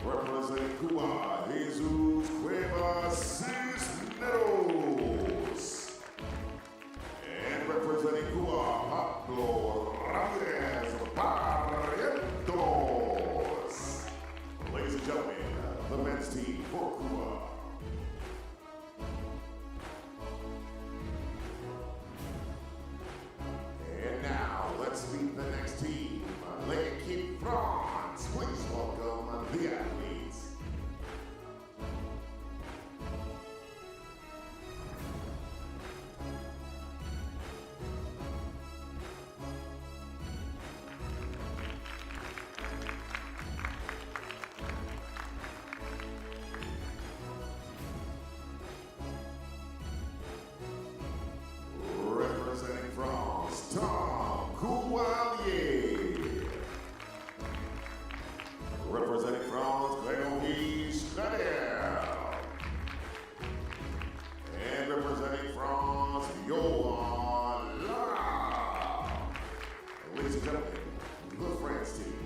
Representing Cuba, Jesus Cuevas Cisneros. And representing Cuba, Pablo Ramirez Barrientos. Ladies and gentlemen, the men's team for Cuba. And now, let's meet the next team. L'équipe France, please welcome the athletes. Representing France, Tom Courvoisier. Representing France, Léonie Schneider. And representing France, Yohan Lara. Ladies and gentlemen, the France team.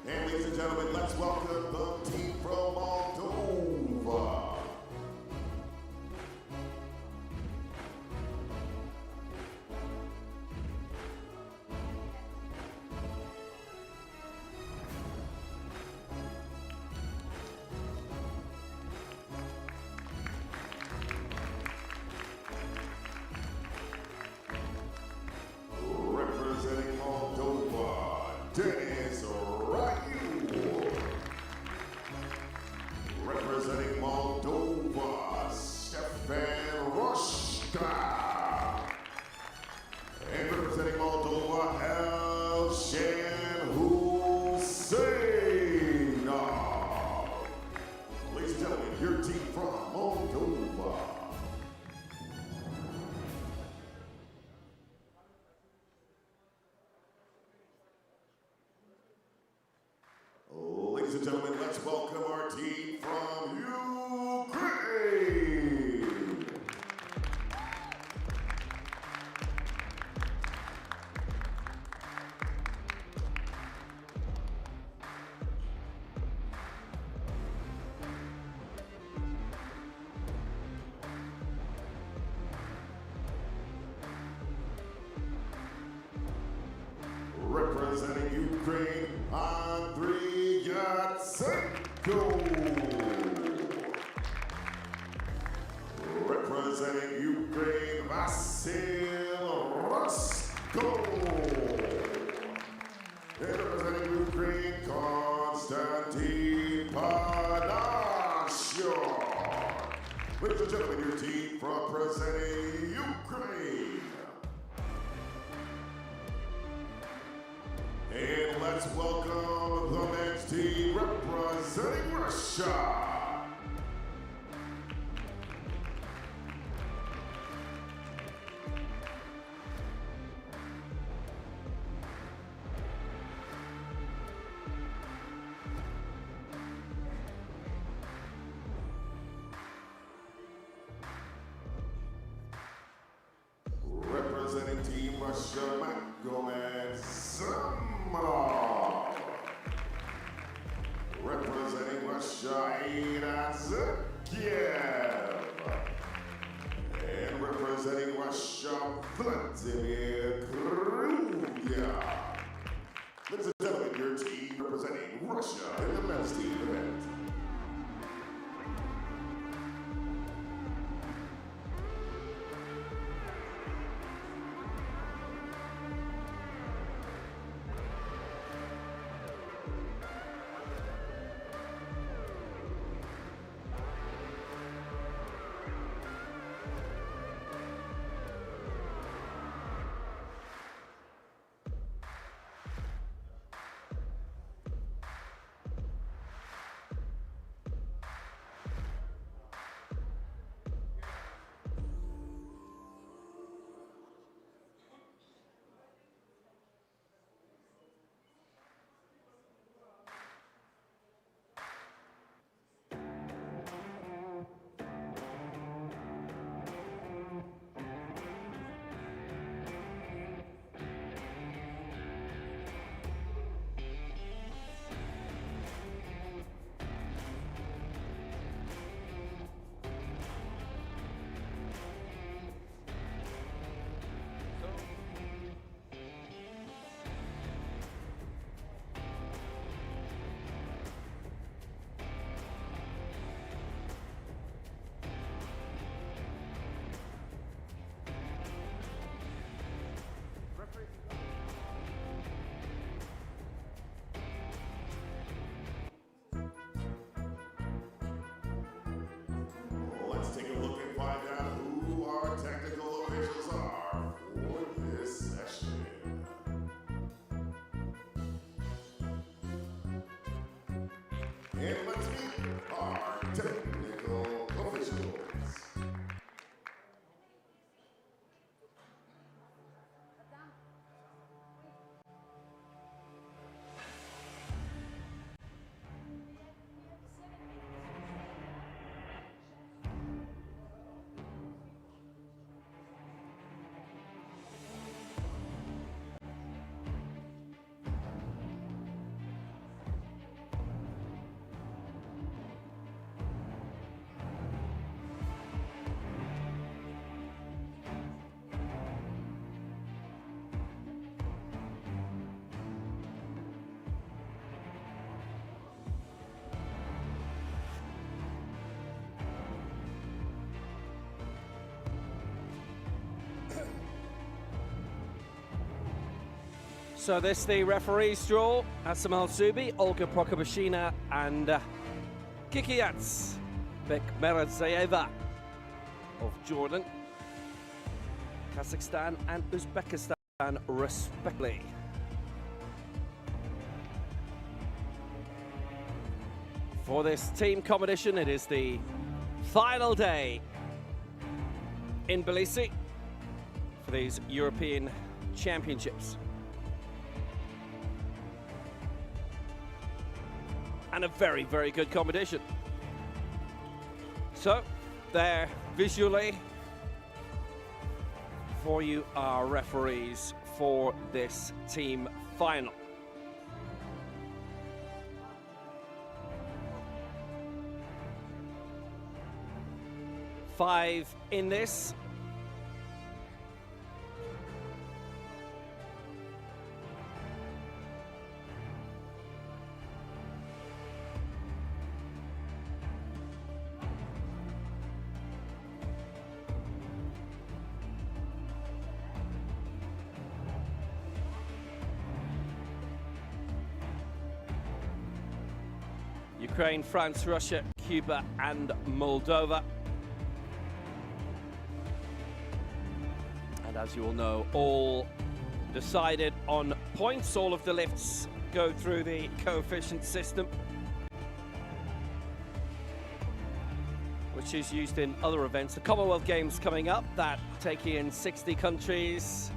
And ladies and gentlemen, let's welcome the team from Moldova. Representing Moldova, Dennis Ryu. Representing Moldova, Stefan Roshka. And representing Moldova, Elshan Husseinov. Ladies and gentlemen, your team from Moldova. Ladies and gentlemen, let's welcome our team from Ukraine. Representing Ukraine, Andriy Yatsenko. Representing Ukraine, Vasil Rosko. And representing Ukraine, Konstantin Panashio. Ladies and gentlemen, your team representing Ukraine. And let's welcome the men's team representing Russia. Representing Team Russia, Magomed Samanov. Representing Russia, Aida Zakiev. And representing Russia, Vladimir Krulya. Ladies and gentlemen, your team representing Russia in the men's team event. let's take a look and find out who our technical officials are for this session. And let's meet our technical officials. So this the referees draw. Asamal Subi, Olga Prokopashina and Kikiyats Bekmeradzaeva of Jordan, Kazakhstan and Uzbekistan respectively. For this team competition, it is the final day in Tbilisi for these European Championships. And a very, very good competition. So, there visually for you are referees for this team final. Five in this. Ukraine, France, Russia, Cuba and Moldova. And as you all know, all decided on points. All of the lifts go through the coefficient system, which is used in other events. The Commonwealth Games coming up that take in 60 countries,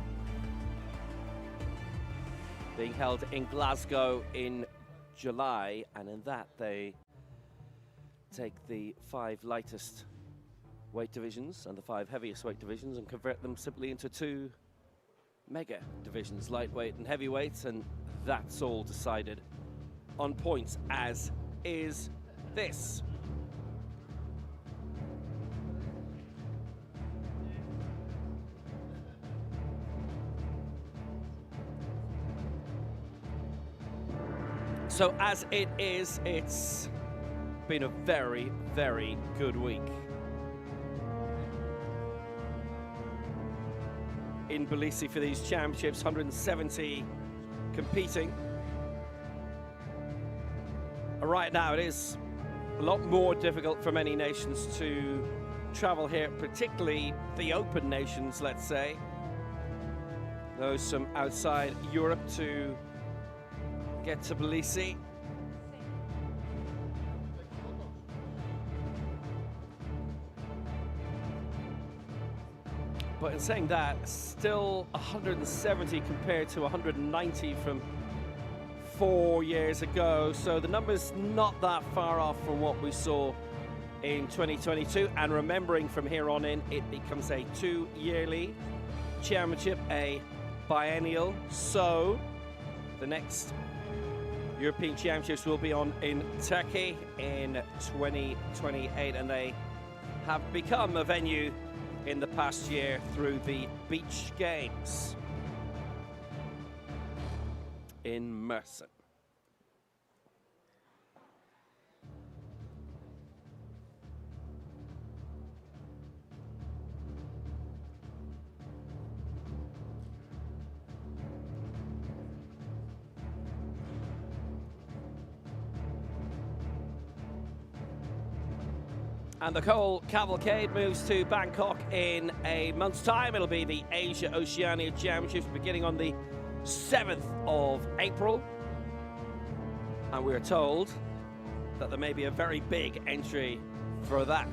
being held in Glasgow in July, and in that they take the 5 lightest weight divisions and the 5 heaviest weight divisions and convert them simply into 2 mega divisions, lightweight and heavyweight, and that's all decided on points, as is this. So as it is, it's been a very, very good week in Tbilisi for these championships. 170 competing. Right now it is a lot more difficult for many nations to travel here, particularly the open nations, let's say. Those from outside Europe to get to Tbilisi. But in saying that, still 170 compared to 190 from 4 years ago. So the number's not that far off from what we saw in 2022. And remembering from here on in, it becomes a 2-yearly championship, a biennial. So the next European Championships will be on in Turkey in 2028, and they have become a venue in the past year through the Beach Games in Mersin. And the whole cavalcade moves to Bangkok in a month's time. It'll be the Asia Oceania Championships beginning on the 7th of April. And we're told that there may be a very big entry for that.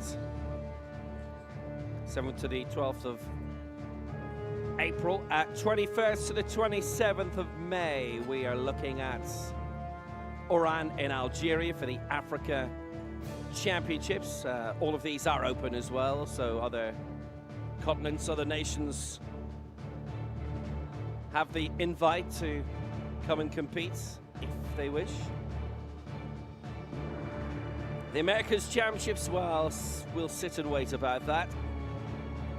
7th to the 12th of April. At 21st to the 27th of May, we are looking at Oran in Algeria for the Africa Championships. All of these are open as well, so other continents, other nations have the invite to come and compete if they wish. The Americas Championships, well, we'll sit and wait about that.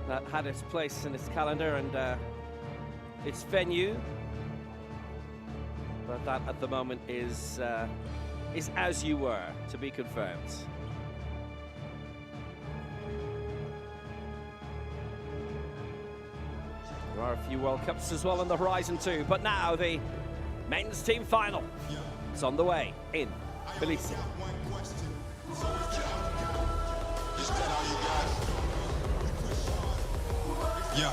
That had its place in its calendar and its venue, but that at the moment is as you were, to be confirmed. There are a few World Cups as well on the horizon too, but now the men's team final is on the way in Tbilisi. Yeah,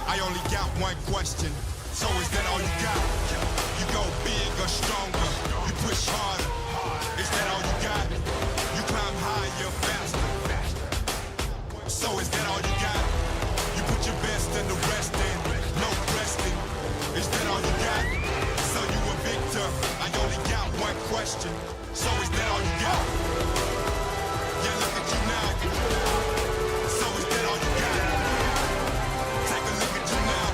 I only got one question, so is that all you got? You go big or stronger, you push harder, is that all you got? You climb higher, faster, so is that all you got? You put your best and the rest in, no resting, is that all you got? So you a victor, I only got one question, so is that all you got? Yeah, look at you now. So is that all you got? Take a look at you now.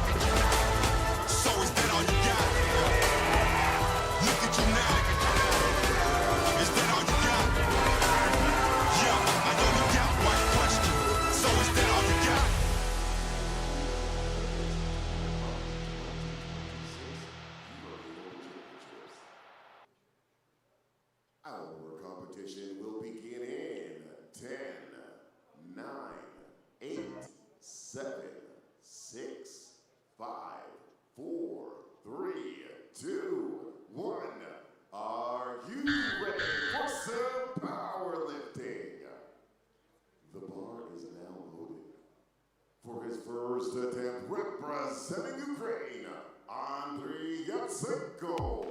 So is that all you got? Look at you now. Is that all you got? Yeah, I only got one question. So is that all you got? Our competition will begin in 10, 9, 8, 7, 6, 5, 4, 3, 2, 1. Are you ready for some powerlifting? The bar is now loaded. For his first attempt representing Ukraine, Andriy Yatsenko.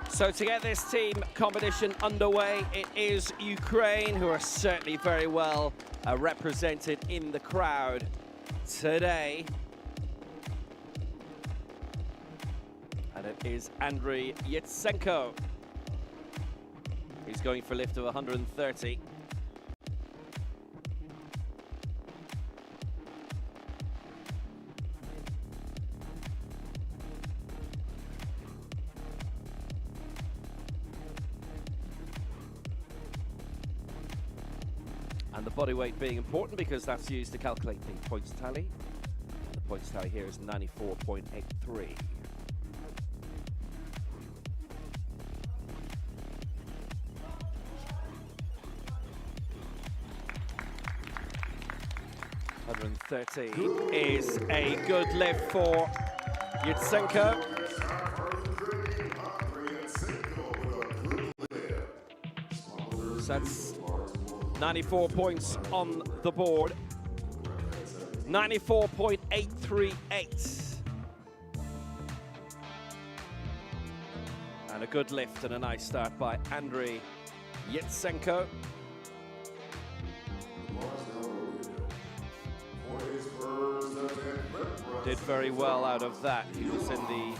So to get this team competition underway, it is Ukraine, who are certainly very well represented in the crowd today. And it is Andriy Yatsenko. He's going for a lift of 130. And the body weight being important because that's used to calculate the points tally. The points tally here is 94.83. Is a good lift for Yatsenko. So that's 94 points on the board. 94.838. And a good lift and a nice start by Andriy Yatsenko. Did very well out of that. He was in the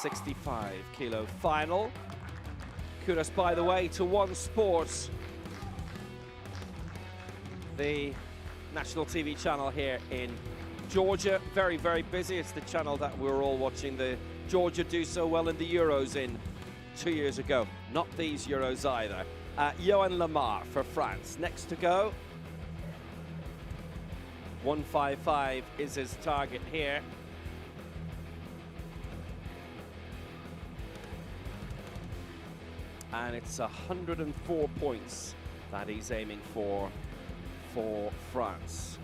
65 kilo final. Kudos, by the way, to One Sports, the national TV channel here in Georgia. Very, very busy. It's the channel that we're all watching the Georgia do so well in the Euros in 2 years ago. Not these Euros either. Johan Lamar for France. Next to go. 155 is his target here. And it's 104 points that he's aiming for France.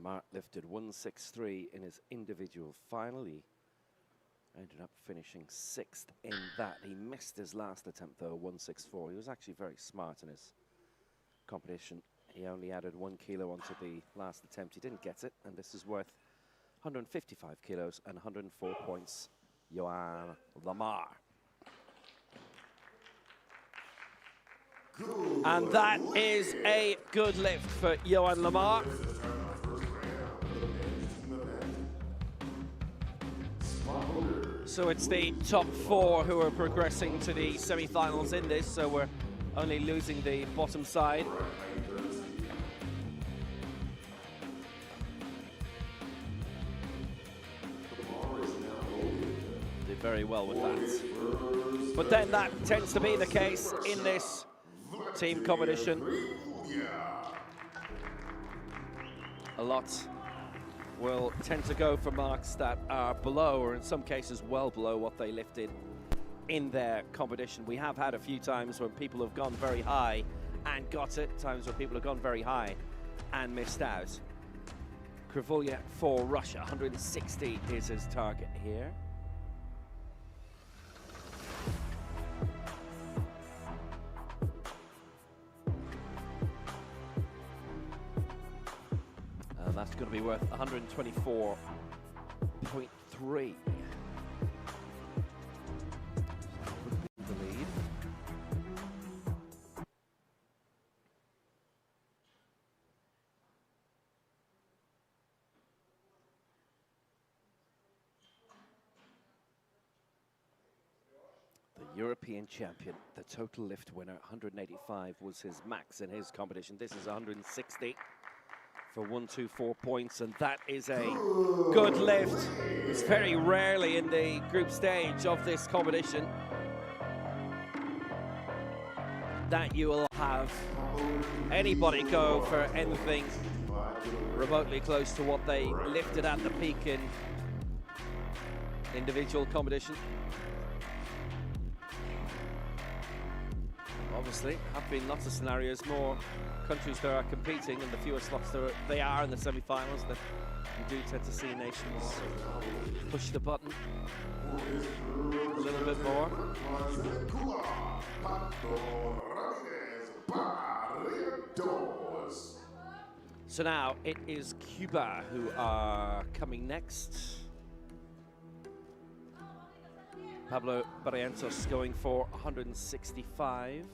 Lamar lifted 163 in his individual final. He ended up finishing 6th in that. He missed his last attempt though, 164. He was actually very smart in his competition. He only added 1 kilo onto the last attempt. He didn't get it, and this is worth 155 kilos and 104 points. Johan Lamar. And that is a good lift for Johan Lamar. So it's the top 4 who are progressing to the semi-finals in this, so we're only losing the bottom side. Did very well with that. But then that tends to be the case in this team competition. A lot will tend to go for marks that are below, or in some cases well below, what they lifted in their competition. We have had a few times when people have gone very high and got it, times where people have gone very high and missed out. Krivulyak for Russia, 160 is his target here. And that's going to be worth 124.3. The lead. The European champion, the total lift winner, 185 was his max in his competition. This is 160. For 124 points, and that is a good lift. It's very rarely in the group stage of this competition that you will have anybody go for anything remotely close to what they lifted at the peak in individual competition. Obviously, have been lots of scenarios, more countries that are competing and the fewer slots they are in the semi-finals, that you do tend to see nations push the button a little bit more. So now it is Cuba who are coming next. Pablo Barrientos going for 165.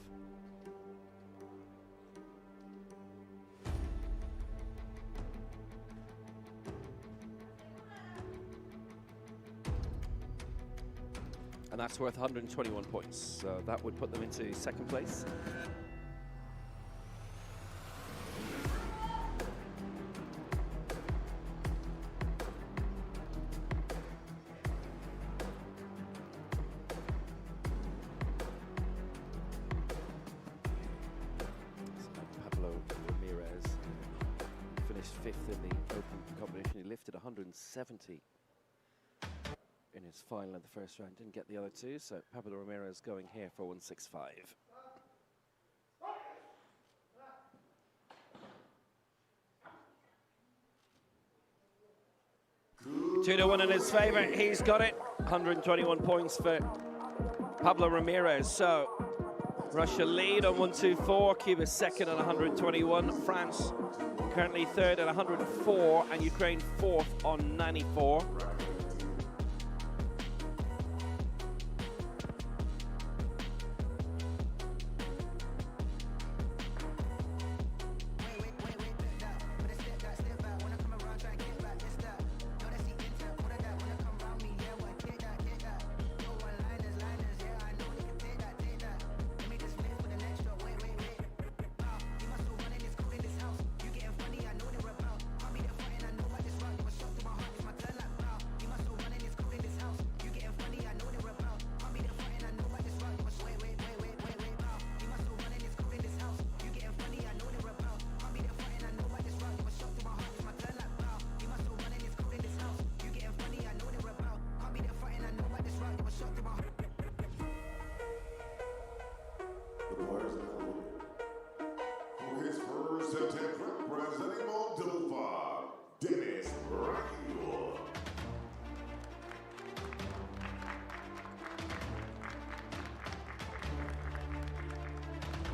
And that's worth 121 points. So that would put them into second place. Pablo Ramirez finished 5th in the open competition. He lifted 170 in his final of the first round, didn't get the other two, so Pablo Ramirez going here for 165. Two to one in his favor, he's got it. 121 points for Pablo Ramirez. So Russia lead on 124, Cuba second at 121, France currently third at 104, and Ukraine fourth on 94.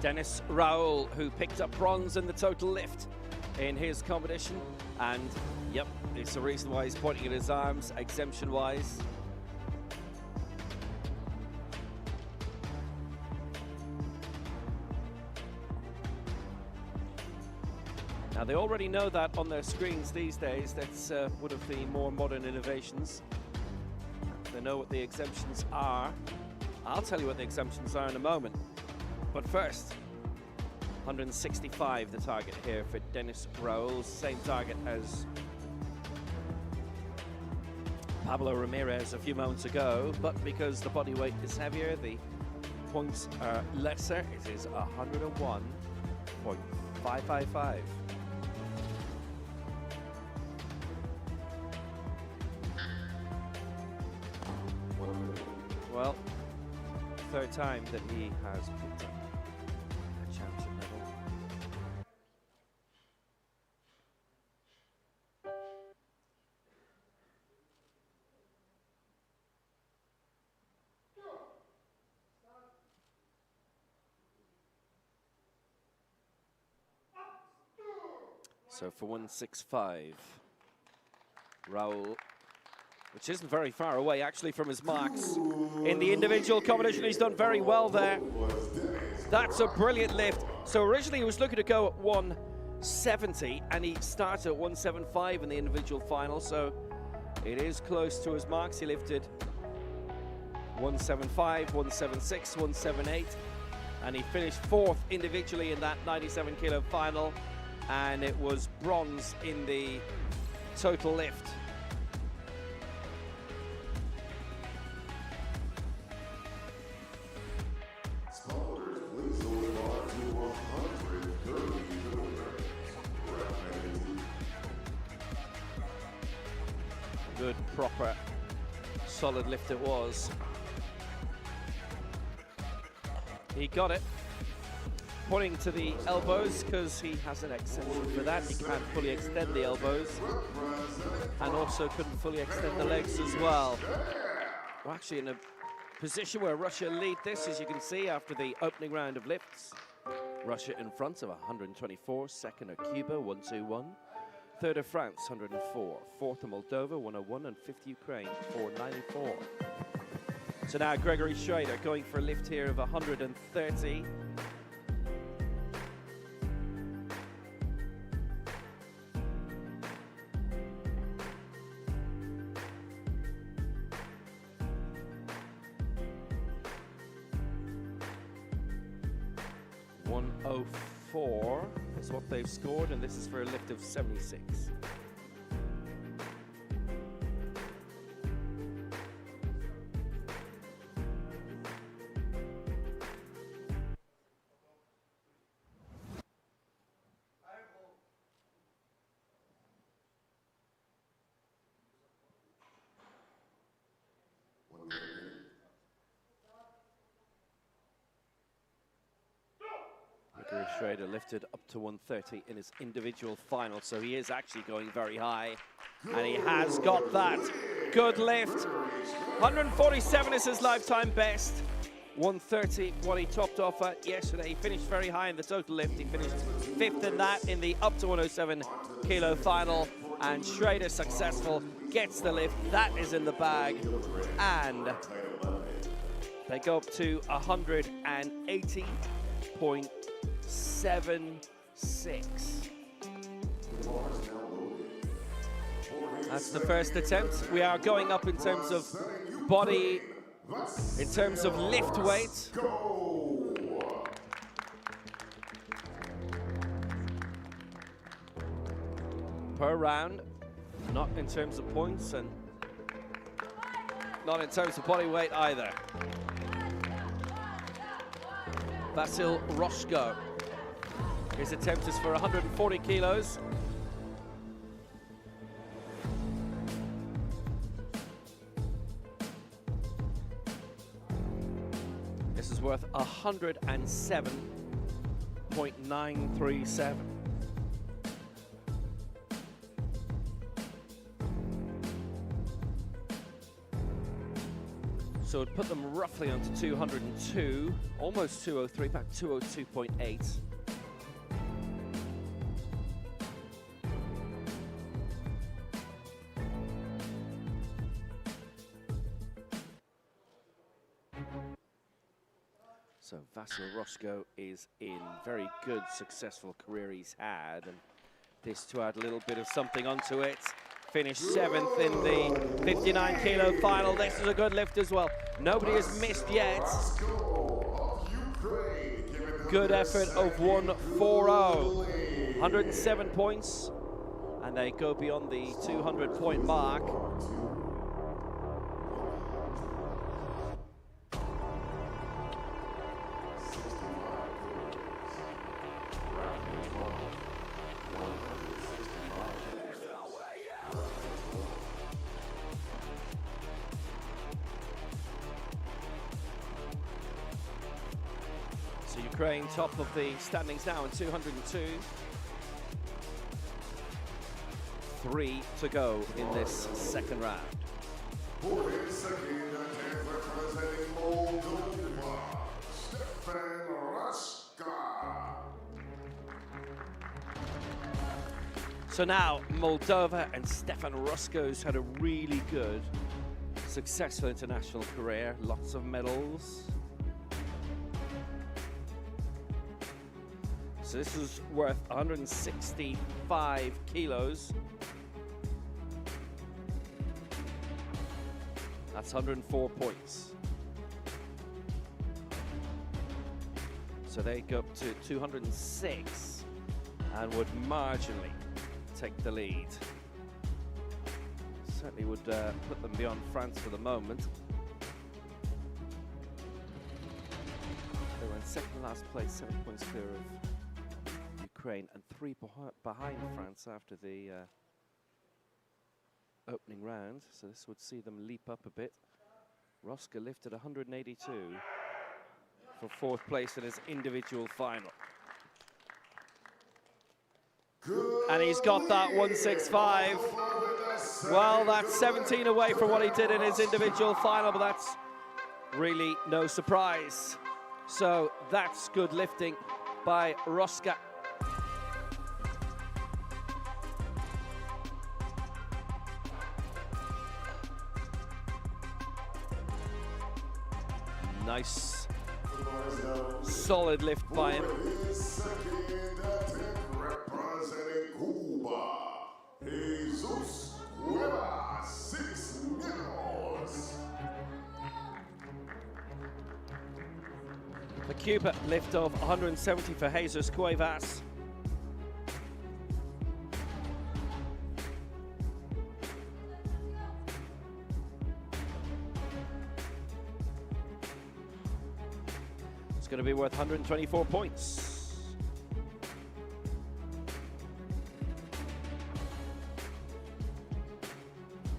Dennis Raoul, who picked up bronze in the total lift in his competition. And, yep, it's the reason why he's pointing at his arms, exemption-wise. Now, they already know that on their screens these days. That's one of the more modern innovations. They know what the exemptions are. I'll tell you what the exemptions are in a moment. But first, 165 the target here for Dennis Raoul. Same target as Pablo Ramirez a few moments ago. But because the body weight is heavier, the points are lesser. It is 101.555. Well, third time that he has picked up a championship medal. So for 165, Raoul, which isn't very far away actually from his marks. In the individual competition, he's done very well there. That's a brilliant lift. So originally he was looking to go at 170 and he started at 175 in the individual final. So it is close to his marks. He lifted 175, 176, 178, and he finished fourth individually in that 97 kilo final. And it was bronze in the total lift. Good, proper, solid lift it was. He got it. Pointing to the elbows because he has an exception for that. He can't fully extend the elbows and also couldn't fully extend the legs as well. We're actually in a position where Russia lead this, as you can see, after the opening round of lifts. Russia in front of 124, second are Cuba, 121. Third of France, 104. Fourth of Moldova, 101. And fifth Ukraine, 494. So now Gregory Schrader going for a lift here of 130. .104 is what they've scored, and this is for a lift of 76. Schrader lifted up to 130 in his individual final, so he is actually going very high, and he has got that. Good lift. 147 is his lifetime best. 130 what he topped off at yesterday. He finished very high in the total lift. He finished fifth in that in the up to 107 kilo final, and Schrader successful, gets the lift. That is in the bag, and they go up to 180.76. That's the first attempt. We are going up in terms of body, in terms of lift weight. Per round, not in terms of points and not in terms of body weight either. Vasil Roshko. His attempt is for 140 kilos. This is worth 107.937. So it put them roughly onto 202, almost 203, about 202.8. So Vasil Roscoe is in very good, successful career he's had, and this to add a little bit of something onto it. Finished 7th in the 59 kilo final. This is a good lift as well. Nobody has missed yet. Good effort of 140. 107 points, and they go beyond the 200-point mark. So Ukraine top of the standings now in 202. 3 to go in this second round. So now Moldova and Stefan Rusko's had a really good, successful international career, lots of medals. So this was worth 165 kilos. That's 104 points. So they go up to 206 and would marginally take the lead. Certainly would put them beyond France for the moment. They were in second last place, 7 points clear of Ukraine and 3 behind France after the opening round, so this would see them leap up a bit. Roscoe lifted 182 for 4th place in his individual final. And he's got that 165. Well, that's 17 away from what he did in his individual final, but that's really no surprise. So that's good lifting by Roscoe. Nice, solid lift by him. The Cuba lift of 170 for Jesus Cuevas. It's going to be worth 124 points.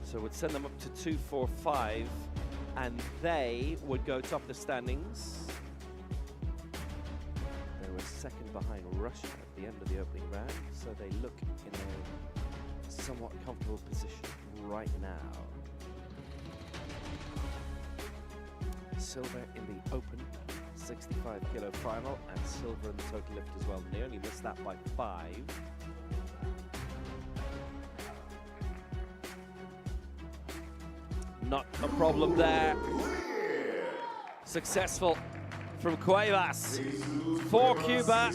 So it would send them up to 245, and they would go top the standings. They were second behind Russia at the end of the opening round, so they look in a somewhat comfortable position right now. Silver in the open 65 kilo final, and silver in the total lift as well. They only missed that by 5. Not a problem there. Successful from Cuevas for Cuba.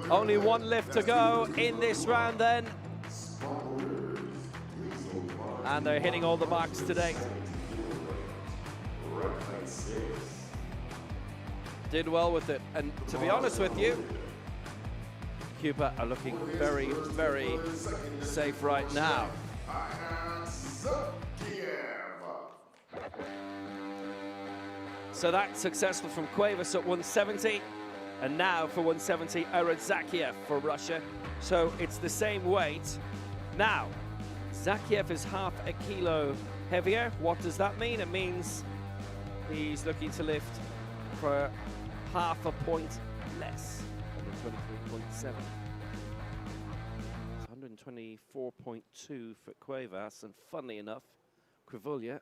Only 1 lift to go in this round then. And they're hitting all the marks today. Did well with it, and to be honest with you, Cuba are looking very, very safe right now. So that's successful from Cuevas at 170, and now for 170, Zakiev for Russia. So it's the same weight. Now, Zakiev is half a kilo heavier. What does that mean? It means he's looking to lift for half a point less than the 23.7. 124.2 for Cuevas, and funnily enough, Krivulya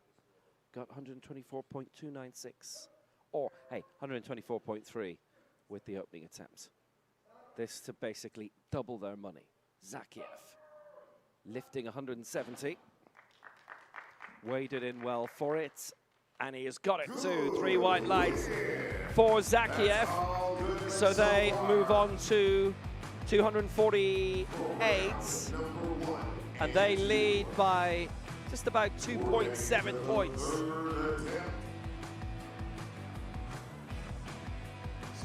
got 124.296. Or, hey, 124.3 with the opening attempt. This to basically double their money. Zakiev lifting 170. Waded in well for it. And he has got it too. 3 white lights for Zakiev. So they move on to 248. And they lead by just about 2.7 points.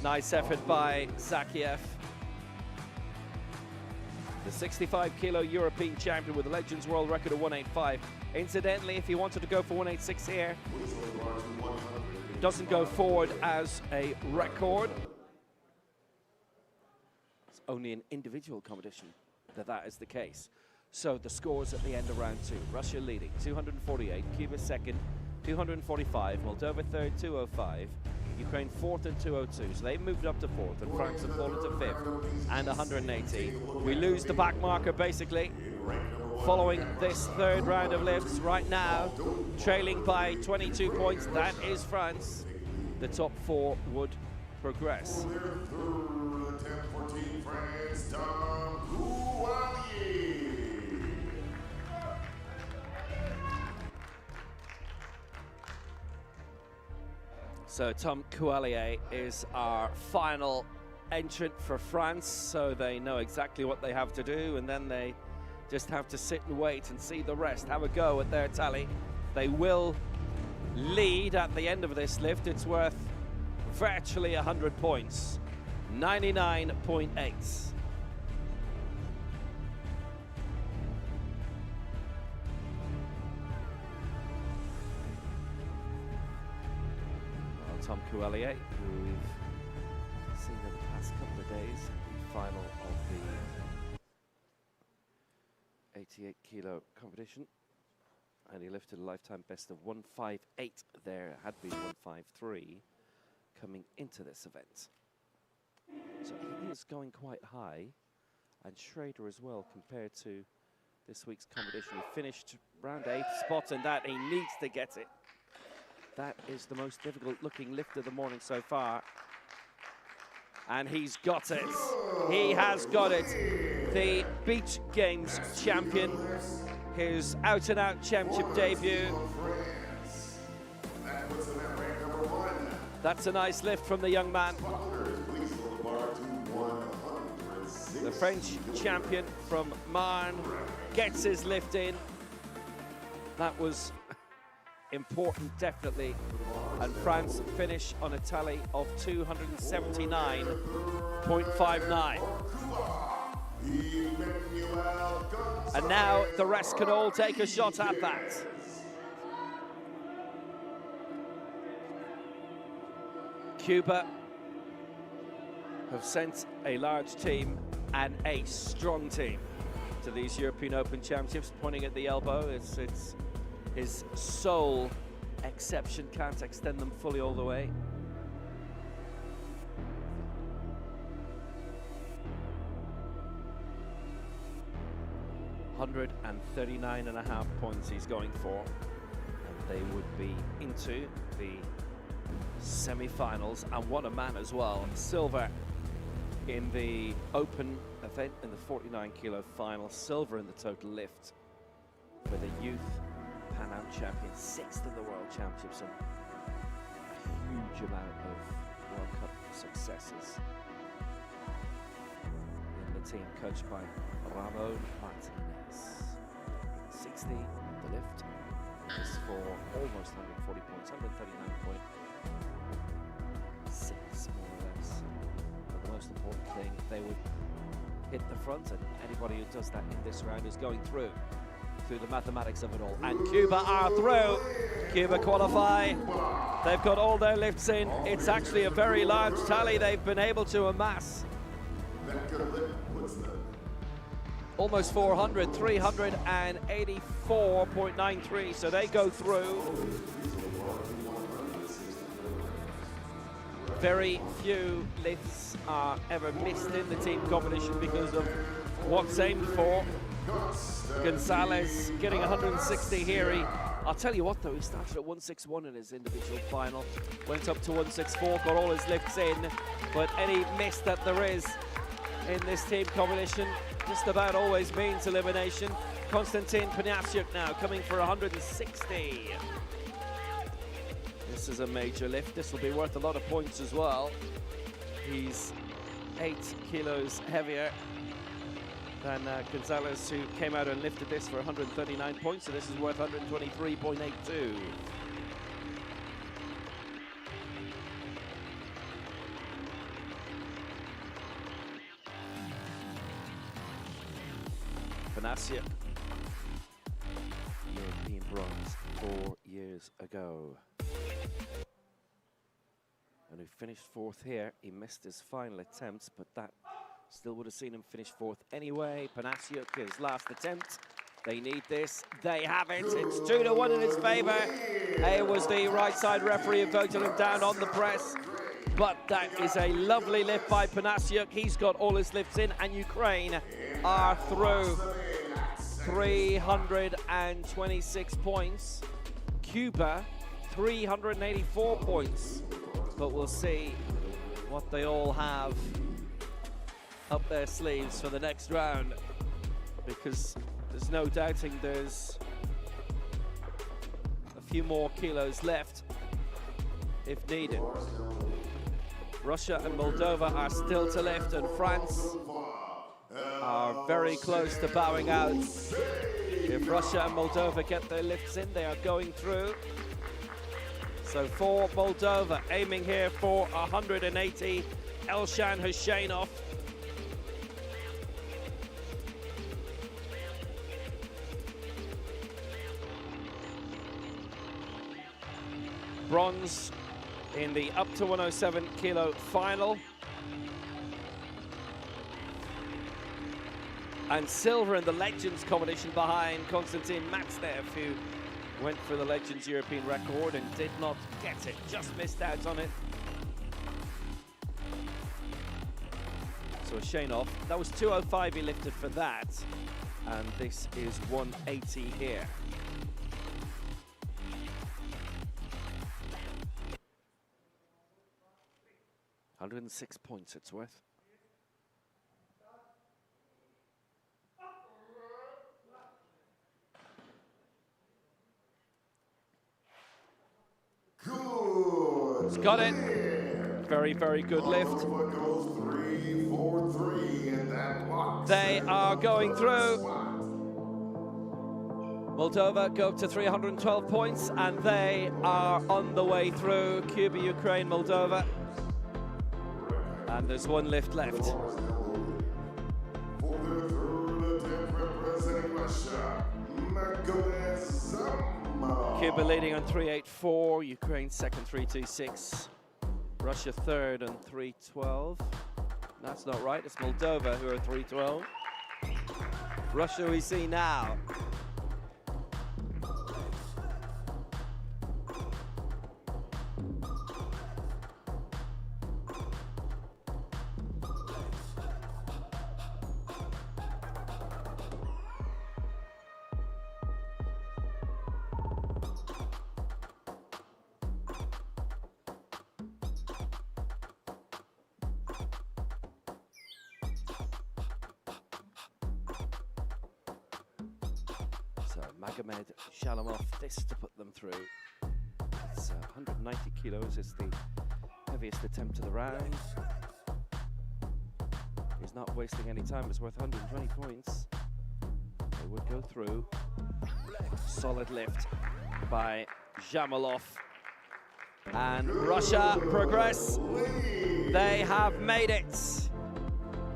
Nice effort by Zakiev. The 65-kilo European champion with a Legends World record of 185. Incidentally, if he wanted to go for 186 here, doesn't go forward as a record. It's only an individual competition that is the case. So the scores at the end of round 2. Russia leading, 248. Cuba second, 245. Moldova third, 205. Ukraine fourth and 202. So they moved up to fourth, and France have fallen to fifth and 180. We lose the back marker basically following this third round of lifts. Right now, trailing by 22 points. That is France. The top 4 would progress. So Tom Koualier is our final entrant for France, so they know exactly what they have to do, and then they just have to sit and wait and see the rest have a go at their tally. They will lead at the end of this lift. It's worth virtually 100 points, 99.8. Tom Koualier, who we've seen in the past couple of days, the final of the 88-kilo competition, and he lifted a lifetime best of 158 there. It had been 153 coming into this event. So he is going quite high, and Schrader as well compared to this week's competition. He finished round 8 spot, and that he needs to get it. That is the most difficult looking lift of the morning so far. And he's got it. He has got it. The Beach Games champion. His out-and-out championship debut. That's a nice lift from the young man. The French champion from Marne gets his lift in. That was important, definitely, and France finish on a tally of 279.59. And now the rest can all take a shot at that. Cuba have sent a large team and a strong team to these European Open Championships. Pointing at the elbow, it's his sole exception, can't extend them fully all the way. $139.5 points he's going for, and they would be into the semi-finals. And what a man as well. Silver in the open event in the 49-kilo final, silver in the total lift with a youth Pan Am champion, 6th in the World Championships, and a huge amount of World Cup successes in the team, coached by Ramon Martinez. 60, the lift is for almost 140 points, 139.6 more or less. But the most important thing, they would hit the front, and anybody who does that in this round is going through the mathematics of it all. And Cuba are through. Cuba qualify. They've got all their lifts in. It's actually a very large tally they've been able to amass. Almost 400, 384.93, so they go through. Very few lifts are ever missed in the team competition because of what's aimed for. Gonzalez getting 160 here. He I'll tell you what though, he started at 161 in his individual final, went up to 164, got all his lifts in, but any miss that there is in this team competition just about always means elimination. Konstantin Panasiuk now coming for 160. This is a major lift. This will be worth a lot of points as well. He's 8 kilos heavier than Gonzalez, who came out and lifted this for 139 points, so this is worth 123.82. Panasiuk, European bronze 4 years ago. And who finished 4th here. He missed his final attempts, but that still would have seen him finish 4th anyway. Panasiuk, his last attempt. They need this. They have it. It's 2-1 in his favor. It was the right side referee who voted him down on the press. But that is a lovely lift by Panasiuk. He's got all his lifts in, and Ukraine are through. 326 points. Cuba, 384 points. But we'll see what they all have up their sleeves for the next round, because there's no doubting there's a few more kilos left if needed. Russia and Moldova are still to lift, and France are very close to bowing out. If Russia and Moldova get their lifts in, they are going through. So for Moldova, aiming here for 180, Elshan Hushainov. Bronze in the up to 107 kilo final. And silver in the Legends competition behind Konstantin Matznev, who went for the Legends European record and did not get it, just missed out on it. So Hushainov, that was 205 he lifted for that, and this is 180 here. £106 points it's worth. He's got it. Very, very good lift. They are going through. Moldova go up to 312 points, and they are on the way through. Cuba, Ukraine, Moldova. And there's one lift left. Cuba leading on 384, Ukraine second 326, Russia third on 312. That's not right, it's Moldova who are 312. Russia we see now. Magomed Shalamov, this to put them through. It's 190 kilos, it's the heaviest attempt of the round. He's not wasting any time, it's worth 120 points. They would go through. Solid lift by Zhamalov. And Russia progress. They have made it.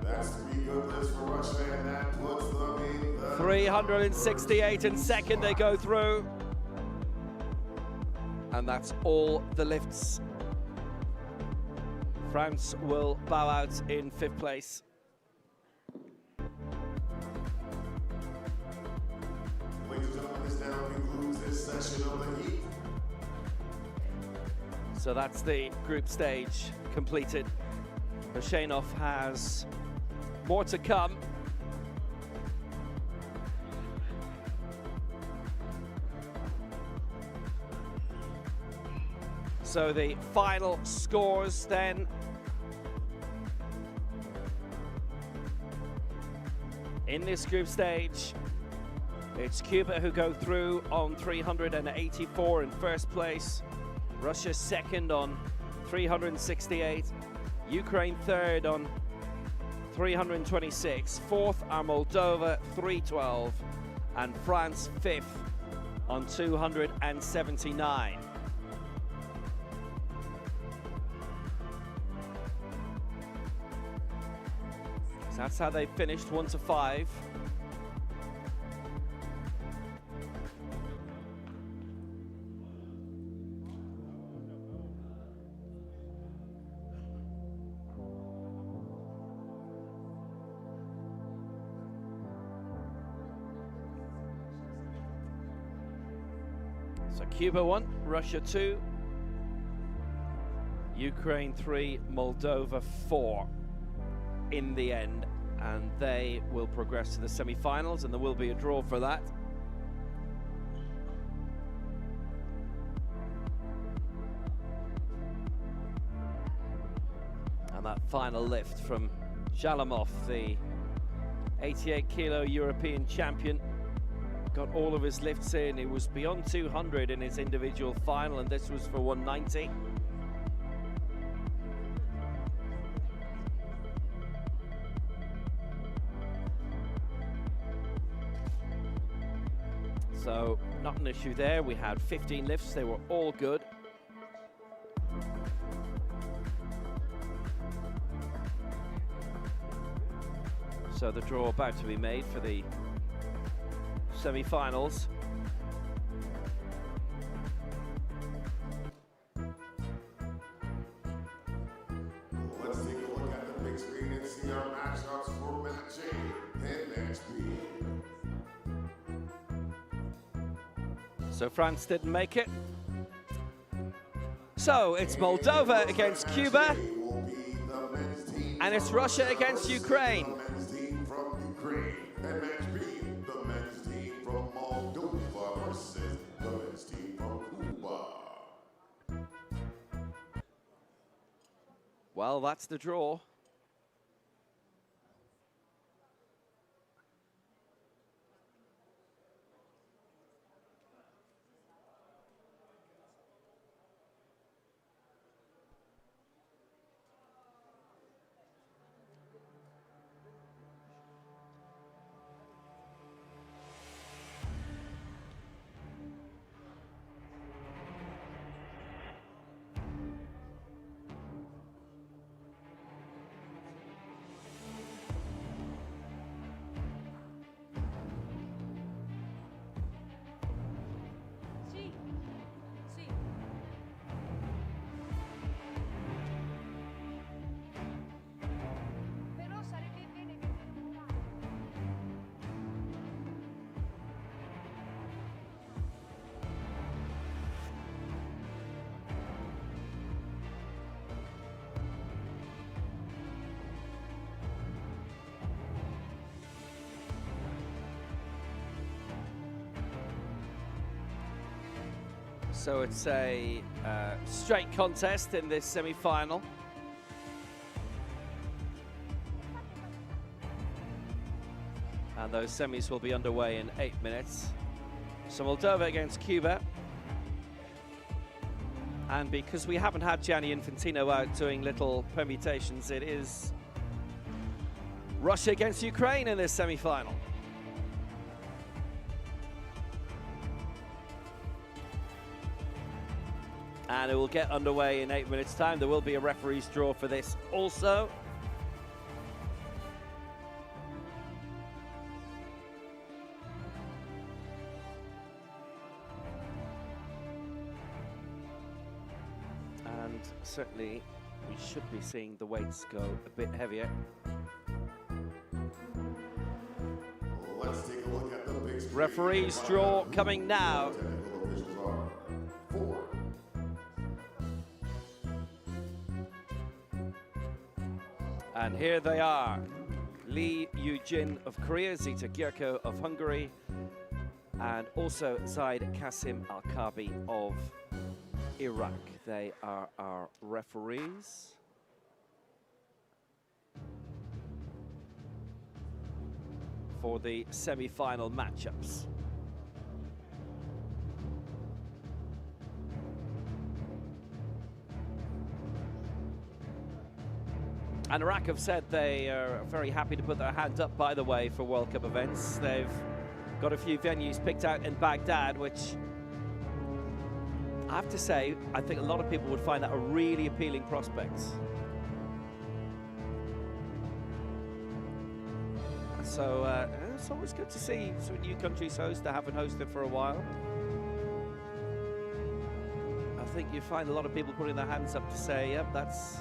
That's good for Russia, and that puts them in the 368 in second, they go through. And that's all the lifts. France will bow out in 5th place. Ladies and gentlemen, this now concludes this session of the heat. So that's the group stage completed. Hushainov has more to come. So the final scores then. In this group stage, it's Cuba who go through on 384 in first place. Russia second on 368. Ukraine third on 326. Fourth are Moldova, 312. And France fifth on 279. So that's how they finished, 1 to 5. So Cuba 1, Russia 2, Ukraine 3, Moldova 4 in the end, and they will progress to the semi-finals, and there will be a draw for that. And that final lift from Shalamov, the 88-kilo European champion, got all of his lifts in. He was beyond 200 in his individual final, and this was for 190. So not an issue there. We had 15 lifts, they were all good. So the draw about to be made for the semi-finals. Let's take a look at the big screen and see our matchups for match A and match B. So France didn't make it. So it's Moldova against Cuba, and it's Russia against Ukraine. The men's team from Ukraine, and match B, the men's team from Moldova versus the men's team from Cuba. Well, that's the draw. So it's a straight contest in this semi-final. And those semis will be underway in 8 minutes. So Moldova against Cuba. And because we haven't had Gianni Infantino out doing little permutations, it is Russia against Ukraine in this semi-final. And it will get underway in 8 minutes' time. There will be a referee's draw for this also. And certainly we should be seeing the weights go a bit heavier. Let's take a look at the big screen. Referee's draw coming now. Technical officials are 4. And here they are. Lee Eugene of Korea, Zita Gyurko of Hungary, and also Zaid Kasim Al-Kabi of Iraq. They are our referees. For the semi-final matchups. And Iraq have said they are very happy to put their hand up, by the way, for World Cup events. They've got a few venues picked out in Baghdad, which I have to say, I think a lot of people would find that a really appealing prospect. So it's always good to see some new countries host that haven't hosted for a while. I think you find a lot of people putting their hands up to say, yep, that's...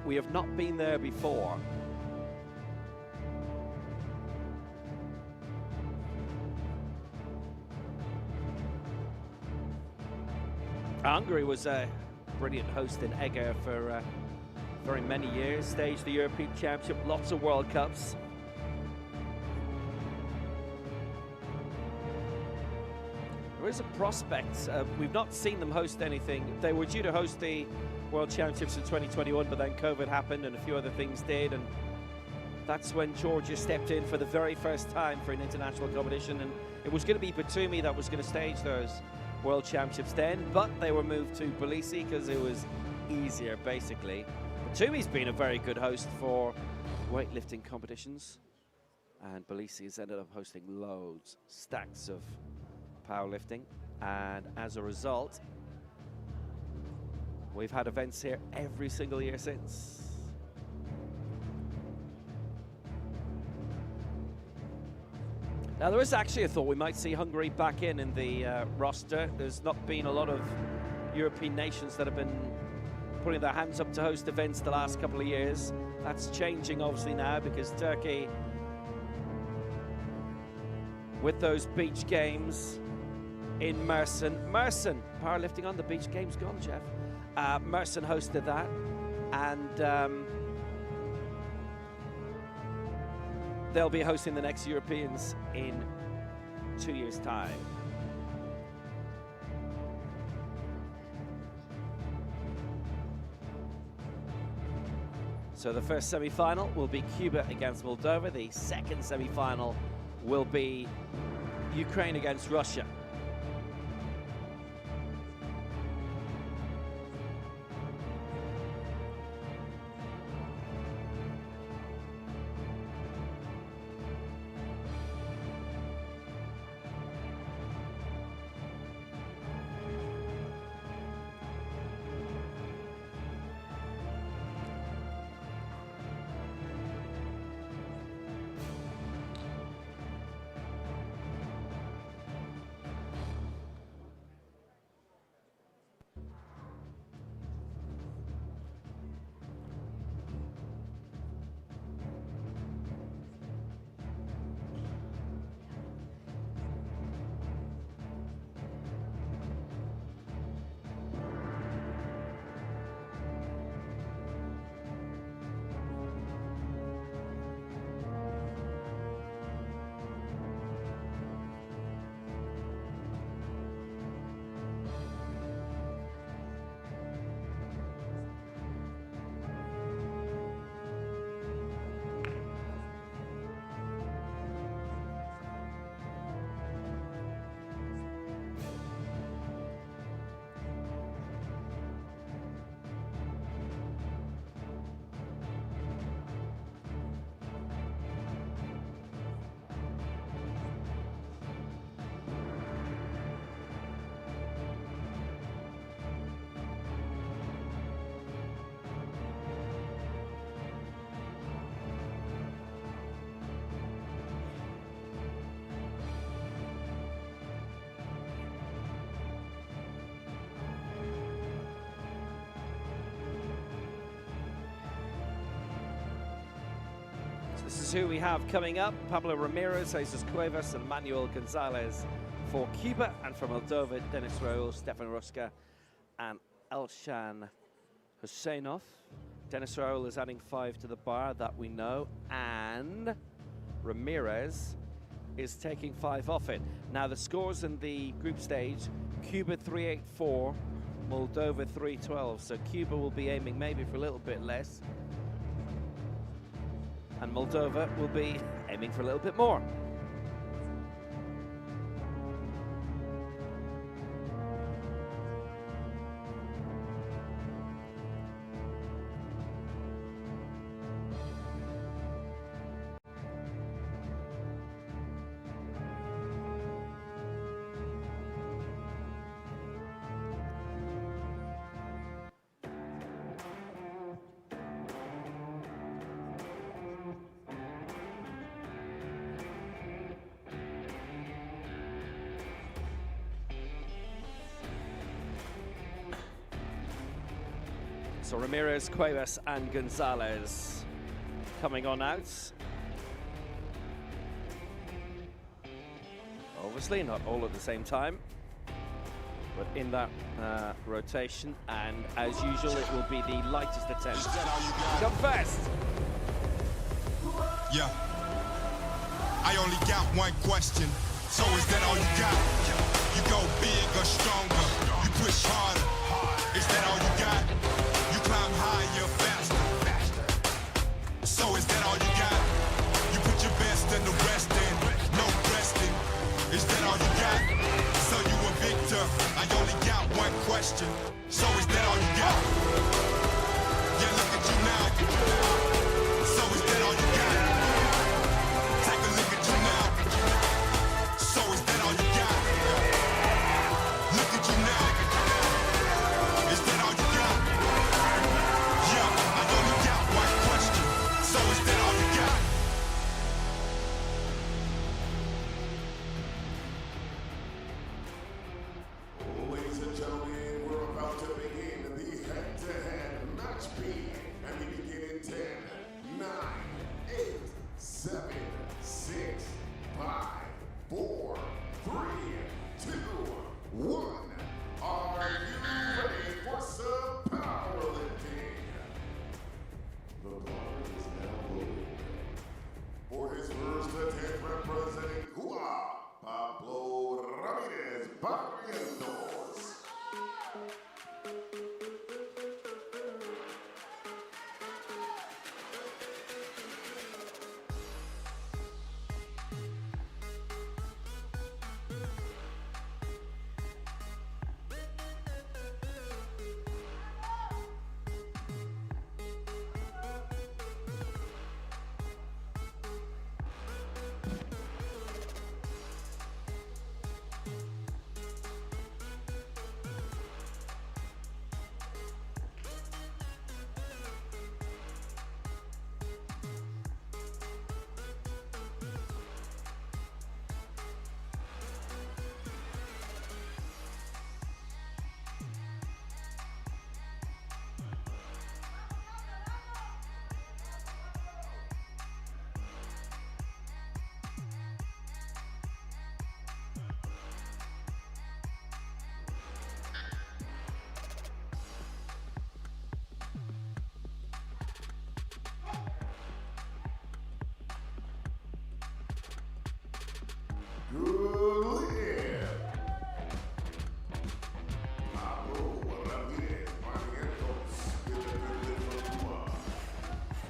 We have not been there before. Hungary was a brilliant host in Eger for very many years, staged the European Championship, lots of World Cups. There is a prospect. We've not seen them host anything. They were due to host the World Championships in 2021, but then COVID happened and a few other things did, and that's when Georgia stepped in for the very first time for an international competition, and it was going to be Batumi that was going to stage those World Championships then, but they were moved to Tbilisi because it was easier, basically. Batumi's been a very good host for weightlifting competitions, and Tbilisi has ended up hosting loads, stacks of powerlifting, and as a result, we've had events here every single year since. Now, there is actually a thought we might see Hungary back in the roster. There's not been a lot of European nations that have been putting their hands up to host events the last couple of years. That's changing, obviously, now because Turkey, with those beach games in Mersin, powerlifting on the beach games gone, Jeff. Mersin hosted that, and they'll be hosting the next Europeans in 2 years' time. So the first semi-final will be Cuba against Moldova. The second semi-final will be Ukraine against Russia. This is who we have coming up. Pablo Ramirez, Jesus Cuevas, and Manuel Gonzalez for Cuba, and for Moldova, Denis Raul, Stefan Ruska, and Elshan Husseinov. Denis Raul is adding 5 to the bar, that we know, and Ramirez is taking 5 off it. Now, the scores in the group stage Cuba 384, Moldova 312. So Cuba will be aiming maybe for a little bit less, and Moldova will be aiming for a little bit more. So Ramirez, Cuevas and Gonzalez coming on out. Obviously not all at the same time, but in that rotation, and as usual it will be the lightest attempt. Come first! Yeah. I only got one question, so is that all you got? You go big or stronger, you push harder, is that all you got? You climb higher, faster. So is that all you got? You put your best and the rest in, no resting. Is that all you got? So you a victor. I only got one question. So is that all you got? Yeah, look at you now. So is that all you got? Take a look at you now. So is that all you got? Look at you now. Is that all you got? Yeah, I only got one question. So is that all you got? Ladies and gentlemen, we're about to begin the head-to-head match B, and we begin in 10, 9, 8, 7, 6, 5, 4, 3, 2, 1. Are you ready for some powerlifting? The bar is now loaded. For his first attempt representing Wppo Ramirez Barrientos. Good lift. Wppo Ramirez Barrientos with a good lift from Cuba.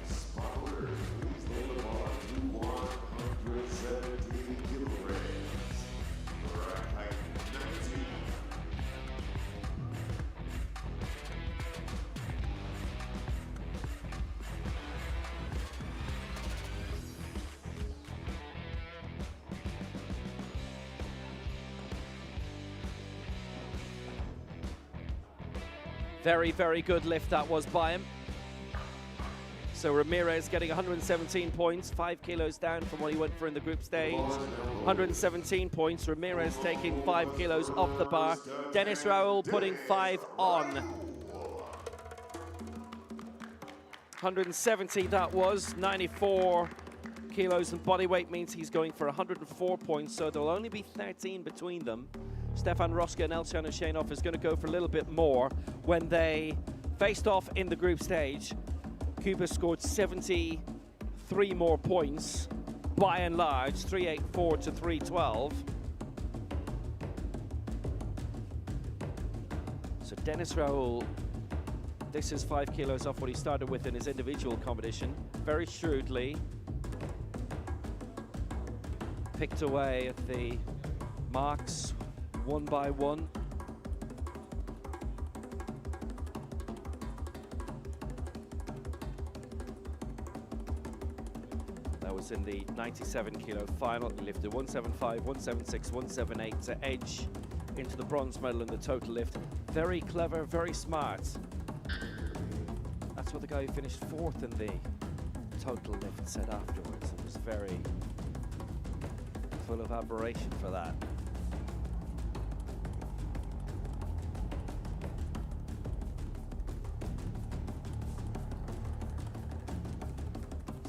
Spotters, please load the bar to 117 kilograms. Rack height 19. Very, very good lift that was by him. So Ramirez getting 117 points, 5 kilos down from what he went for in the group stage. 117 points, Ramirez taking 5 kilos off the bar. Dennis Raul putting 5 on. 170 that was, 94 kilos and body weight means he's going for 104 points, so there'll only be 13 between them. Stefan Roska and Elciano Shainov is going to go for a little bit more. When they faced off in the group stage, Cuba scored 73 more points, by and large, 384 to 312. Dennis Raoul, this is 5 kilos off what he started with in his individual competition. Very shrewdly picked away at the marks one by one. That was in the 97 kilo final. He lifted 175, 176, 178 to edge into the bronze medal in the total lift. Very clever, very smart. That's what the guy who finished 4th in the total lift said afterwards. It was very full of admiration for that.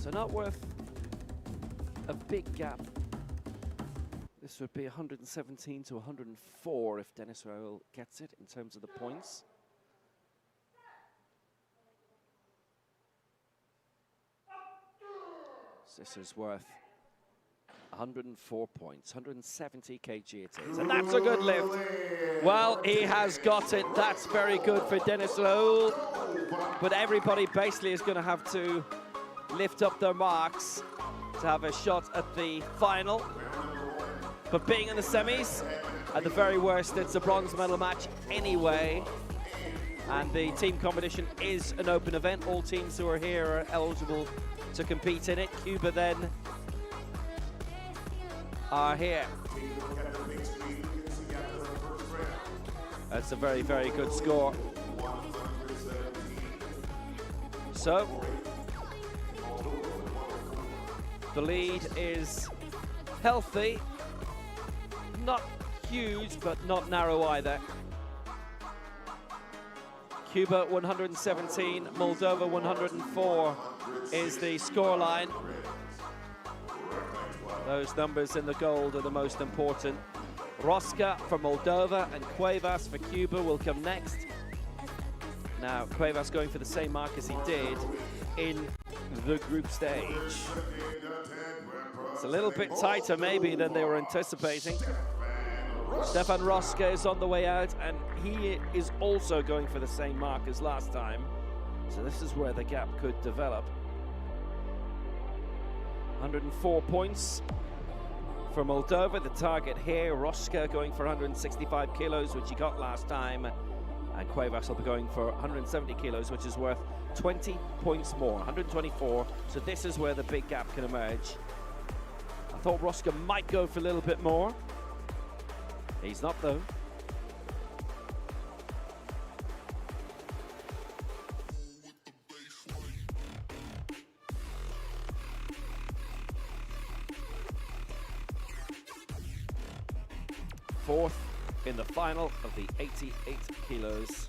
So not worth a big gap. This would be 117 to 104 if Dennis Raoul gets it in terms of the points. So this is worth 104 points, 170 kg it is, and that's a good lift. Well, he has got it. That's very good for Dennis Raoul. But everybody basically is going to have to lift up their marks to have a shot at the final. But being in the semis, at the very worst, it's a bronze medal match anyway. And the team competition is an open event. All teams who are here are eligible to compete in it. Cuba then are here. That's a very, very good score. So, the lead is healthy. Not huge, but not narrow either. Cuba 117, Moldova 104 is the scoreline. Those numbers in the gold are the most important. Rosca for Moldova and Cuevas for Cuba will come next. Now, Cuevas going for the same mark as he did in the group stage. It's a little bit tighter maybe than they were anticipating. Stefan Rosca is on the way out, and he is also going for the same mark as last time. So this is where the gap could develop. 104 points for Moldova, the target here. Rosca going for 165 kilos, which he got last time. And Cuevas will be going for 170 kilos, which is worth 20 points more, 124. So this is where the big gap can emerge. I thought Rosca might go for a little bit more. He's not, though. Fourth in the final of the 88 kilos.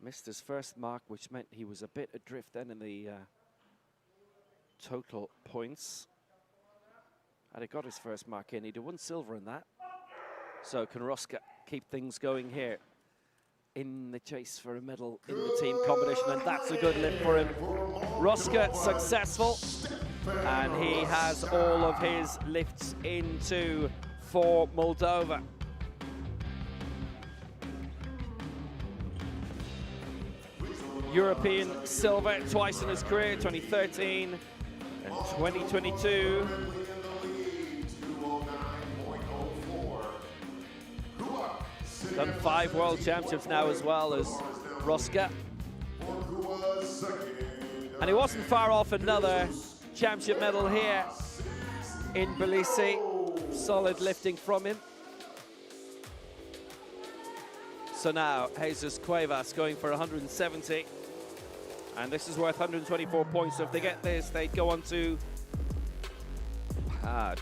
Missed his first mark, which meant he was a bit adrift then in the total points. And he got his first mark in. He'd have won silver in that. So can Rosca keep things going here in the chase for a medal in the team competition? And that's a good lift for him. Rosca successful. And he has all of his lifts into for Moldova. European silver twice in his career, 2013 and 2022. Done 5 world championships now as well as Rosca. And he wasn't far off another championship medal here in Tbilisi. Solid lifting from him. So now Jesus Cuevas going for 170. And this is worth 124 points. So if they get this, they go on to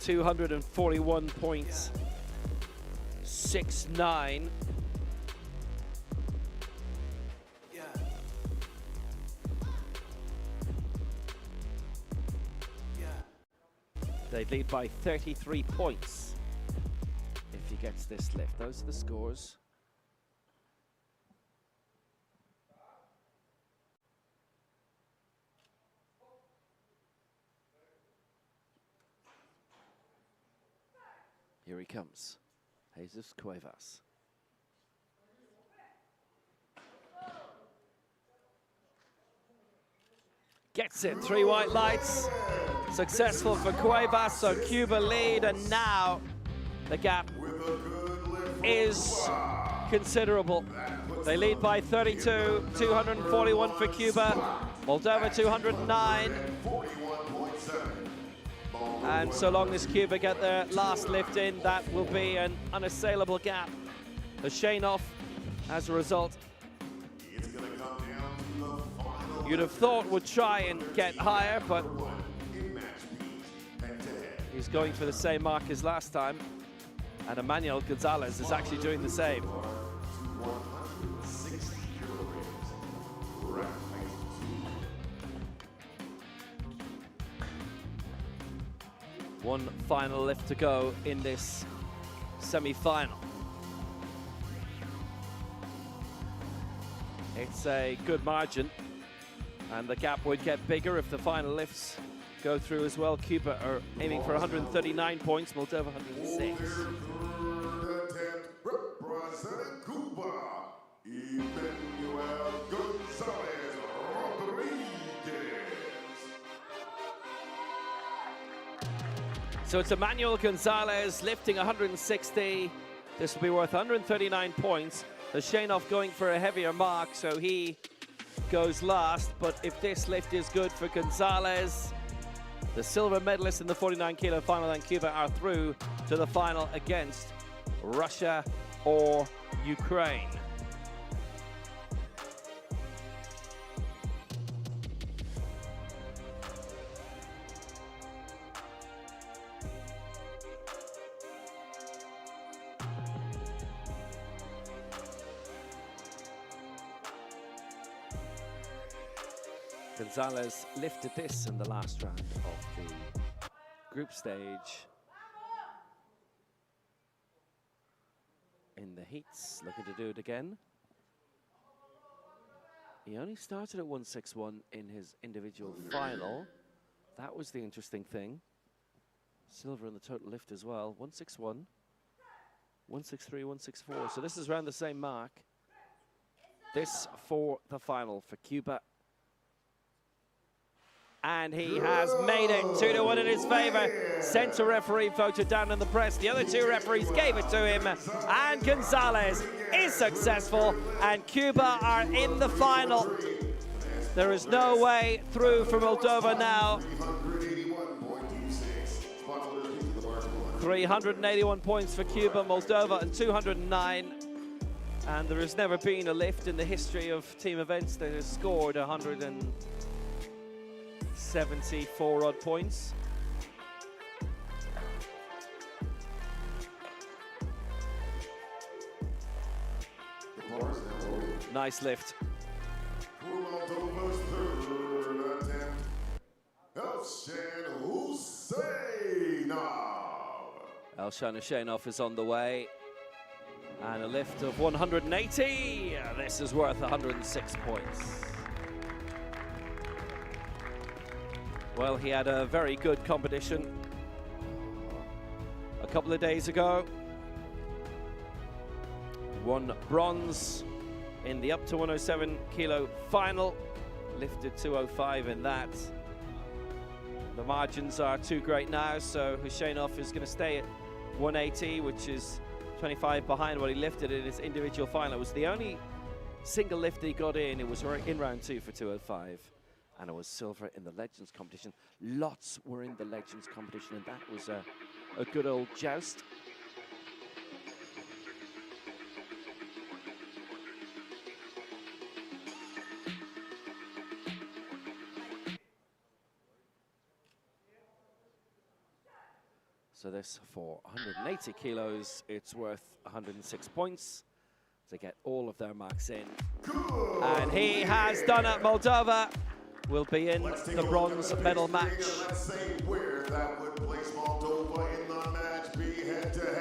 241 points. 6-9. They lead by 33 points if he gets this lift. Those are the scores. Here he comes, Jesus Cuevas. Gets it, 3 white lights. Successful for Cuevas, so Cuba lead, and now the gap is considerable. They lead by 32, 241 for Cuba, Moldova 209. And so long as Cuba get their last lift in, that will be an unassailable gap. Hussainov, as a result, you'd have thought would try and get higher, but he's going for the same mark as last time. And Emmanuel Gonzalez is actually doing the same. One final lift to go in this semi-final. It's a good margin, and the gap would get bigger if the final lifts go through as well. Cuba are aiming for 139 points, Moldova 106. Representing Cuba, Emmanuel Gonzalez Rodriguez. So it's Emmanuel Gonzalez lifting 160. This will be worth 139 points. Hussainov going for a heavier mark, so he goes last. But if this lift is good for Gonzalez, the silver medalists in the 49-kilo final, and Cuba are through to the final against Russia or Ukraine. Gonzalez lifted this in the last round of the group stage. In the heats, looking to do it again. He only started at 161 in his individual final. That was the interesting thing. Silver in the total lift as well. 161, 163, 164. So this is around the same mark. This for the final for Cuba. And he has made it 2-1 in his favor. Center referee voted down in the press. The other two referees gave it to him. And Gonzalez is successful. And Cuba are in the final. There is no way through for Moldova now. 381 points for Cuba, Moldova, and 209. And there has never been a lift in the history of team events that has scored 174 odd points. Nice lift. Moldova's third attempt. Elshan Hussainov is on the way. And a lift of 180. This is worth 106 points. Well, he had a very good competition a couple of days ago. Won bronze in the up to 107 kilo final, lifted 205 in that. The margins are too great now, so Hussainov is going to stay at 180, which is 25 behind what he lifted in his individual final. It was the only single lift he got in. It was in round 2 for 205. And it was silver in the Legends competition. Lots were in the Legends competition, and that was a good old joust. So this for 180 kilos, it's worth 106 points to get all of their marks in. And he has done it. Moldova will be in the bronze medal match.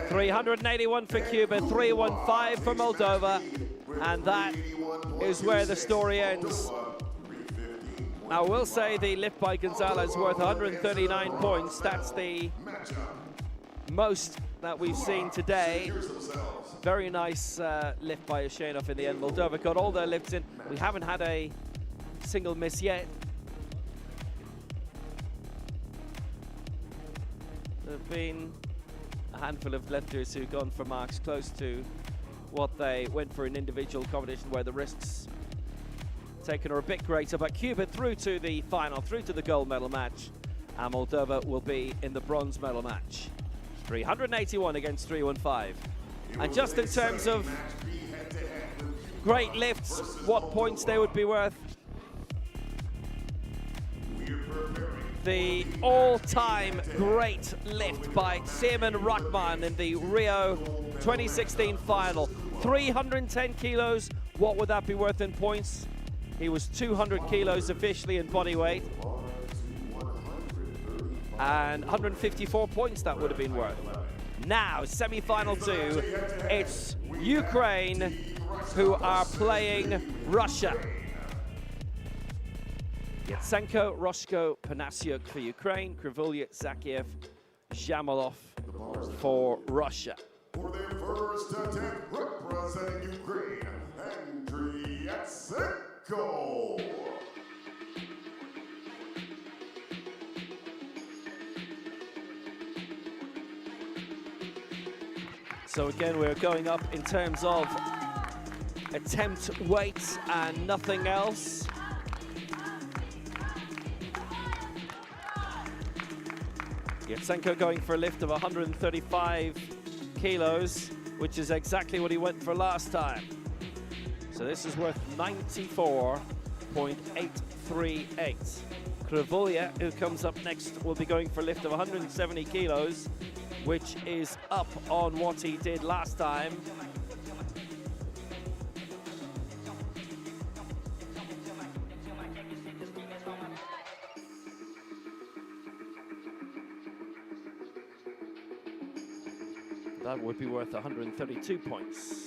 381 for Cuba, 315 for Moldova, and that is where the story ends. Now, I will say the lift by Gonzalez worth 139 points. That's the most that we've seen today. Very nice lift by Hussainov in the end. Moldova got all their lifts in. We haven't had a single miss yet. There have been a handful of lifters who've gone for marks close to what they went for an individual competition where the risks taken are a bit greater, but Cuba through to the final, through to the gold medal match, and Moldova will be in the bronze medal match. 381 against 315. And just in terms of great lifts, what points they would be worth, the all-time great lift by Seaman Rahman in the Rio 2016 final. 310 kilos, what would that be worth in points? He was 200 kilos officially in body weight. And 154 points that would have been worth. Now, semi-final 2, it's Ukraine who are playing Russia. Yatsenko, Roshko, Panasiuk for Ukraine, Krivulya, Zakiev, Zhamolov for Russia. For their first attempt representing Ukraine, Andriy Yatsenko. So again, we're going up in terms of attempt weight and nothing else. Yatsenko going for a lift of 135 kilos, which is exactly what he went for last time. So this is worth 94.838. Krivulya, who comes up next, will be going for a lift of 170 kilos, which is up on what he did last time. That would be worth 132 points.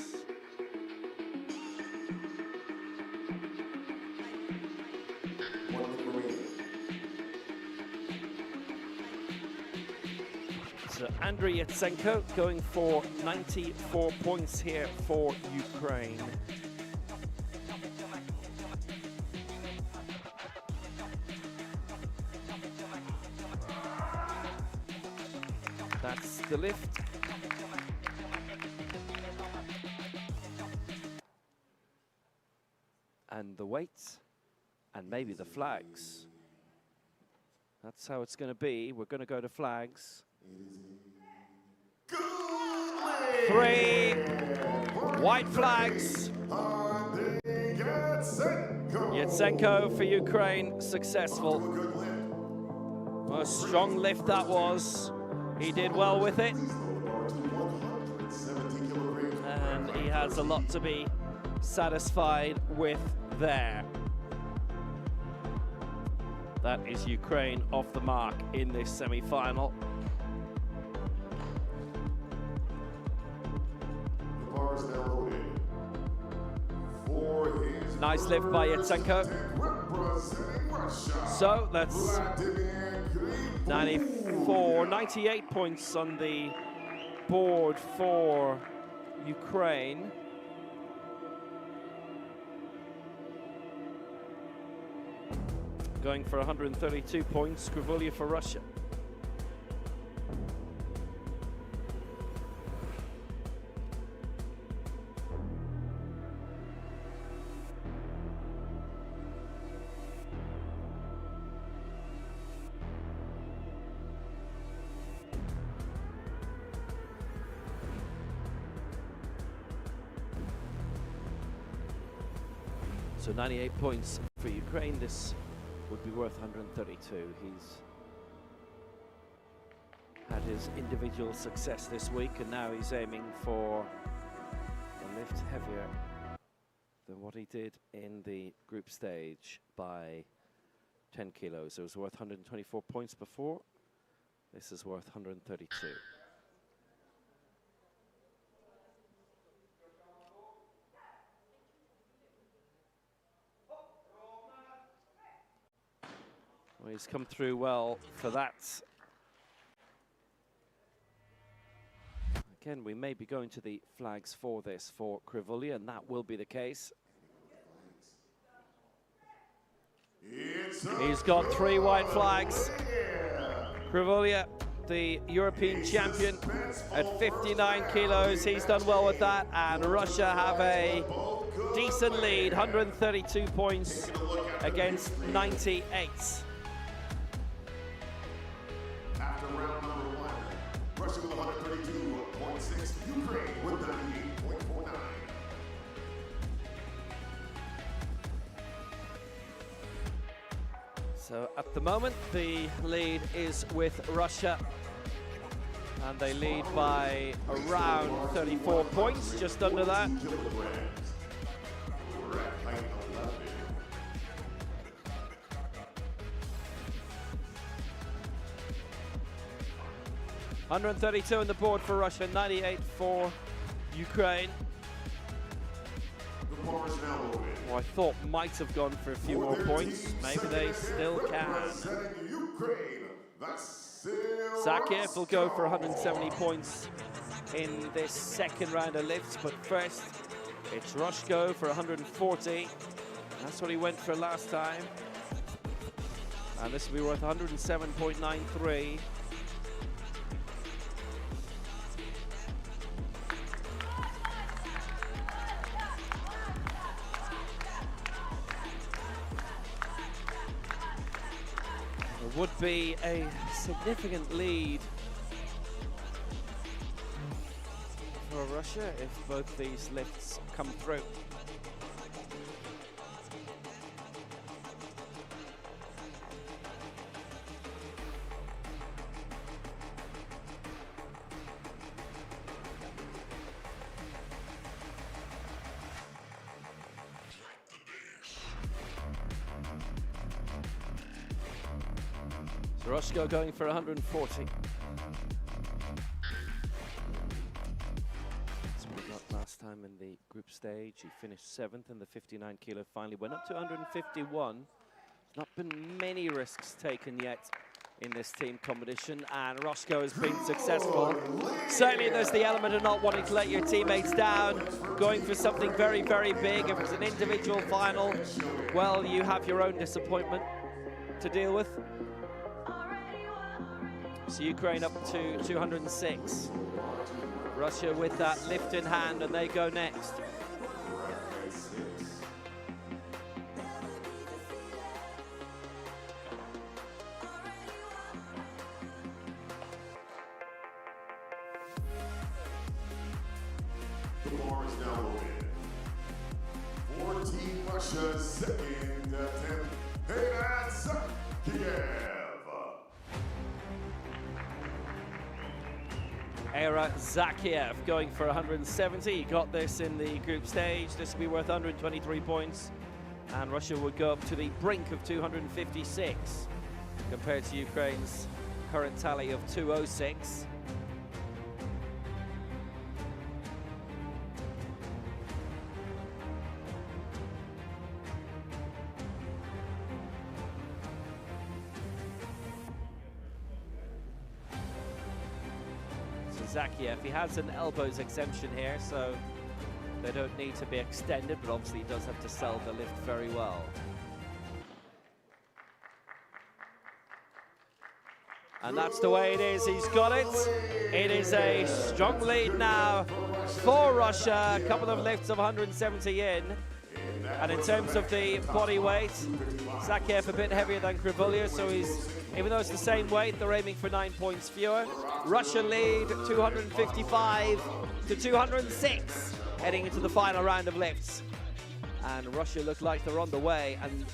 So Andriy Yatsenko going for 94 points here for Ukraine. That's the lift. And the weights, and maybe the flags. That's how it's going to be. We're going to go to flags. 3 white flags. Yatsenko for Ukraine, successful. What a strong lift that was. He did well with it. And he has a lot to be satisfied with there. That is Ukraine off the mark in this semi-final. Nice lift by Yatsenko. So that's 98 points on the board for Ukraine. Going for 132 points, Krivulya for Russia. So 98 points for Ukraine. This would be worth 132. He's had his individual success this week, and now he's aiming for a lift heavier than what he did in the group stage by 10 kilos. It was worth 124 points before. This is worth 132. Well, he's come through well for that. Again, we may be going to the flags for this for Krivulya, and that will be the case. He's got 3 white flags. Krivulya the European champion at 59 kilos. He's done well with that, and Russia have a decent lead, 132 points against 98. After round number 1, Russia with 132.6, Ukraine with 98.49. So at the moment, the lead is with Russia, and they lead by around 34 points, just under that. We're at height 11. 132 on the board for Russia, 98 for Ukraine. The bar is now open. Who I thought might have gone for a few more points. Maybe they still can. Representing Ukraine, Vasyl Zakiev will go for 170 points in this second round of lifts, but first it's Rushko for 140. That's what he went for last time. And this will be worth 107.93. Would be a significant lead for Russia if both these lifts come through. Rushko going for 140. That's what we got last time in the group stage. He finished 7th in the 59 kilo, finally went up to 151. Not been many risks taken yet in this team competition, and Rushko has been successful. Certainly there's the element of not wanting to let your teammates down, going for something very, very big. If it's an individual final, well, you have your own disappointment to deal with. So Ukraine up to 206. Russia with that lift in hand, and they go next. The bar is now open. 14 Russia's second attempt. Hey, that's Kiev. Era Zakiev going for 170. He got this in the group stage. This will be worth 123 points. And Russia would go up to the brink of 256 compared to Ukraine's current tally of 206. Zakiev, he has an elbows exemption here, so they don't need to be extended, but obviously he does have to sell the lift very well. And that's the way it is, he's got it. It is a strong lead now for Russia, a couple of lifts of 170 in. And in terms of the body weight, Zakiev a bit heavier than Krivulya, so he's, even though it's the same weight, they're aiming for 9 points fewer. Russia lead 255 to 206, heading into the final round of lifts. And Russia look like they're on the way, and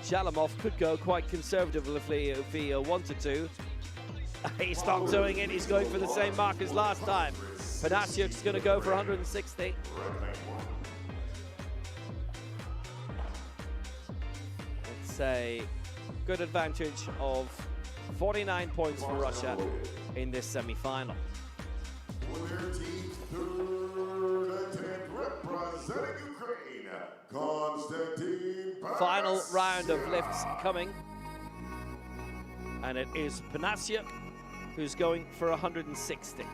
Shalamov could go quite conservatively if he wanted to. He's not doing it, he's going for the same mark as last time. Panasyuk's going to go for 160. It's a good advantage of 49 points for Russia in this semi-final. Final round of lifts coming, and it is Panasyuk who's going for 160.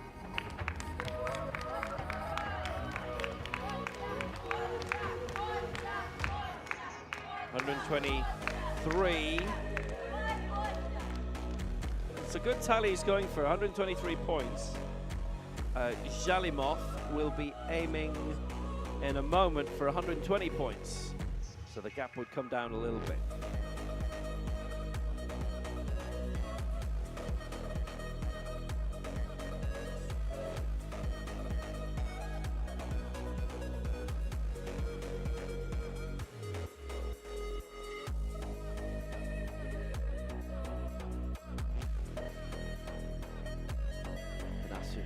123. It's a good tally he's going for, 123 points. Jalimov will be aiming in a moment for 120 points. So the gap would come down a little bit.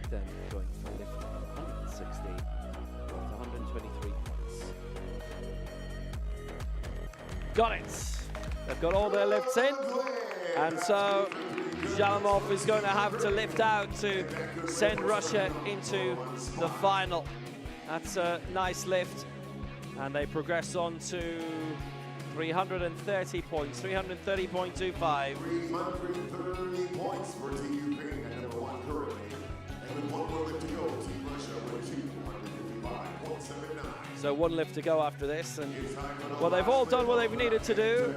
Then going for a lift of 160 with 123 points. Got it! They've got all their lifts in, and so Jalimov is going to have to lift out to send Russia into the final. That's a nice lift, and they progress on to 330 points, 330.25. 330 points for Team Ukraine at number 1 currently. And with 1 more lift to go, Team Russia with 255.79. So 1 lift to go after this, and well, they've all done what they've needed to do.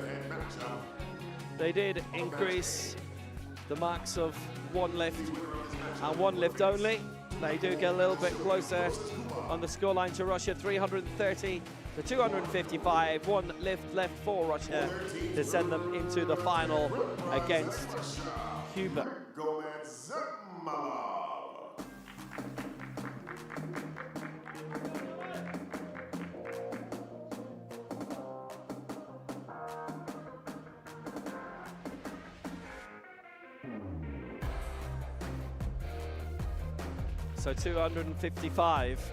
They did increase the marks of 1 lift and 1 lift only. They do get a little bit closer on the scoreline to Russia, 330 to 255. 1 lift left for Russia to send them into the final against Cuba. So 255.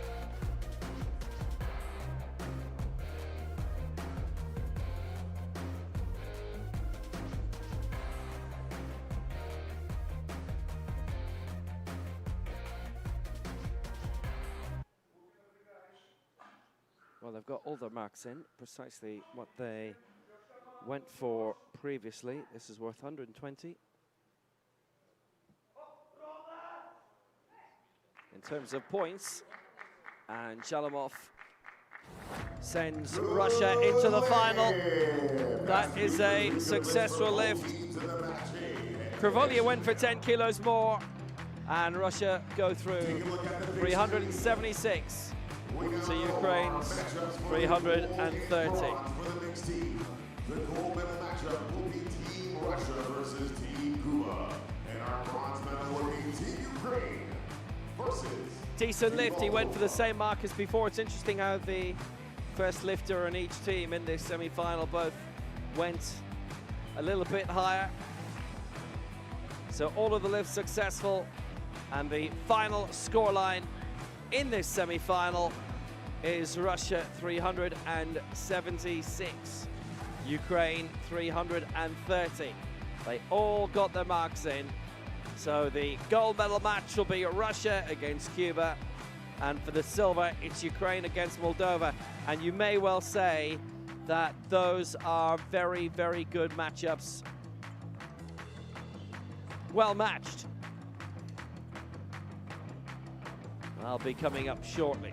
Well, they've got all their marks in, precisely what they went for previously. This is worth 120. In terms of points, and Jalimov sends Russia into the final. That is a successful lift. Krivolia went for 10 kilos more, and Russia go through 376 to Ukraine's 330. The gold medal matchup will be Team Russia versus Team Cuba, and our bronze medal will be Team Ukraine versus. Decent lift. He went for the same mark as before. It's interesting how the first lifter in each team in this semi-final both went a little bit higher. So all of the lifts successful, and the final scoreline in this semi-final is Russia 376, Ukraine 330. They all got their marks in. So the gold medal match will be Russia against Cuba, and for the silver, it's Ukraine against Moldova. And you may well say that those are very, very good matchups. Well matched. I'll be coming up shortly.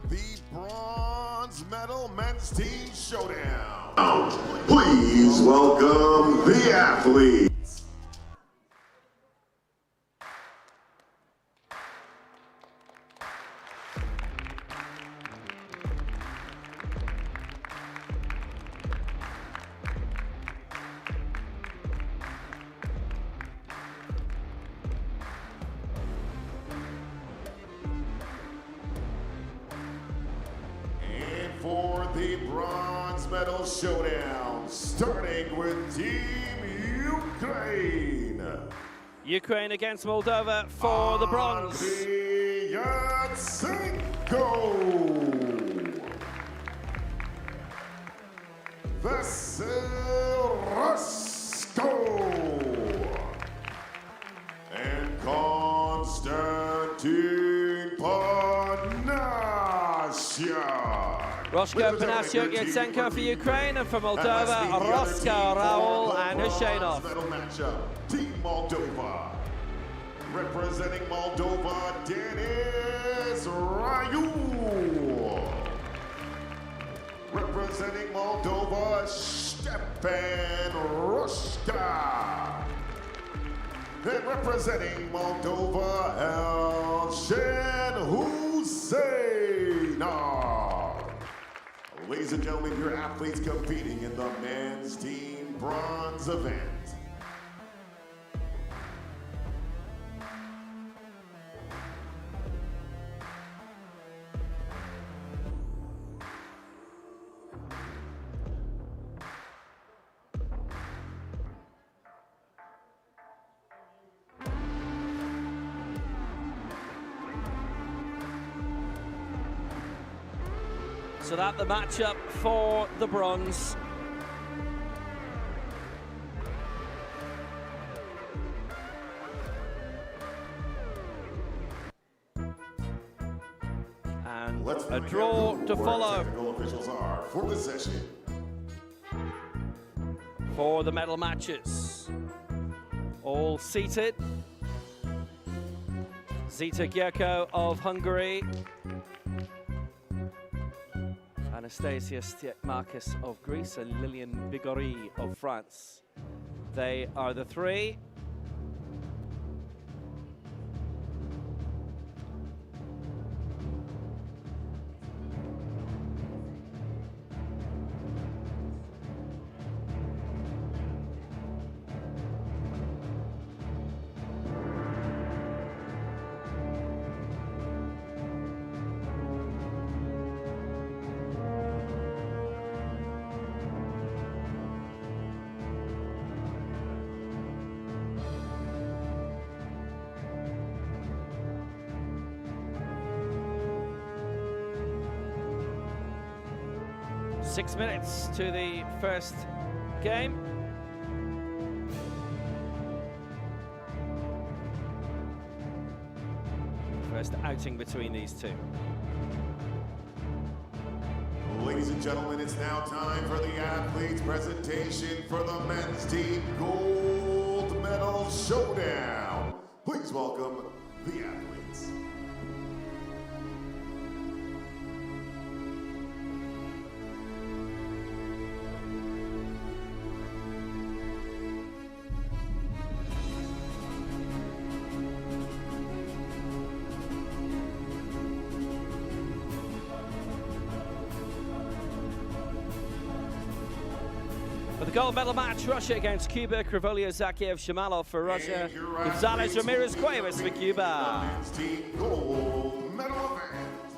the bronze medal men's team showdown. Please welcome the athletes. For the bronze medal showdown, starting with Team Ukraine. Ukraine against Moldova for the bronze. Vasilevsko and Konstantin Panasiuk. Roshko, Panasiuk, Yatsenko for Ukraine, and for Moldova, Roska, Raul, and Hushainov. Team Moldova. Representing Moldova, Denis Ryu. Representing Moldova, Stepan Roshka. And representing Moldova, Elshen Husseinov. Ladies and gentlemen, your athletes competing in the men's team bronze event. So that's the matchup for the bronze. And a draw to follow. Technical officials are for the session. For the medal matches. All seated. Zita Gyurko of Hungary. Anastasia Stiekmarkis of Greece and Lilian Bigori of France. They are the three. Six minutes to the first game. First outing between these two. Ladies and gentlemen, it's now time for the athletes' presentation for the men's team gold medal showdown. Please welcome the athletes. For the gold medal match, Russia against Cuba, Krivolia, Zakiev, Shamalov for Russia, Gonzalez, Ramirez, Cuevas for Cuba. Men's team gold medal event.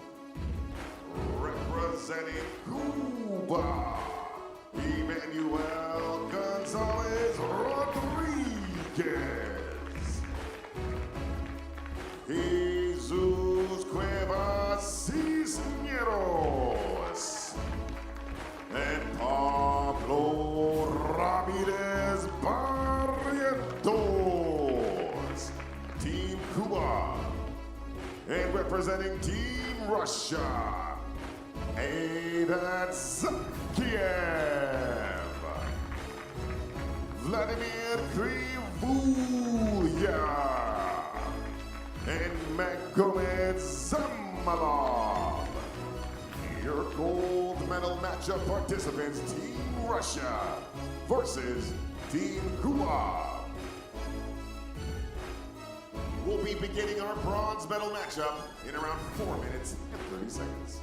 Representing Cuba, Emmanuel Gonzalez Rodriguez. Jesus Cuevas Cisneros. And Pablo Ramirez Barrientos. Team Cuba. And representing Team Russia, Aidan Zakiev. Vladimir Krivulia. And Magomed Zamalov. your gold medal matchup participants, Team Russia versus Team Cuba. We'll be beginning our bronze medal matchup in around 4 minutes and 30 seconds.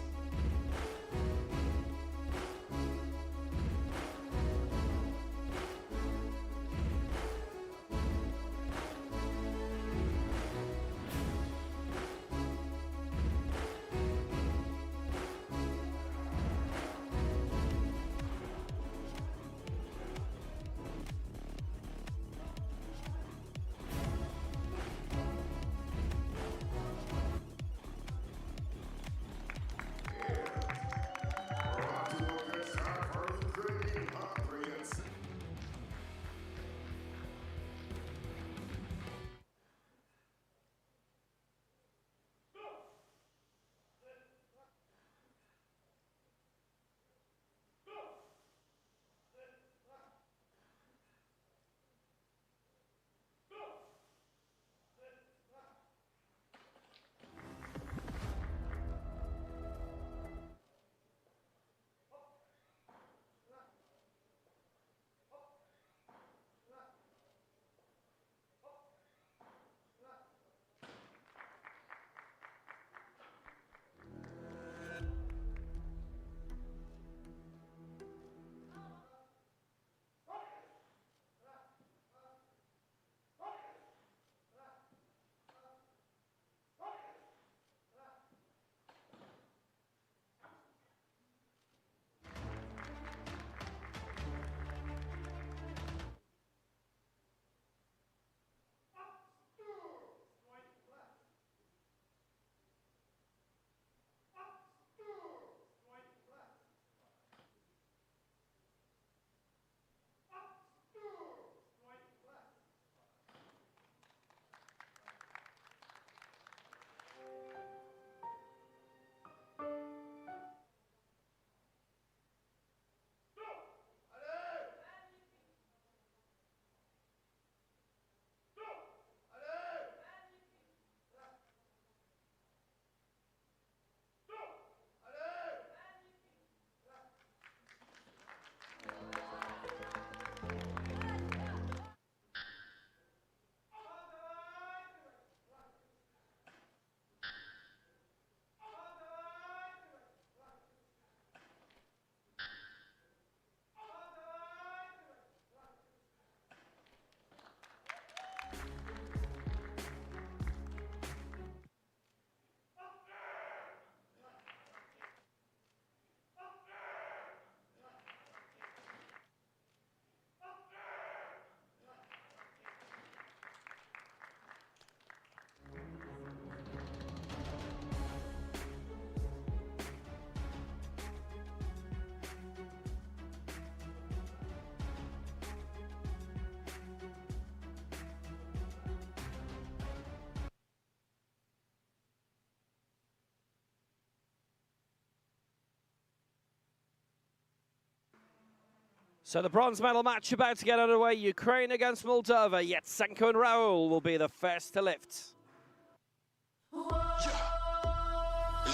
So the bronze medal match about to get underway. Ukraine against Moldova. Yatsenko and Raul will be the first to lift. Is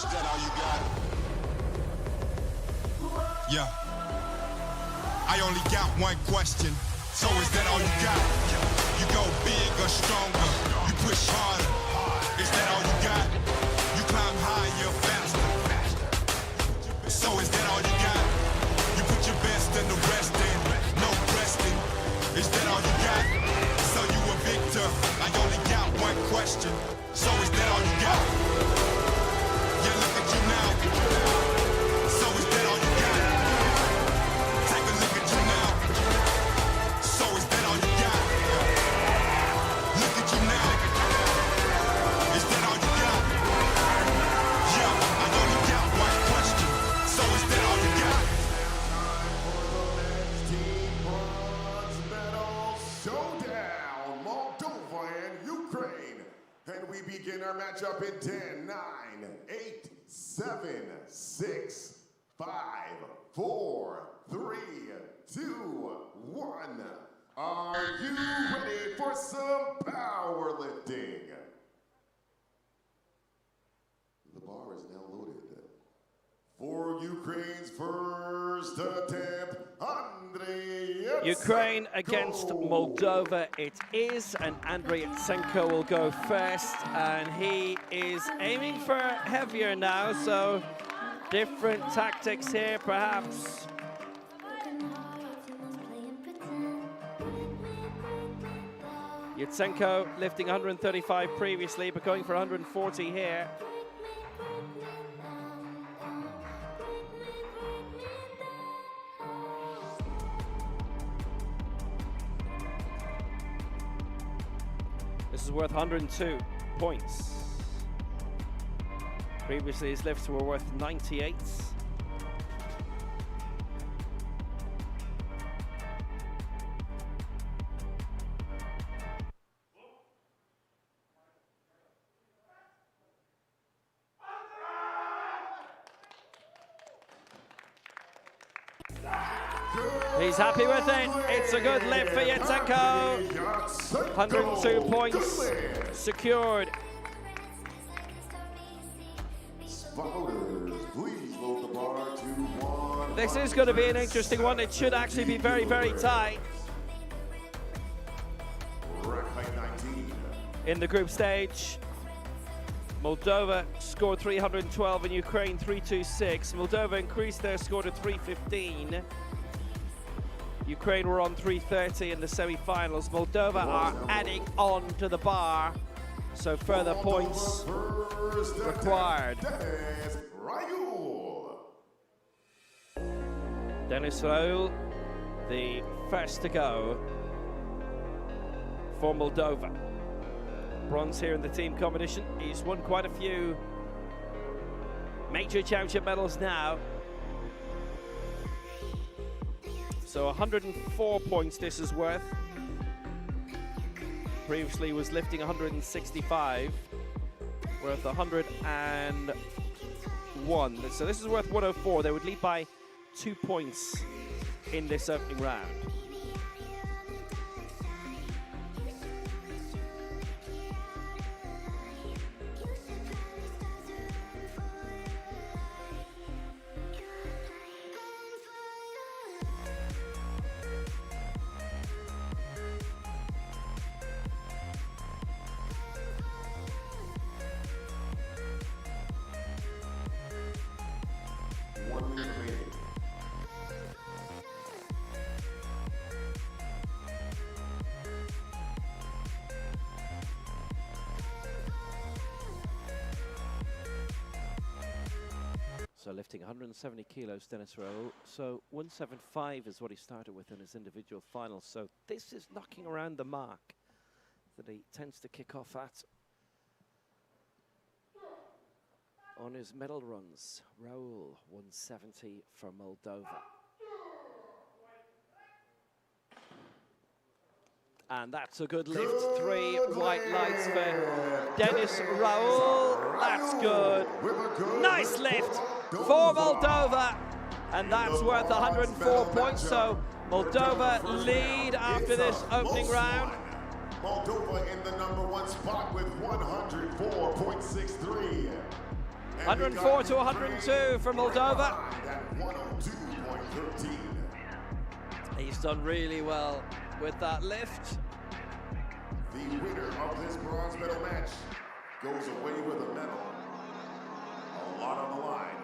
that all you got? Yeah. I only got one question. So is that all you got? You go big or stronger. You push harder. Is that all you got? You climb higher, faster. So is that all you got? You put your best and the rest in. No resting. Is that all you got? So you a victor. I only got one question. So is that all you got? Yeah, look at you now. So is that all you got? Take a look at you now. So is that all you got? Look at you now. Is that all you got? Yeah, I only got one question. So is that all you got? Team bronze medal showdown, Moldova and Ukraine. And we begin our matchup in 10, 9, 8, 7, 6, 5, 4, 3, 2, 1. Are you ready for some powerlifting? The bar is now loaded. For Ukraine's first attempt, Andrei Yatsenko. Ukraine against Moldova it is, and Andrei Yatsenko will go first, and he is aiming for heavier now, so different tactics here perhaps. Yatsenko lifting 135 previously, but going for 140 here. This is worth 102 points. Previously his lifts were worth 98. He's happy with it. It's a good lift for Yatsenko. 102 points secured. This is going to be an interesting one. It should actually be very, very tight. In the group stage, Moldova scored 312 and Ukraine 326. Moldova increased their score to 315. Ukraine were on 330 in the semi-finals. Moldova are adding on to the bar, so further points required. Denis Raul, the first to go for Moldova. Bronze here in the team competition. He's won quite a few major championship medals now. So 104 points this is worth. Previously was lifting 165, worth 101. So this is worth 104. They would lead by 2 points in this opening round. So lifting 170 kilos, Denis Raul. So 175 is what he started with in his individual finals. So this is knocking around the mark that he tends to kick off at on his medal runs. Raul, 170 for Moldova. And that's a good lift. 3 white lights for Denis Raul. That's good. Nice lift for Moldova. And that's worth 104 points. So Moldova lead after this opening round. Moldova in the #1 spot with 104.63. 104 to 102 for Moldova. 102.13. He's done really well with that lift. The winner of this bronze medal match goes away with a medal. A lot on the line.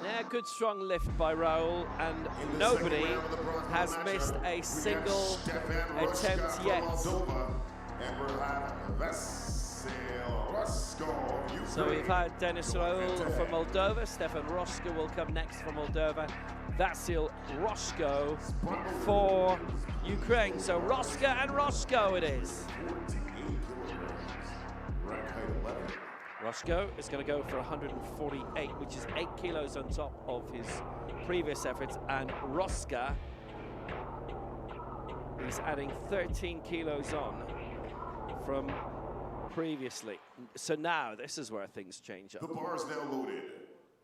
Yeah, good strong lift by Raul, and nobody has missed a single attempt yet. And we're having So we've had Denis Raul for Moldova, Stefan Roska will come next for Moldova, Vasil Roshko for Ukraine. So Roska and Roshko it is. Roshko is going to go for 148, which is 8 kilos on top of his previous efforts, and Roska is adding 13 kilos on from previously. So now this is where things change up. The bar is now loaded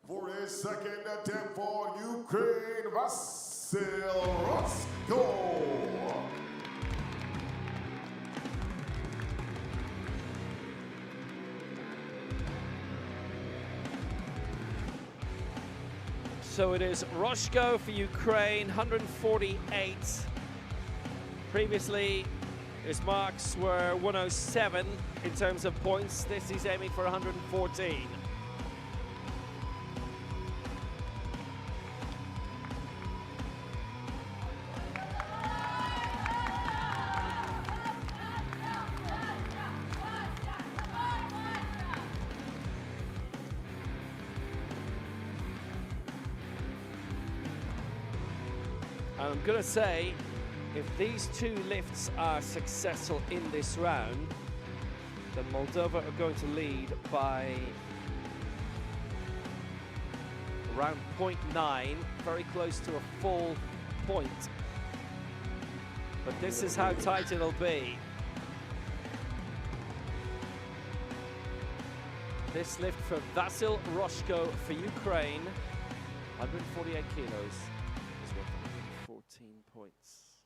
for his second attempt for Ukraine, Vasil Roshko. So it is Roshko for Ukraine, 148. Previously, his marks were 107 in terms of points. This he's aiming for 114. And I'm going to say, if these two lifts are successful in this round, then Moldova are going to lead by around 0.9, very close to a full point. But this is how tight it'll be. This lift for Vasyl Roshko for Ukraine, 148 kilos. 14 points.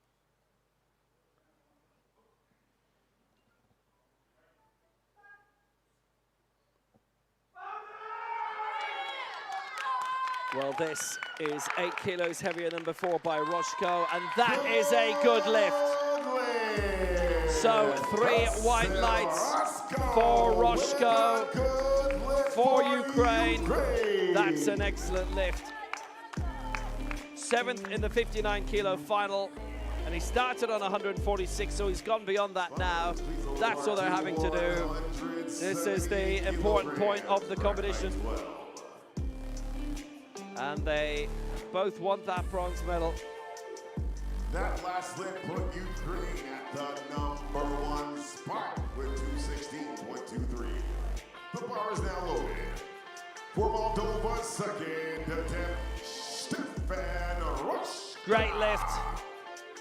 Well, this is 8 kilos heavier than before by Roshko, and that is a good lift. So 3 white lights for Roshko, for Ukraine. That's an excellent lift. 7th in the 59 kilo final, and he started on 146, so he's gone beyond that now. That's all they're having to do. This is the important point of the competition. And they both want that bronze medal. That last lift put Ukraine at the #1 spot with 216.23. The bar is now loaded. For Moldova's second attempt, great lift.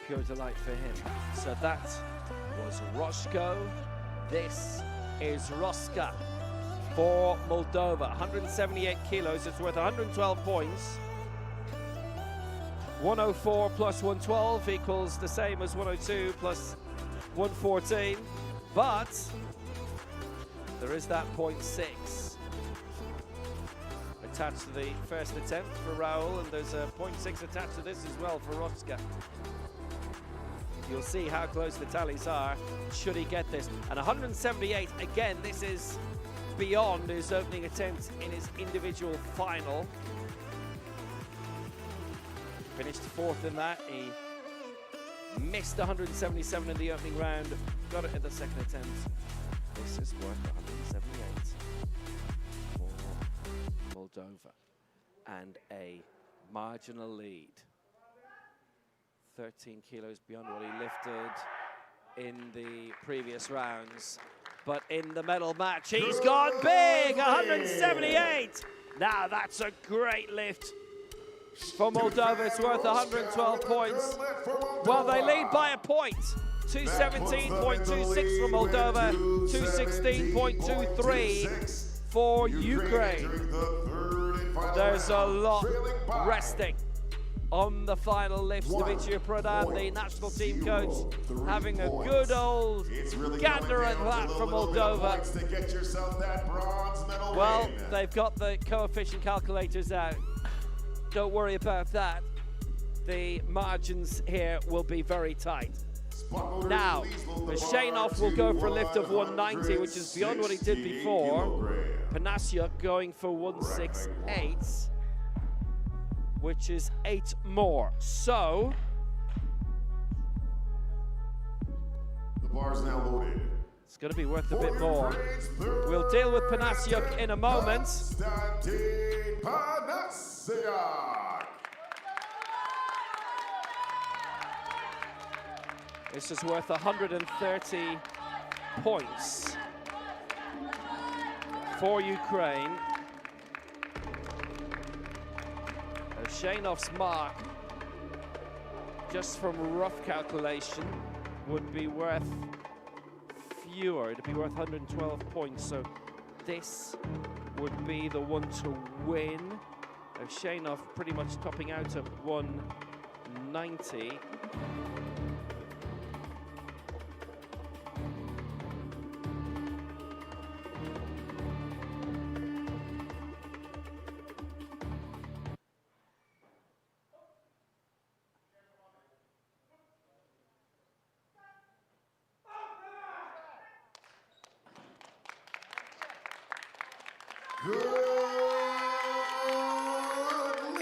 Pure delight for him. So that was Roshko. This is Roska for Moldova. 178 kilos. It's worth 112 points. 104 plus 112 equals the same as 102 plus 114. But there is that 0.6. attached to the first attempt for Raul, and there's a 0.6 attached to this as well for Roska. You'll see how close the tallies are should he get this. And 178, again, this is beyond his opening attempt in his individual final. Finished 4th in that. He missed 177 in the opening round, got it in the second attempt. This is worth 178 for Moldova, and a marginal lead. 13 kilos beyond what he lifted in the previous rounds. But in the medal match, he's gone big, 178. Now that's a great lift for Moldova. It's worth 112 points. Well, they lead by a point. 217.26 for Moldova, 216.23 for Ukraine. There's a lot resting on the final lift. Dmitry Prodan, the national team coach, having a good old gander at that for Moldova. Well, they've got the coefficient calculators out. Don't worry about that. The margins here will be very tight. Now, Vashenov will go for a lift of 190, which is beyond what he did before. Panasiuk going for 168, which is 8 more. So, the bar's now loaded. It's going to be worth a bit more. We'll deal with Panasiuk in a moment. This is worth 130 points for Ukraine. Shanov's mark, just from rough calculation, would be worth fewer. It'd be worth 112 points, so this would be the one to win. Shanov pretty much topping out at 190.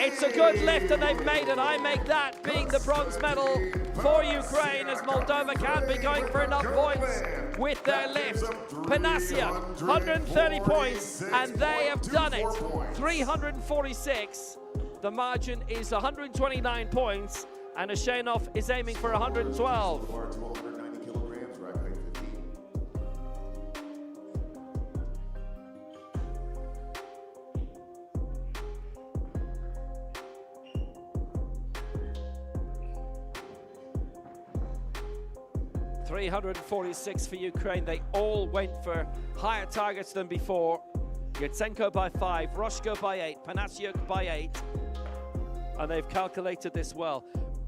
It's a good lift and they've made it. I make that being the bronze medal for Ukraine, as Moldova can be going for enough points with their lift. Panasia, 130 points, and they have done it. 346. The margin is 129 points, and Ashenov is aiming for 112. 346 for Ukraine. They all went for higher targets than before. Yatsenko by 5, Roshko by 8, Panasiuk by 8. And they've calculated this well.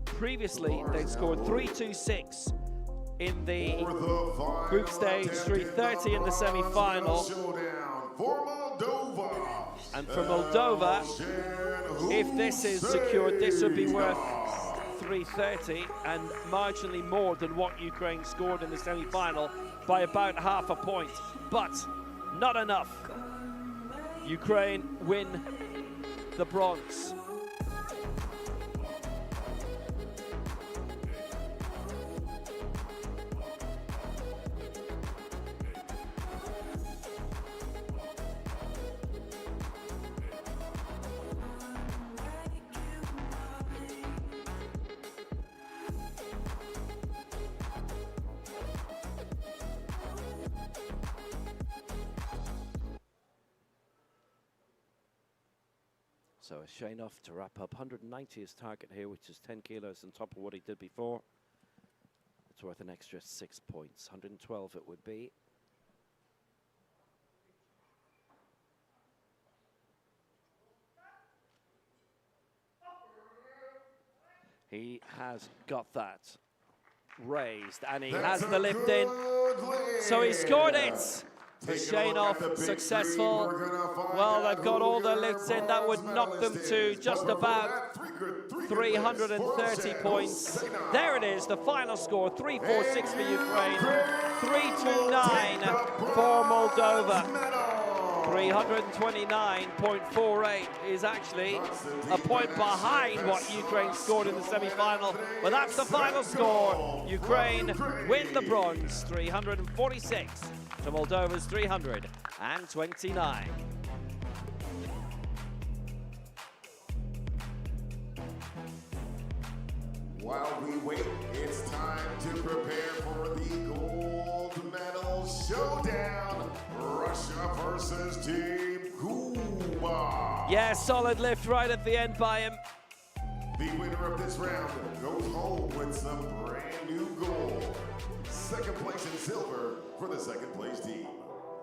Previously, they'd scored 326 in the group stage, 330 in the semi-final. And for Moldova, if this is secured, this would be worth 330 and marginally more than what Ukraine scored in the semi-final by about half a point, but not enough. Ukraine win the bronze. So Ashenov to wrap up, 190 his target here, which is 10 kilos on top of what he did before. It's worth an extra 6 points, 112 it would be. He has got that raised, and he has the lift in. So he scored it. Ashenov successful. Well, they've got all their lifts in. That would knock them to just about 330 points. There it is, the final score, 346 for Ukraine, 329 for Moldova. 329.48 is actually a point behind what Ukraine scored in the semi-final, but that's the final score. Ukraine win the bronze, 346 to Moldova's 329. While we wait, it's time to prepare for the gold medal showdown. Russia versus Team Cuba. Yeah, solid lift right at the end by him. The winner of this round goes home with some brand new gold. Second place in silver for the second place team.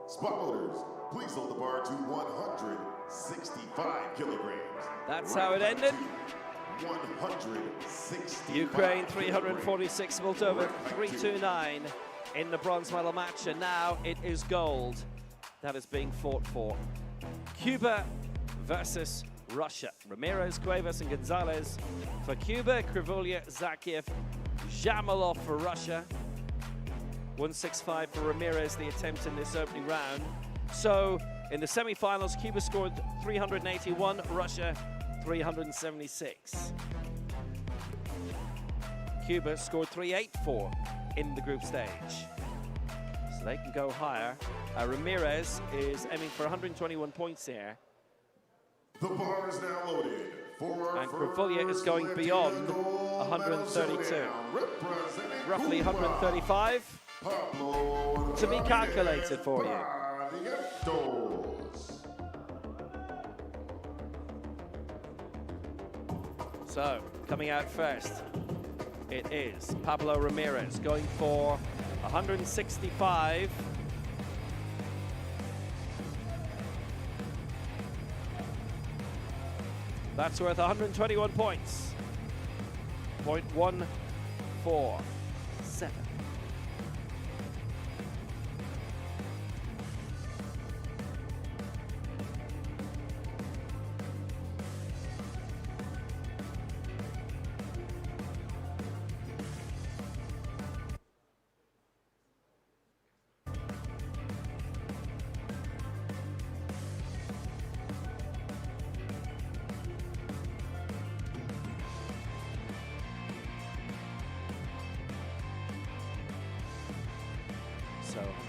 Spot motors, please hold the bar to 165 kilograms. That's how it ended. 160. Ukraine 346, Moldova 329 in the bronze medal match, and now it is gold that is being fought for. Cuba versus Russia. Ramirez, Cuevas, and Gonzalez for Cuba, Krivulya, Zakiev, Zhamalov for Russia. 165 for Ramirez, the attempt in this opening round. So in the semi-finals, Cuba scored 381, Russia 376. Cuba scored 384 in the group stage, so they can go higher. Ramirez is aiming for 121 points here. The bar is now loaded for And Krivulya is going beyond 132. Roughly 135 to be calculated for you. So, coming out first, it is Pablo Ramirez going for 165. That's worth 121 points. 0.147.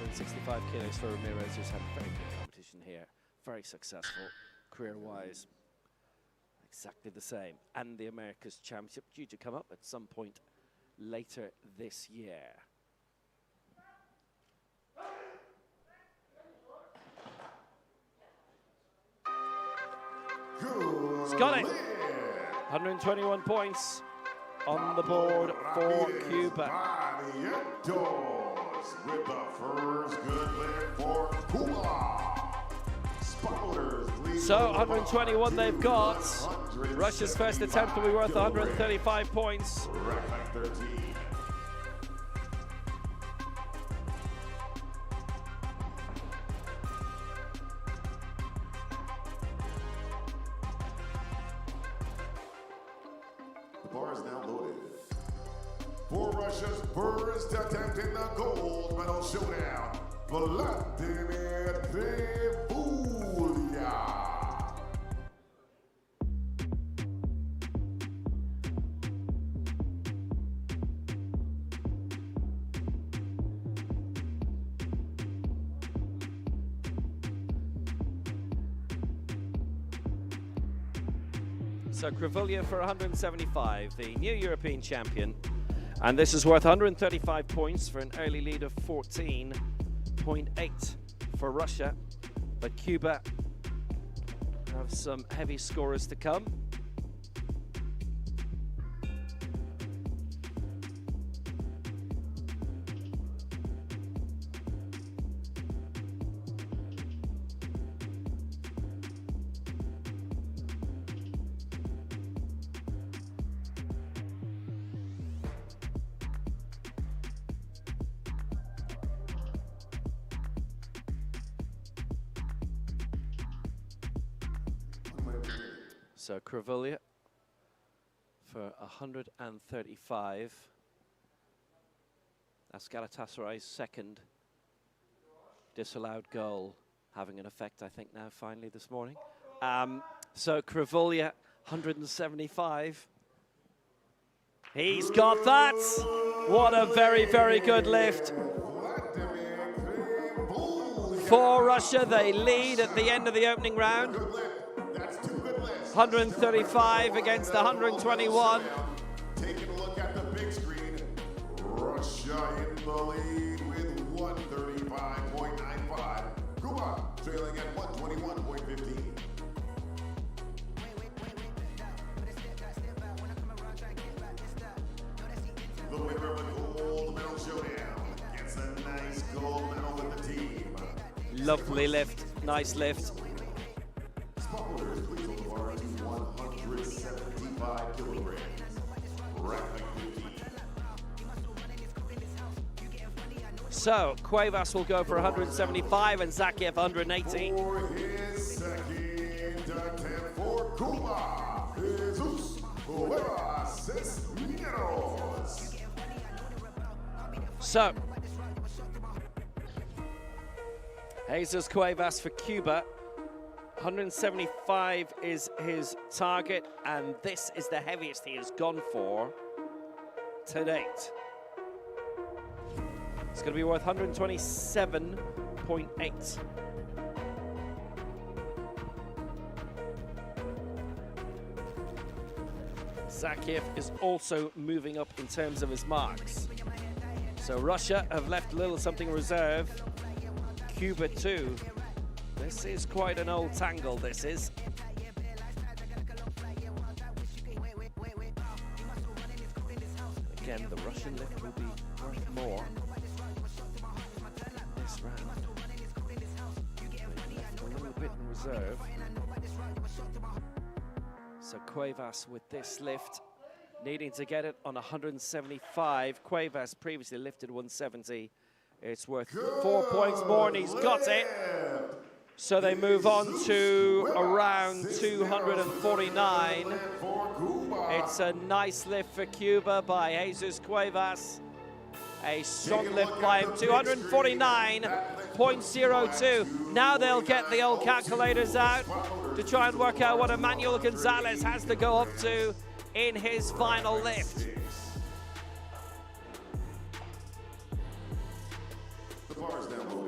165 kilos for Ramirez, who's had very good competition here. Very successful career-wise. Exactly the same. And the America's Championship due to come up at some point later this year. He's got it. 121 points on the board for Cuba. With the first good lift for Cuba. Spotters, so 121 they've got. Russia's first attempt will be worth 135 points. Rack 13. The bar is now loaded. For Russia's first attempt in the gold medal showdown, Vladimir Tbilisi. So Krivulya for 175, the new European champion. And this is worth 135 points for an early lead of 14.8 for Russia. But Cuba have some heavy scorers to come. So Krivulya for 135. That's Galatasaray's second disallowed goal having an effect, I think, now finally this morning. So Krivulya, 175. He's got that. What a very, very good lift. For Russia, they lead at the end of the opening round. 135 against 121. Taking a look at the big screen, Russia in the lead with 135.95. Cuba trailing at 121.15. The winner of the gold medal showdown gets a nice gold medal with the team. Lovely lift, nice lift. Spotters, please hold the bar to 175 kilograms. Rack 15. So Cuevas will go for 175 and Zakiev 180. For his second attempt for Cuba, Jesus Cisneros. So Jesus Cuevas for Cuba. 175 is his target, and this is the heaviest he has gone for to date. It's going to be worth 127.8. Zakiev is also moving up in terms of his marks. So Russia have left a little something reserve. Cuba too. This is quite an old tangle, this is. Again, the Russian lift will be worth more this round. Left a little bit in reserve. So Cuevas with this lift, needing to get it on 175. Cuevas previously lifted 170. It's worth 4 points more, and he's got it. So they move on to around 249. It's a nice lift for Cuba by Jesus Cuevas. A strong lift by him, 249.02. Now they'll get the old calculators out to try and work out what Emmanuel Gonzalez has to go up to in his final lift. The bar is now loaded.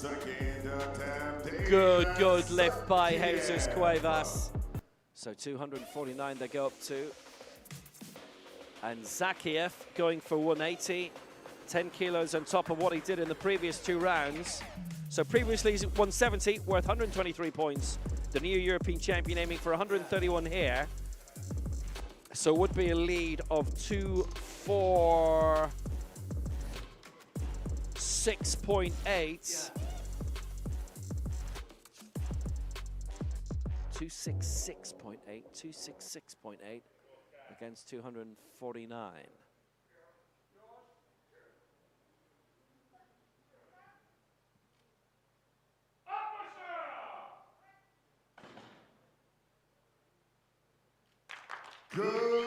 second attempt. Good lift by Jesus Cuevas. So 249 they go up to. And Zakiev going for 180, 10 kilos on top of what he did in the previous 2 rounds. So previously he's 170, worth 123 points. The new European champion aiming for 131 here. So would be a lead of 246.8. 266.8 against 249.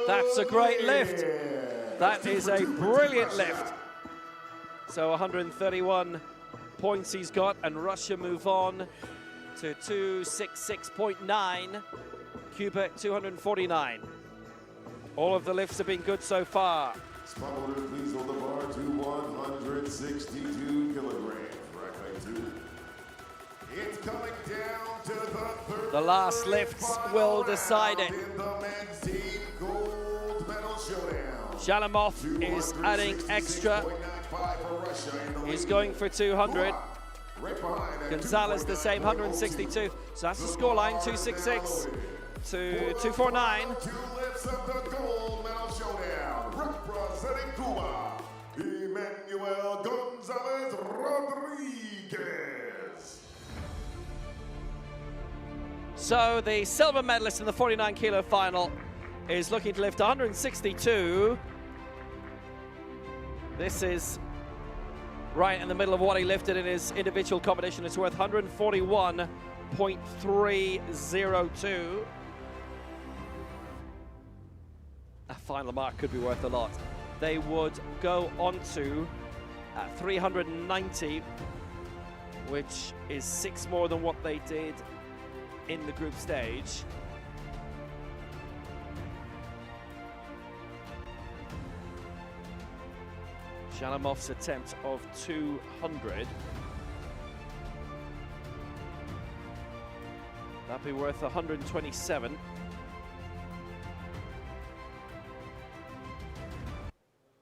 That's a great lift. That is a brilliant lift. So 131 points he's got, and Russia move on to 266.9. Cuba 249. All of the lifts have been good so far. Sponsor, please hold the bar to 162 kilograms. Rack height 2. It's coming down to the third. The last lifts will decide it. In the men's team gold medal showdown. Shalamov is adding extra. He's going for 200. Gonzalez the same, 162. So that's the scoreline, 266 to 249. 2 lifts of the gold medal showdown. Representing Cuba, Emmanuel Gonzalez Rodriguez. So the silver medalist in the 49 kilo final is looking to lift 162. This is right in the middle of what he lifted in his individual competition. It's worth 141.302. A final mark could be worth a lot. They would go on to 390, which is 6 more than what they did in the group stage. Shalamov's attempt of 200. That'd be worth 127.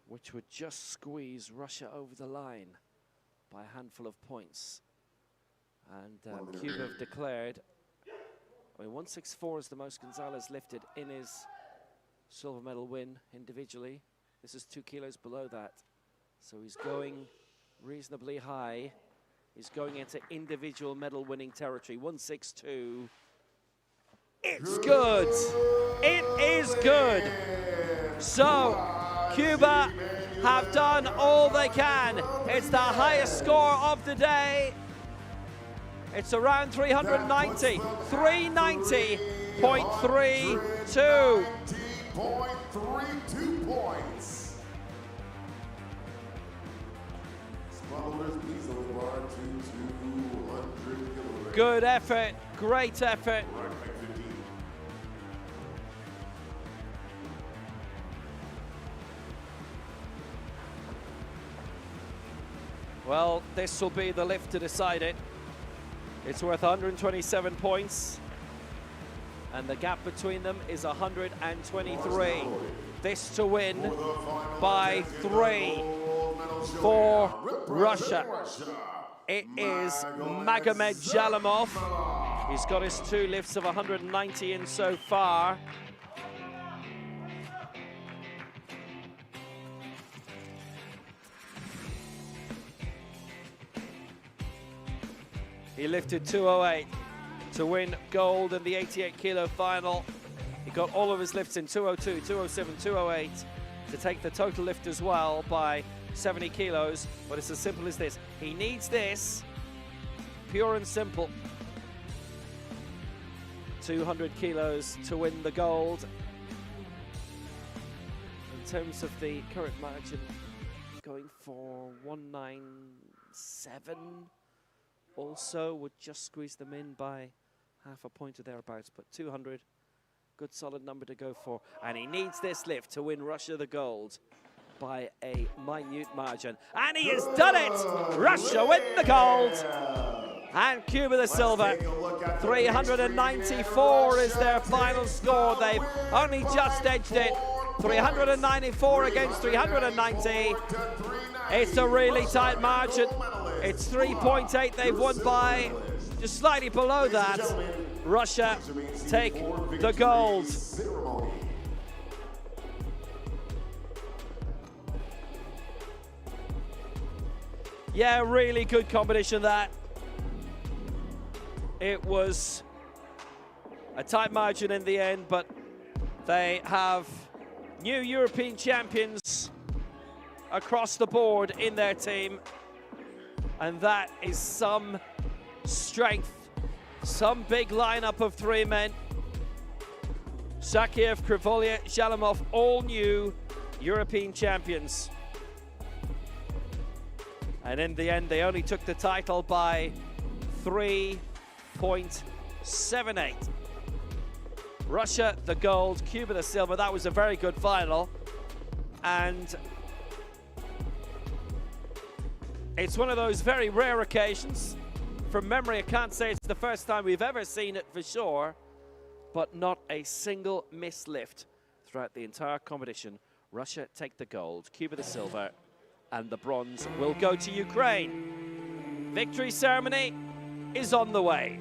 Which would just squeeze Russia over the line by a handful of points. And Cuba have declared, I mean, 164 is the most Gonzalez lifted in his silver medal win individually. This is 2 kilos below that. So he's going reasonably high. He's going into individual medal winning territory. 162. It's good. It is good. So Cuba have done all they can. It's the highest score of the day. It's around 390. 390.32. 390.32 points. Good effort, great effort. Well, this will be the lift to decide it. It's worth 127 points. And the gap between them is 123. This to win by 3 for Russia. It is Magomed Shalamov. He's got his 2 lifts of 190 in so far. He lifted 208 to win gold in the 88 kilo final. He got all of his lifts in 202, 207, 208 to take the total lift as well by 70 kilos, but it's as simple as this. He needs this, pure and simple. 200 kilos to win the gold. In terms of the current margin, going for 197. Also would just squeeze them in by half a point or thereabouts, but 200, good solid number to go for. And he needs this lift to win Russia the gold by a minute margin. And he has done it! Russia win the gold, and Cuba the silver. 394 is their final score. They've only just edged it. 394 against 390. It's a really tight margin. It's 3.8 they've won by. Just slightly below that, Russia take the gold. Yeah, really good competition that. It was a tight margin in the end, but they have new European champions across the board in their team. And that is some strength, some big lineup of three men. Sakiev, Krivolia, Shalamov, all new European champions. And in the end, they only took the title by 3.78. Russia the gold, Cuba the silver. That was a very good final. And it's one of those very rare occasions. From memory, I can't say it's the first time we've ever seen it for sure, but not a single mislift throughout the entire competition. Russia take the gold, Cuba the silver, and the bronze will go to Ukraine. Victory ceremony is on the way.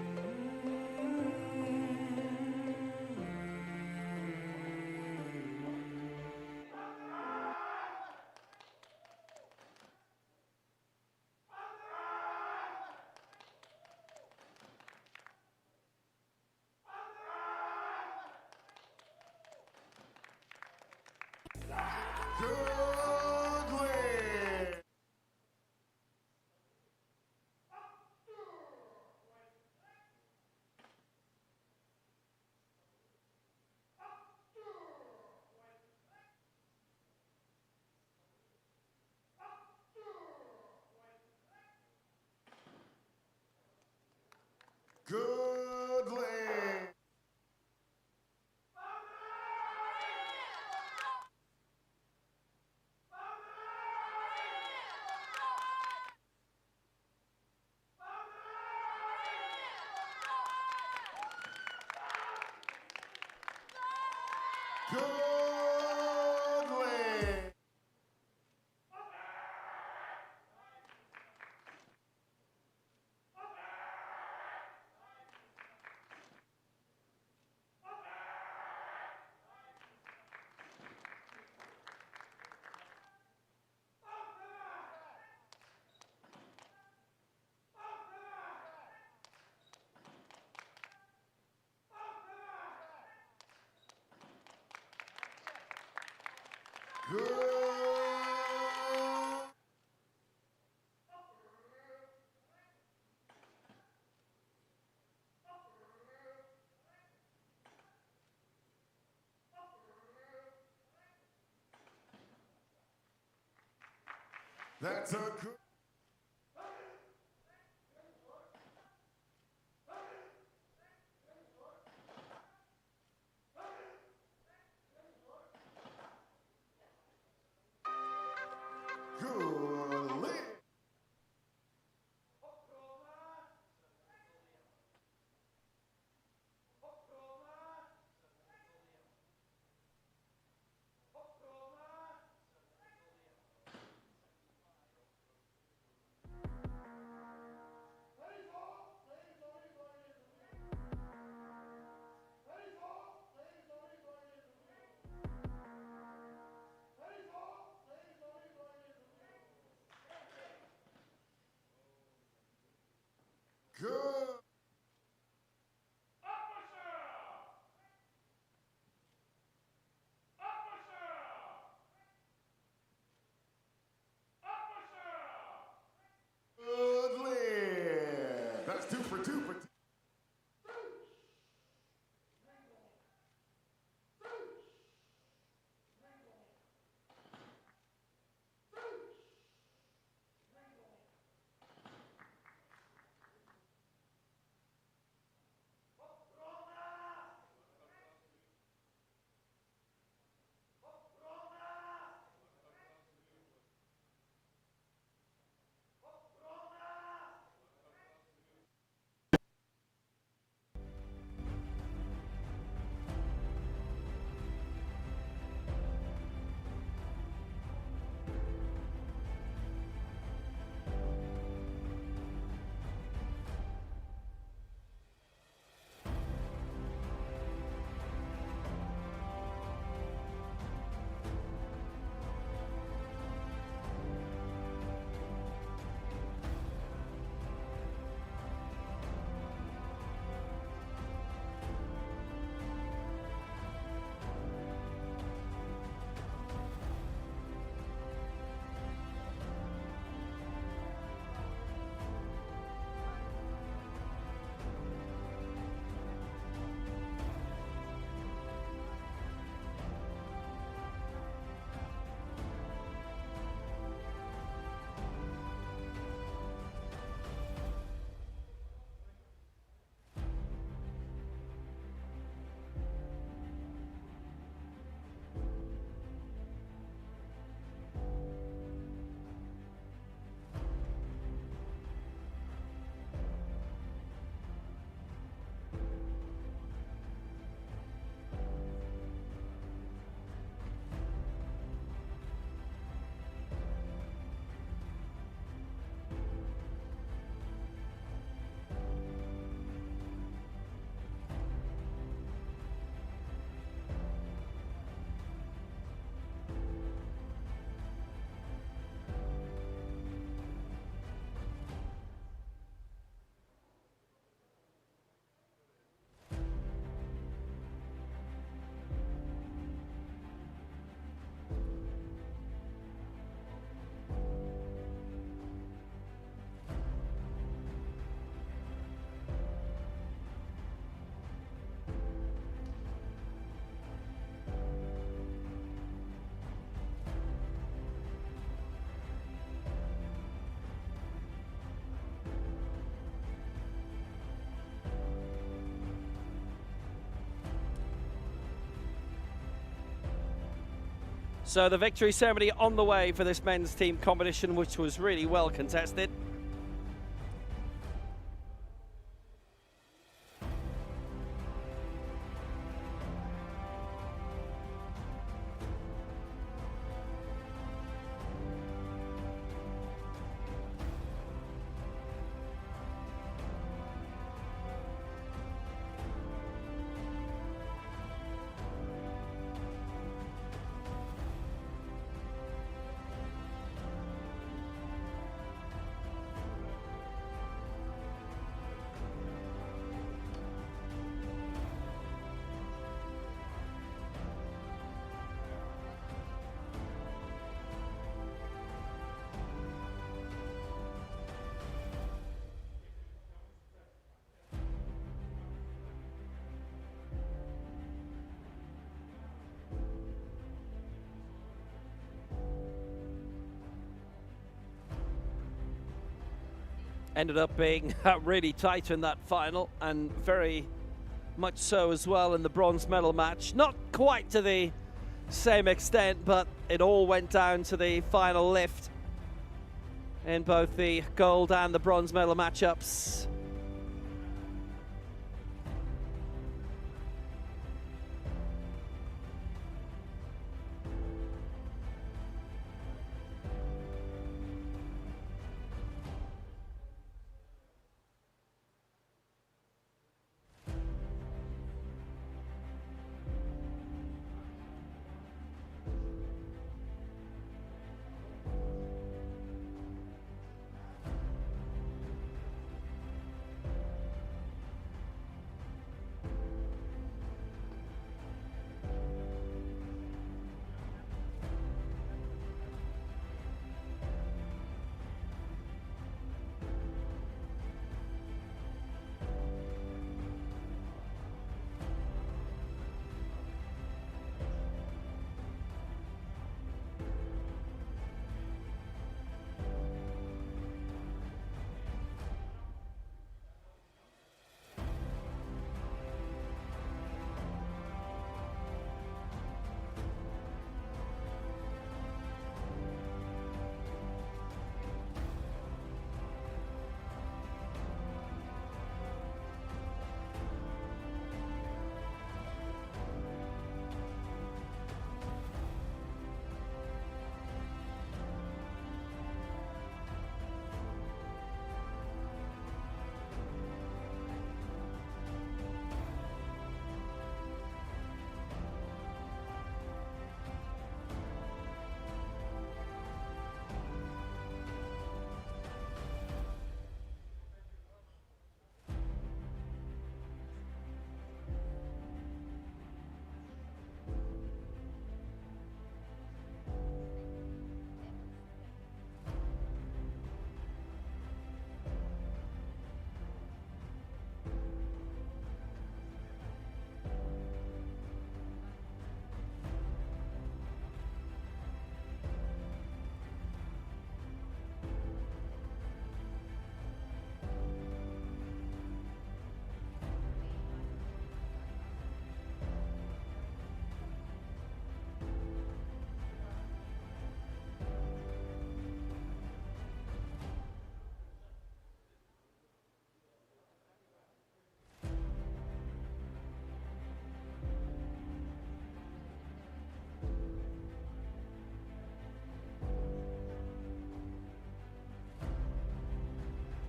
Goodly. Goodly. Good. That's a good. Goodly. So the victory ceremony on the way for this men's team competition, which was really well contested. Ended up being really tight in that final, and very much so as well in the bronze medal match. Not quite to the same extent, but it all went down to the final lift in both the gold and the bronze medal matchups.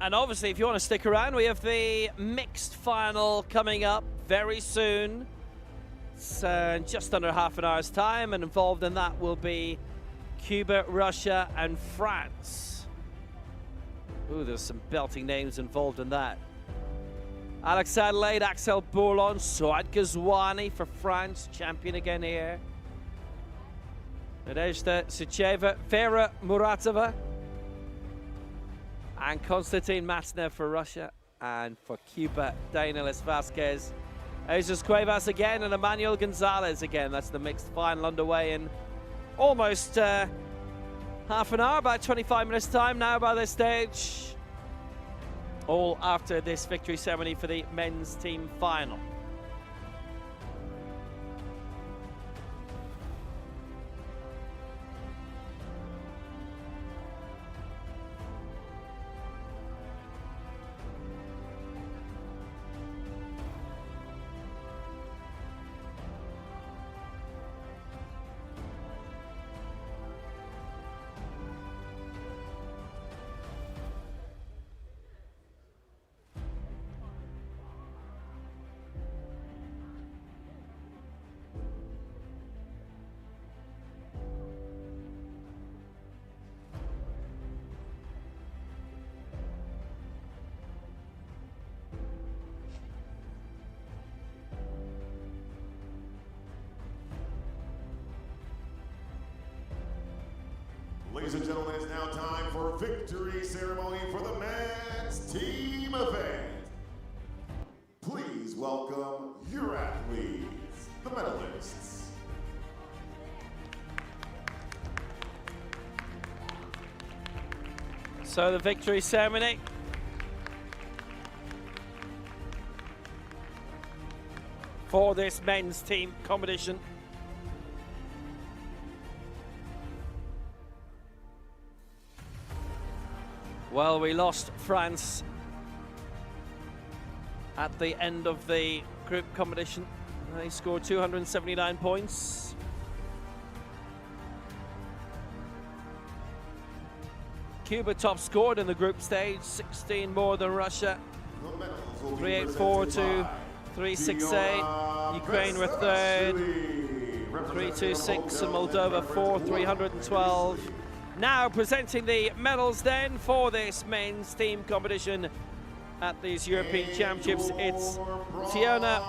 And obviously, if you want to stick around, we have the mixed final coming up very soon. It's just under half an hour's time, and involved in that will be Cuba, Russia, and France. Ooh, there's some belting names involved in that. Alex Adelaide, Axel Bourlon, Suad Ghazouani for France, champion again here. Nadezhda Sucheva, Vera Muratova, and Konstantin Matsnev for Russia. And for Cuba, Danielis Vasquez, Jesus Cuevas again, and Emmanuel Gonzalez again. That's the mixed final underway in almost half an hour, about 25 minutes time now by this stage. All after this victory ceremony for the men's team final. Ladies and gentlemen, it's now time for victory ceremony for the men's team event. Please welcome your athletes, the medalists. So the victory ceremony. For this men's team competition. Well, we lost France at the end of the group competition. They scored 279 points. Cuba top scored in the group stage, 16 more than Russia. 384 to 368. Ukraine were third. 326 and Moldova fourth, 312. Now presenting the medals then for this men's team competition at these European Championships. It's Tiona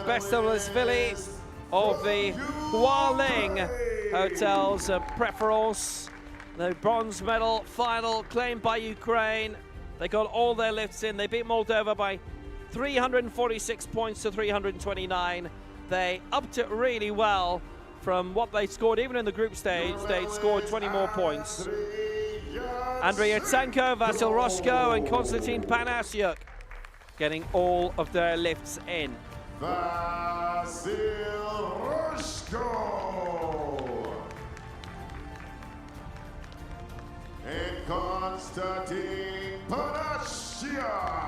Bestelashvili of the Hualing Hotels Preference. The bronze medal final claimed by Ukraine. They got all their lifts in. They beat Moldova by 346 points to 329. They upped it really well from what they scored even in the group stage. They scored 20 more points. Andrei Yatsenko, Vasil Roshko and Konstantin Panasiuk getting all of their lifts in. Vasil Roshko and Konstantin Panasiuk.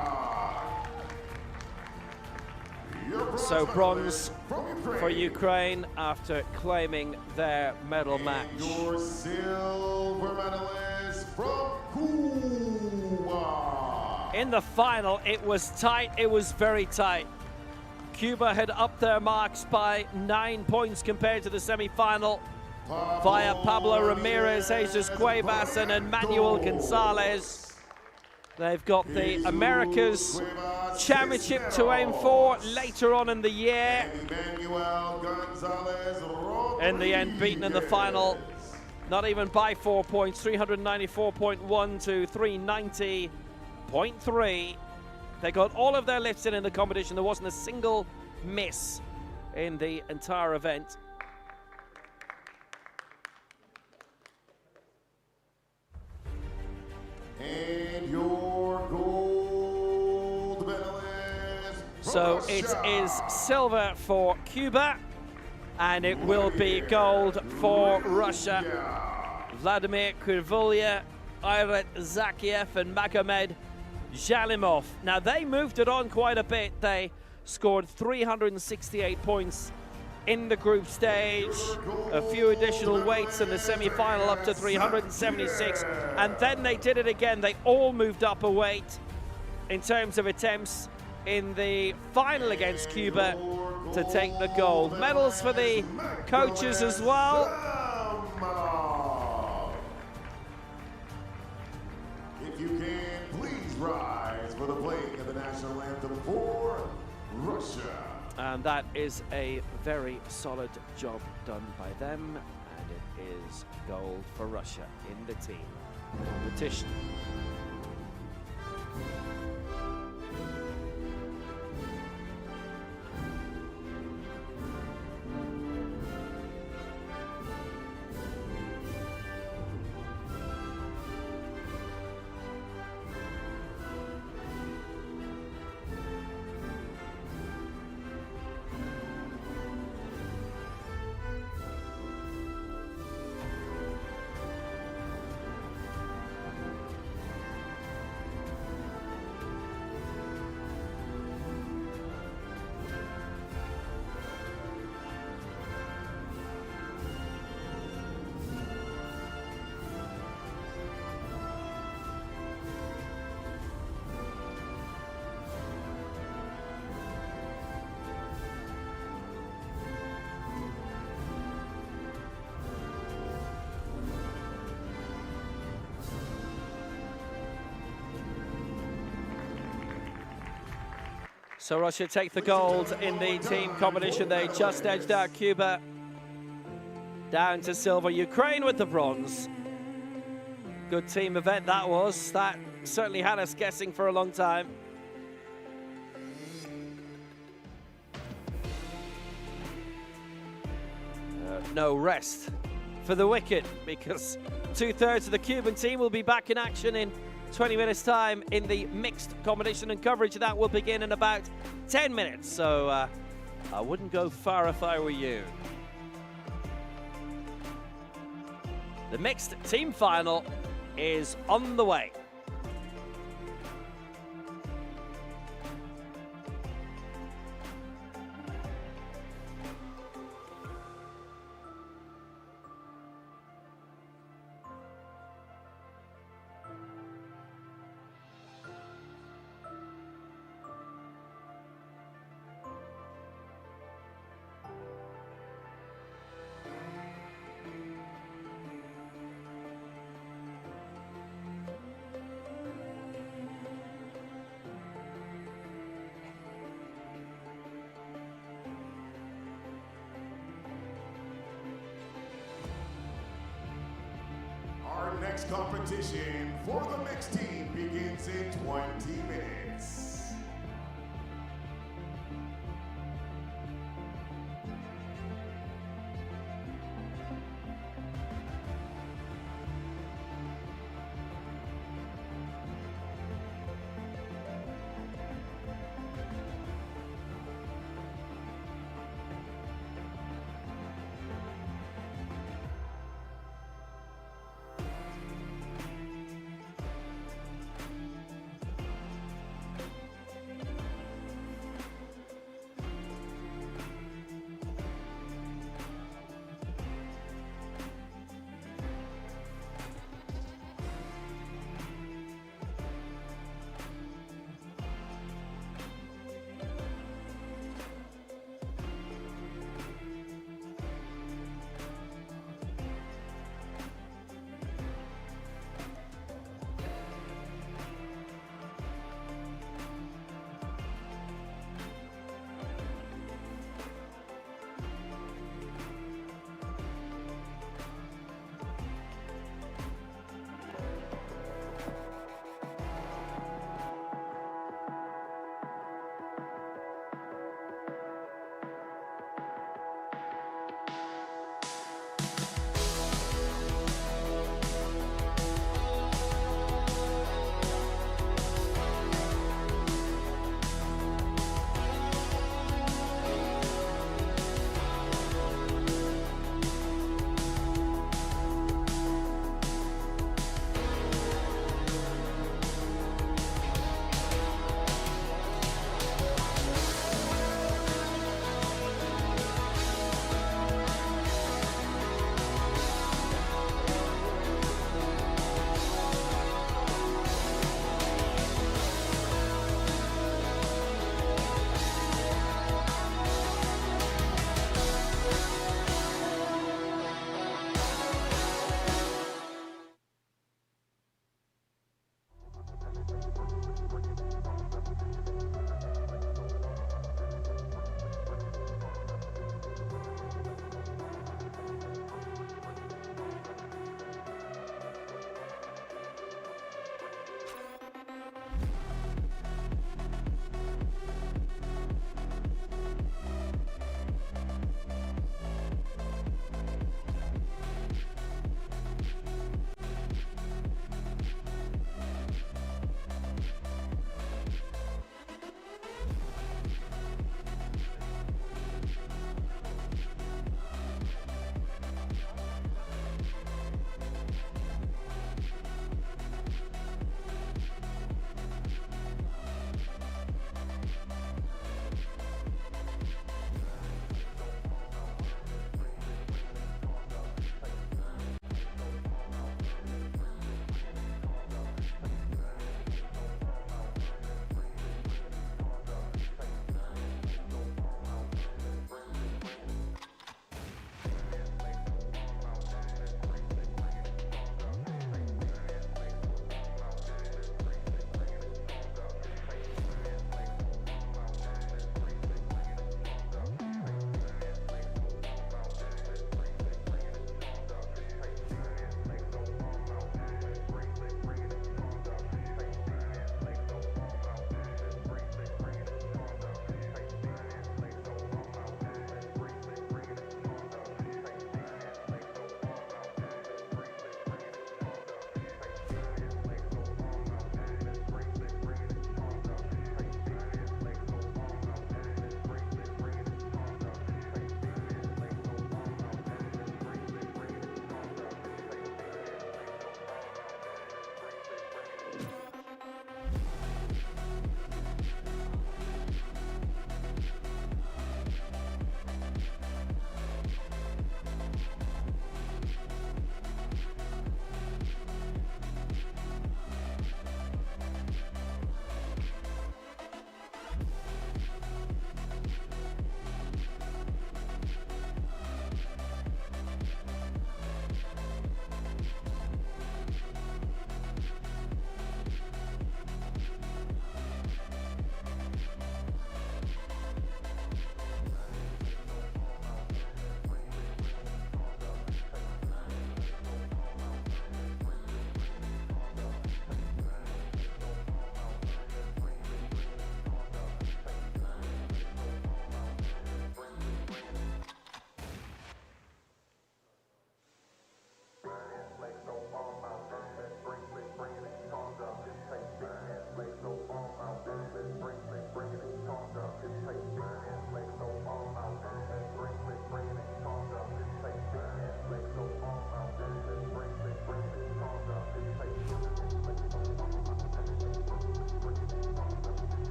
So bronze for Ukraine after claiming their medal match. Your silver medalist from Cuba. In the final, it was tight. It was very tight. Cuba had upped their marks by 9 points compared to the semi-final via Pablo Ramirez, Jesus Cuevas and Emmanuel Gonzalez. They've got the Americas Championship to aim for later on in the year. In the end, beaten in the final, not even by 4 points, 394.1 to 390.3. They got all of their lifts in the competition. There wasn't a single miss in the entire event. And your gold medalist. So it is silver for Cuba, and it will be gold for Russia. Vladimir Krivulya, Ayret Zakiev, and Magomed Zhalimov. Now they moved it on quite a bit. They scored 368 points in the group stage, a few additional weights in the semi-final up to 376, and then they did it again. They all moved up a weight in terms of attempts in the final against Cuba to take the gold. Medals for the coaches as well. If you can, please rise for the playing of the national anthem for Russia. And that is a very solid job done by them, and it is gold for Russia in the team competition. So Russia take the gold in the team competition. They just edged out Cuba down to silver. Ukraine with the bronze. good team event that was. That certainly had us guessing for a long time. No rest for the wicked, because 2/3 of the Cuban team will be back in action in 20 minutes time in the mixed competition, and coverage of that will begin in about 10 minutes. So I wouldn't go far if I were you. The mixed team final is on the way. Our next competition for the mixed team begins in 20 minutes.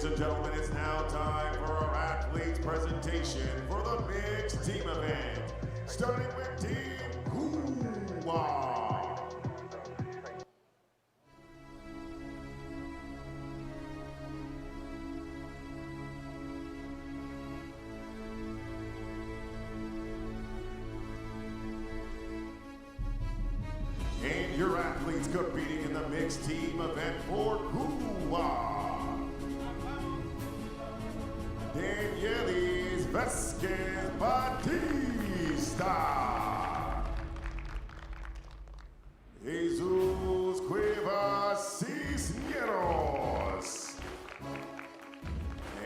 ladies and gentlemen, it's now time for our athletes presentation for the mixed team event. Starting with Team Wppo. And your athletes competing in the mixed team event for Wppo. Danielis Vasquez Batista. Jesus Cuevas Cisneros.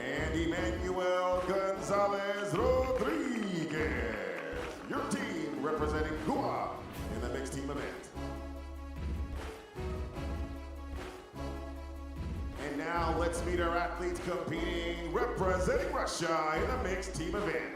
And Emmanuel Gonzalez Rodriguez. Your team representing Wppo in the mixed team event. And now let's meet our athletes competing, representing Russia in the mixed team event.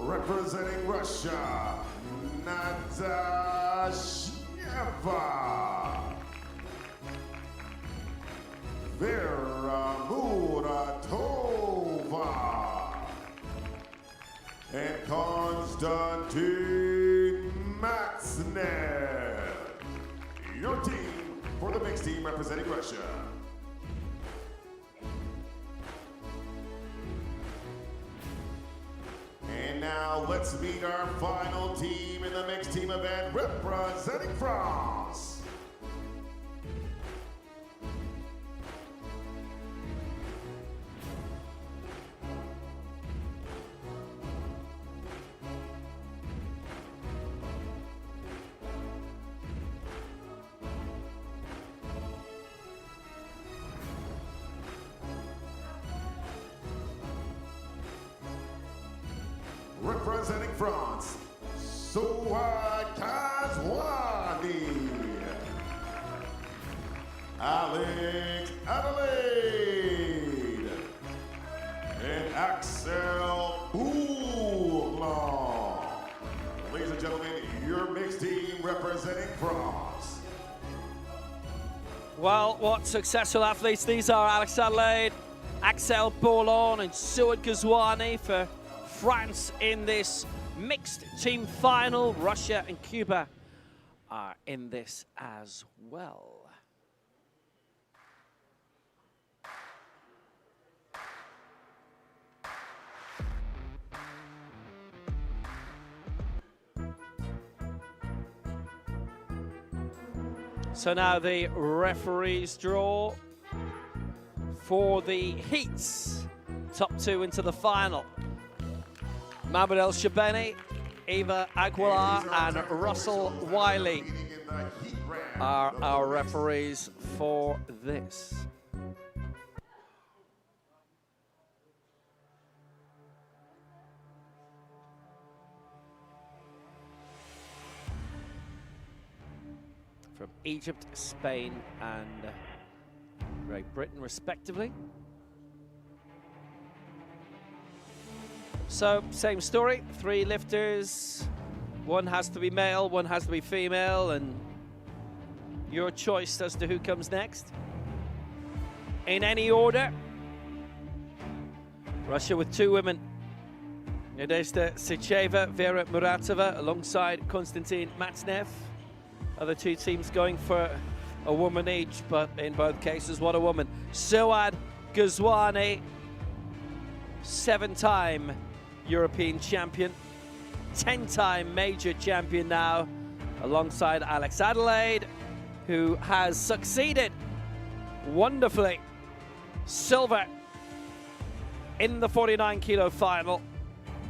Representing Russia, Natasheva Vera Muratova and Konstantin Matznev. Your team for the mixed team representing Russia. Now let's meet our final team in the mixed team event representing France. Representing France, Suad Kazwani, Alex Adelaide, and Axel Bourlon. Ladies and gentlemen, your mixed team representing France. Well, what successful athletes these are. Alex Adelaide, Axel Bourlon, and Suad Kazwani for France in this mixed team final. Russia and Cuba are in this as well. So now the referees draw for the heats. Top two into the final. Mohamed El Shabani, Eva Aguilar, and Russell Wiley are our referees for this. From Egypt, Spain, and Great Britain, respectively. So, same story, 3 lifters, one has to be male, one has to be female, and your choice as to who comes next. In any order, Russia with 2 women. Nadezhda Sycheva, Vera Muratova, alongside Konstantin Matznev. Other 2 teams going for a woman each, but in both cases, what a woman. Suad Kazwani, 7-time European champion, 10-time major champion now, alongside Alex Adelaide, who has succeeded wonderfully. Silver in the 49-kilo final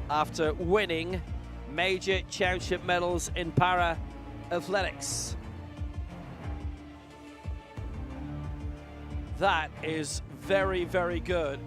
after winning major championship medals in para athletics. That is very, very good.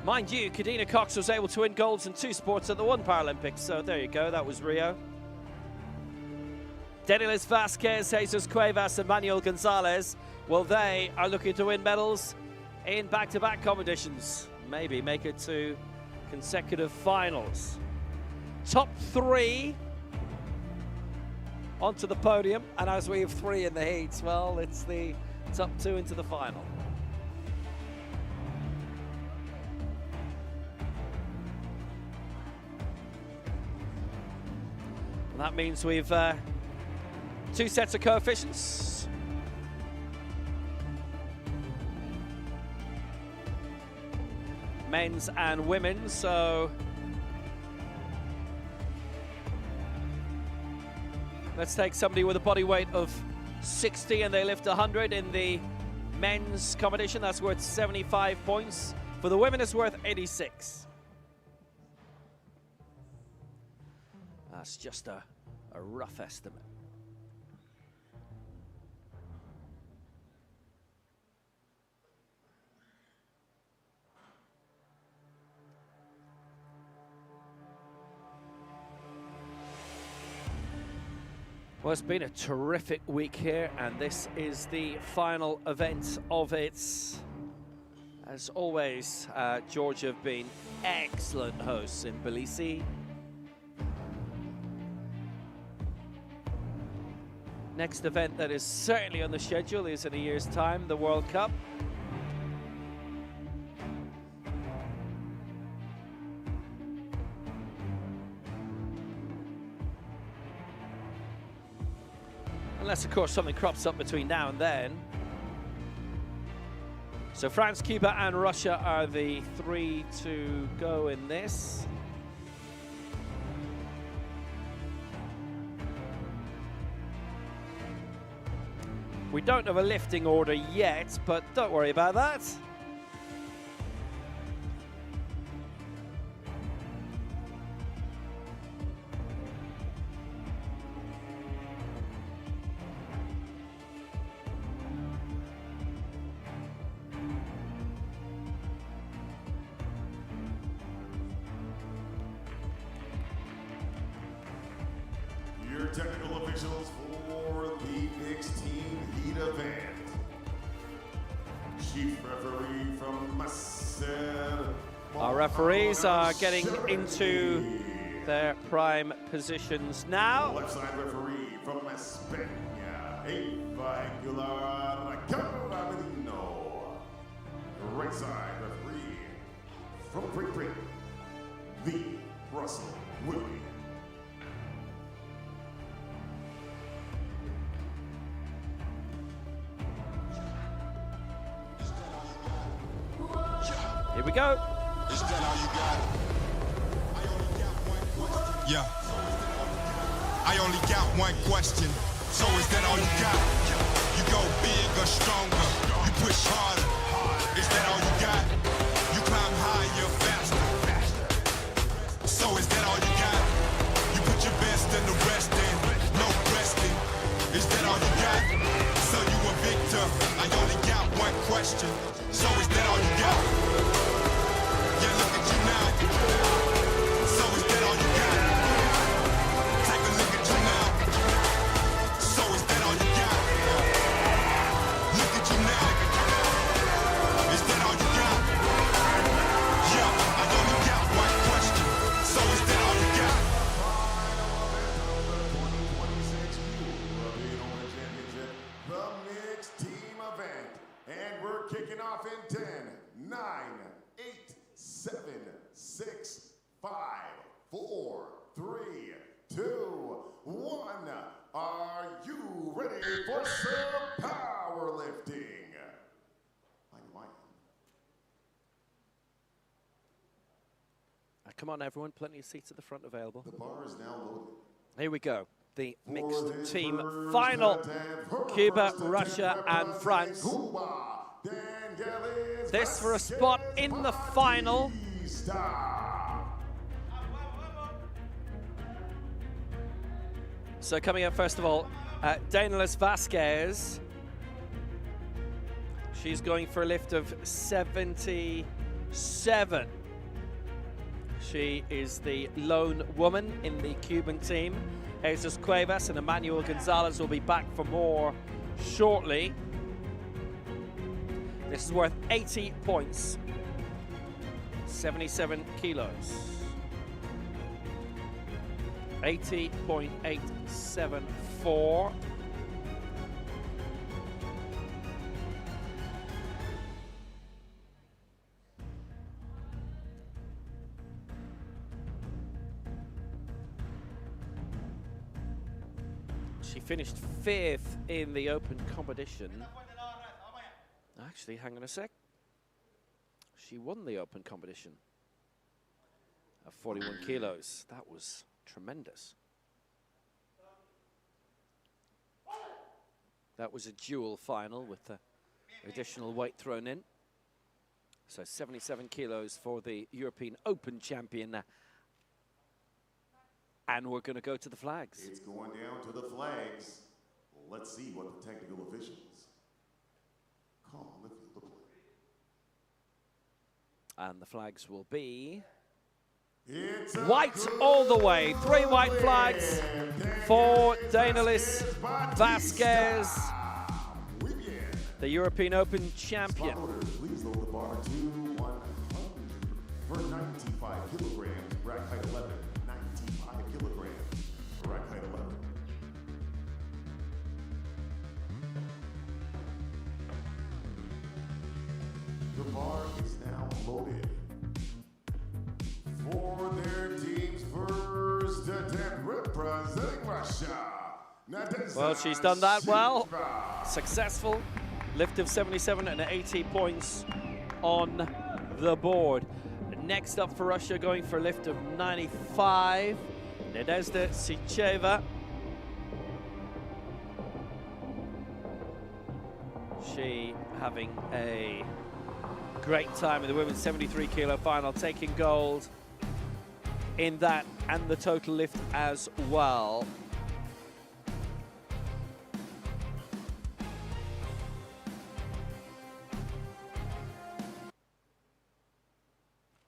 Mind you, Kadina Cox was able to win golds in 2 sports at the 1 Paralympics, so there you go, that was Rio. Denilis Vasquez, Jesus Cuevas and Manuel Gonzalez, well, they are looking to win medals in back-to-back competitions. Maybe make it to consecutive finals. Top 3 onto the podium, and as we have 3 in the heats, well, it's the top 2 into the final. And that means we've 2 sets of coefficients. Men's and women's, so let's take somebody with a body weight of 60 and they lift 100 in the men's competition. That's worth 75 points. For the women, it's worth 86. That's just a rough estimate. Well, it's been a terrific week here, and this is the final event of it. As always, Georgia have been excellent hosts in Tbilisi. Next event that is certainly on the schedule is in a year's time, the World Cup. Unless, of course, something crops up between now and then. So France, Cuba, and Russia are the 3 to go in this. We don't have a lifting order yet, but don't worry about that. Your technical officials for the mixed team heat event. Chief referee from Masser. Our referees are getting into their prime positions now. Left side referee from España, Eva Aguilar Carabino. Right side referee from Great Britain, the Russell Williams. Here we go. Is that all you got? Yeah. I only got one question. So is that all you got? You go big or stronger. You push harder. Is that all you got? You climb higher, faster. So is that all you got? You put your best and the rest in. No resting. Is that all you got? So you a victor. I only got one question. So is that all you got? Yeah, look at you now. So is that all you got? Take a look at you now. So is that all you got? Look at you now. Is that all you got? Yeah, I only got one question. So is that all you got? The mixed team event. And we're kicking off in 10, 9, 8, 7, 6, 5, 4, 3, 2, 1. Are you ready for some powerlifting? I am. Come on, everyone. Plenty of seats at the front available. The bar is now loaded. Here we go. The For mixed this team first final. attempt, her Cuba, first attempt Russia, and representing France. Cuba, Daniela This for a spot in the final. Bautista. So coming up, first of all, Denilis Vasquez. She's going for a lift of 70 97. She is the lone woman in the Cuban team. Jesus Cuevas and Emmanuel Gonzalez will be back for more shortly. This is worth 80 points. 77 kilos. 80.874. She finished 5th in the open competition. Actually, hang on a sec. She won the open competition at 41 kilos. That was tremendous. That was a dual final with the additional weight thrown in. So 77 kilos for the European Open champion. And we're going to go to the flags. It's going down to the flags. Let's see what the technical officials call on the field of play. And the flags will be It's white all the way. 3 white flags for Danielis Vasquez, the European Open champion. Please load the bar to 100 for 95 kilograms, rack height 11. 95 kilograms, rack height 11. The bar is now loaded. For their team's first attempt, representing Russia. Well, she's done that well. Successful. Lift of 77 and 80 points on the board. Next up for Russia, going for a lift of 95, Nadezhda Sicheva. She having a great time in the women's 73 kilo final, taking gold in that and the total lift as well.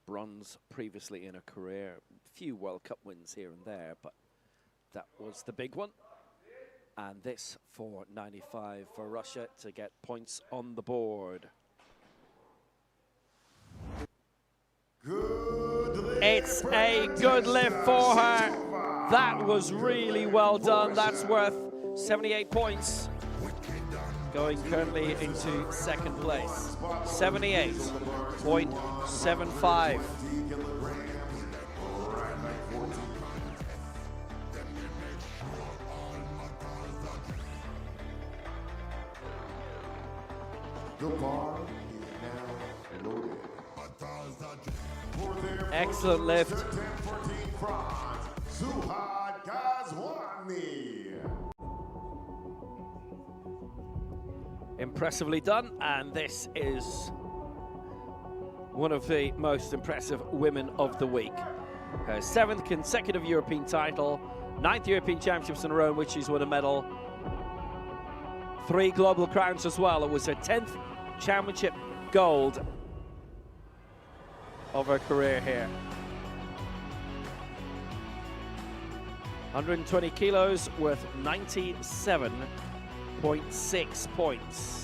Bronze previously in her career, a few World Cup wins here and there, but that was the big one. And this for 95 for Russia to get points on the board. It's a good lift for her. That was really well done. That's worth 78 points. Going currently into second place. 78.75. The bar is now loaded. Excellent lift. Impressively done, and this is one of the most impressive women of the week. Her 7th consecutive European title, 9th European Championships in a row in which she's won a medal, 3 global crowns as well. It was her 10th championship gold of her career here. 120 kilos worth 97.6 points.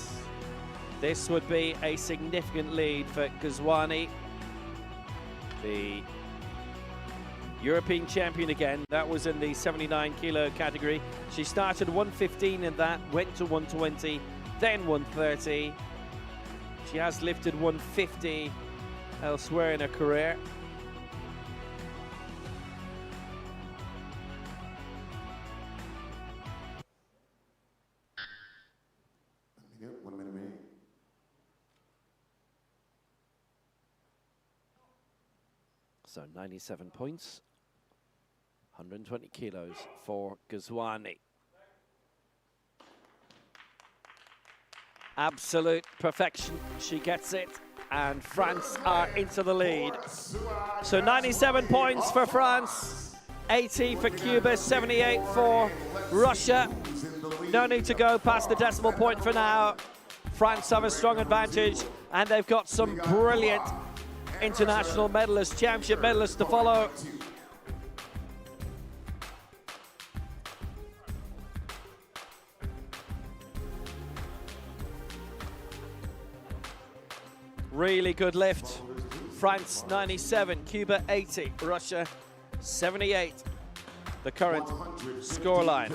This would be a significant lead for Ghazouani, the European champion again. That was in the 79 kilo category. She started 115 in that, went to 120, then 130. She has lifted 150 elsewhere in her career. One minute remaining. So 97 points, 120 kilos for Ghazouani. Absolute perfection, she gets it, and France are into the lead. So 97 points for France, 80 for Cuba, 78 for Russia. No need to go past the decimal point for now. France have a strong advantage, and they've got some brilliant international medalist, championship medalist to follow. Really good lift. France 97, Cuba 80, Russia 78. The current scoreline.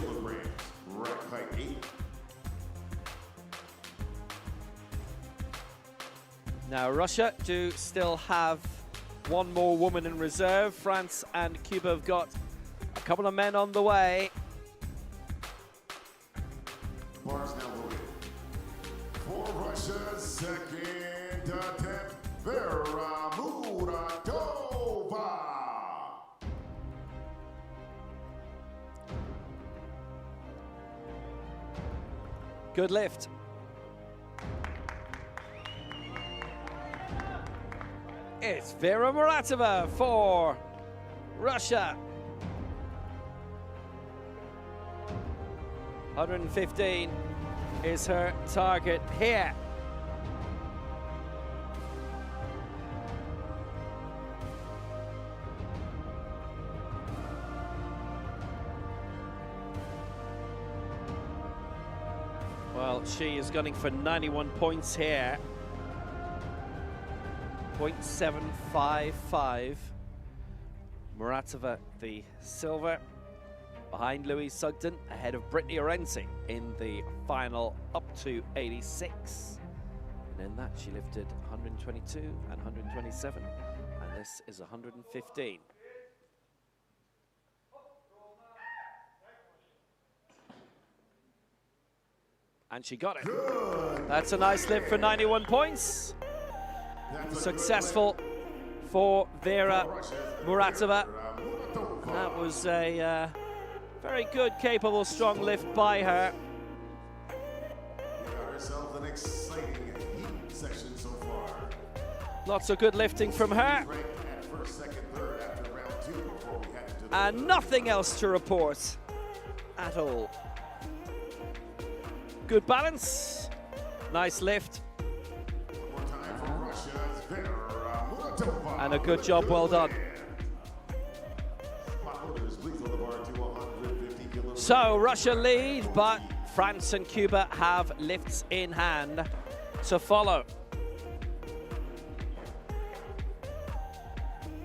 Now Russia do still have one more woman in reserve. France and Cuba have got a couple of men on the way. Bars now loaded. For Russia's second attempt, Vera Muratova. Good lift. It's Vera Muratova for Russia. 115 is her target here. Well, she is gunning for 91 points here. 0.755. Muratova, the silver, behind Louise Sugden, ahead of Brittany Orenzi in the final up to 86. And in that, she lifted 122 and 127, and this is 115. And she got it. That's a nice lift for 91 points. Successful for Vera Muratova. That was a very good, capable, strong lift by her. An exciting heat session so far. Lots of good lifting from her. And nothing else to report at all. Good balance, nice lift. And a good job, well done. So Russia lead, but France and Cuba have lifts in hand to follow.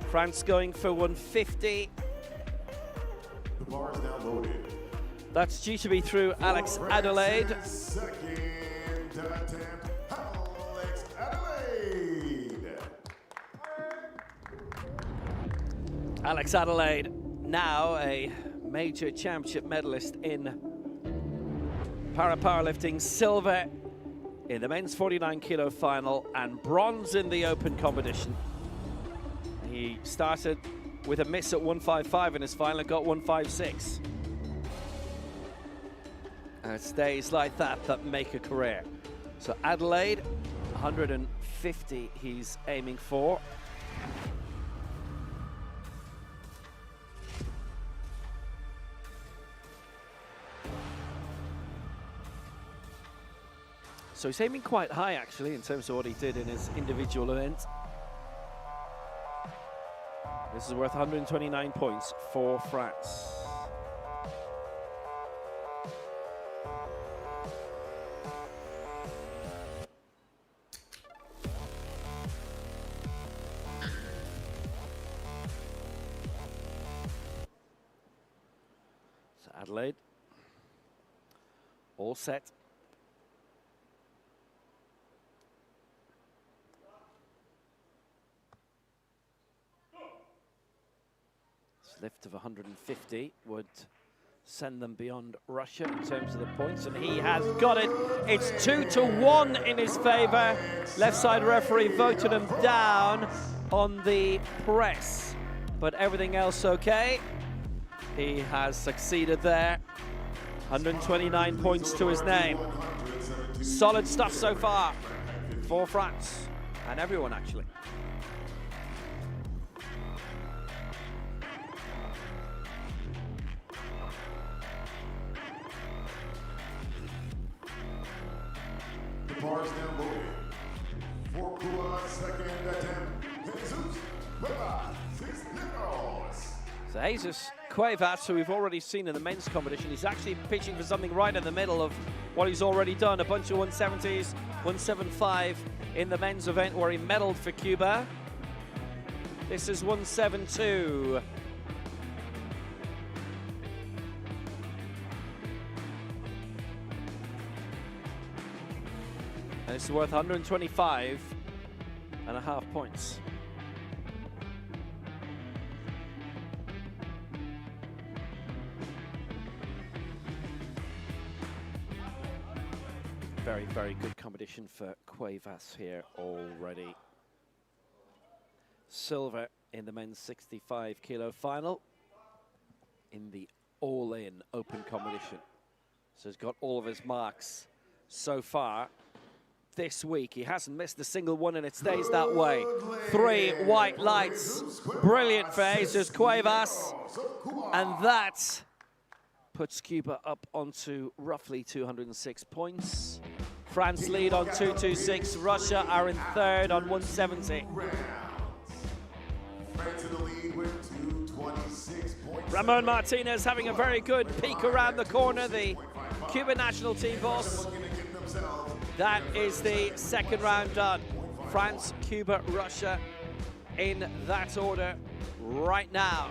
France going for 150. The bar is now loaded. That's due to be through Alex Adelaide. Second attempt, Alex Adelaide. Alex Adelaide, now a major championship medalist in powerlifting, silver in the men's 49 kilo final and bronze in the open competition. He started with a miss at 155 in his final and got 156. And it's days like that that make a career. So Adelaide, 150 he's aiming for. So he's aiming quite high, actually, in terms of what he did in his individual event. This is worth 129 points for France. So Adelaide, all set. Lift of 150 would send them beyond Russia in terms of the points, and he has got it. It's 2-1 in his favor. Left side referee voted him down on the press, but everything else okay. He has succeeded there. 129 points to his name. Solid stuff so far for France and everyone, actually. The bar is now loaded. For Cuba's second attempt, ladies Jesus Cuevas, who we've already seen in the men's competition, he's actually pitching for something right in the middle of what he's already done. A bunch of 170s, 175 in the men's event where he medaled for Cuba. This is 172. And it's worth 125.5 points. Very, very good competition for Cuevas here already. Silver in the men's 65 kilo final in the all-in open competition. So he's got all of his marks so far this week. He hasn't missed a single one, and it stays that way. 3 white lights. Brilliant for Jesus Cuevas. And that puts Cuba up onto roughly 206 points. France lead on 226. Russia are in third on 170. France in the lead with 226 points. Ramon Martinez having a very good peek around the corner, the Cuban national team boss. That is the second round done. France, Cuba, Russia in that order right now.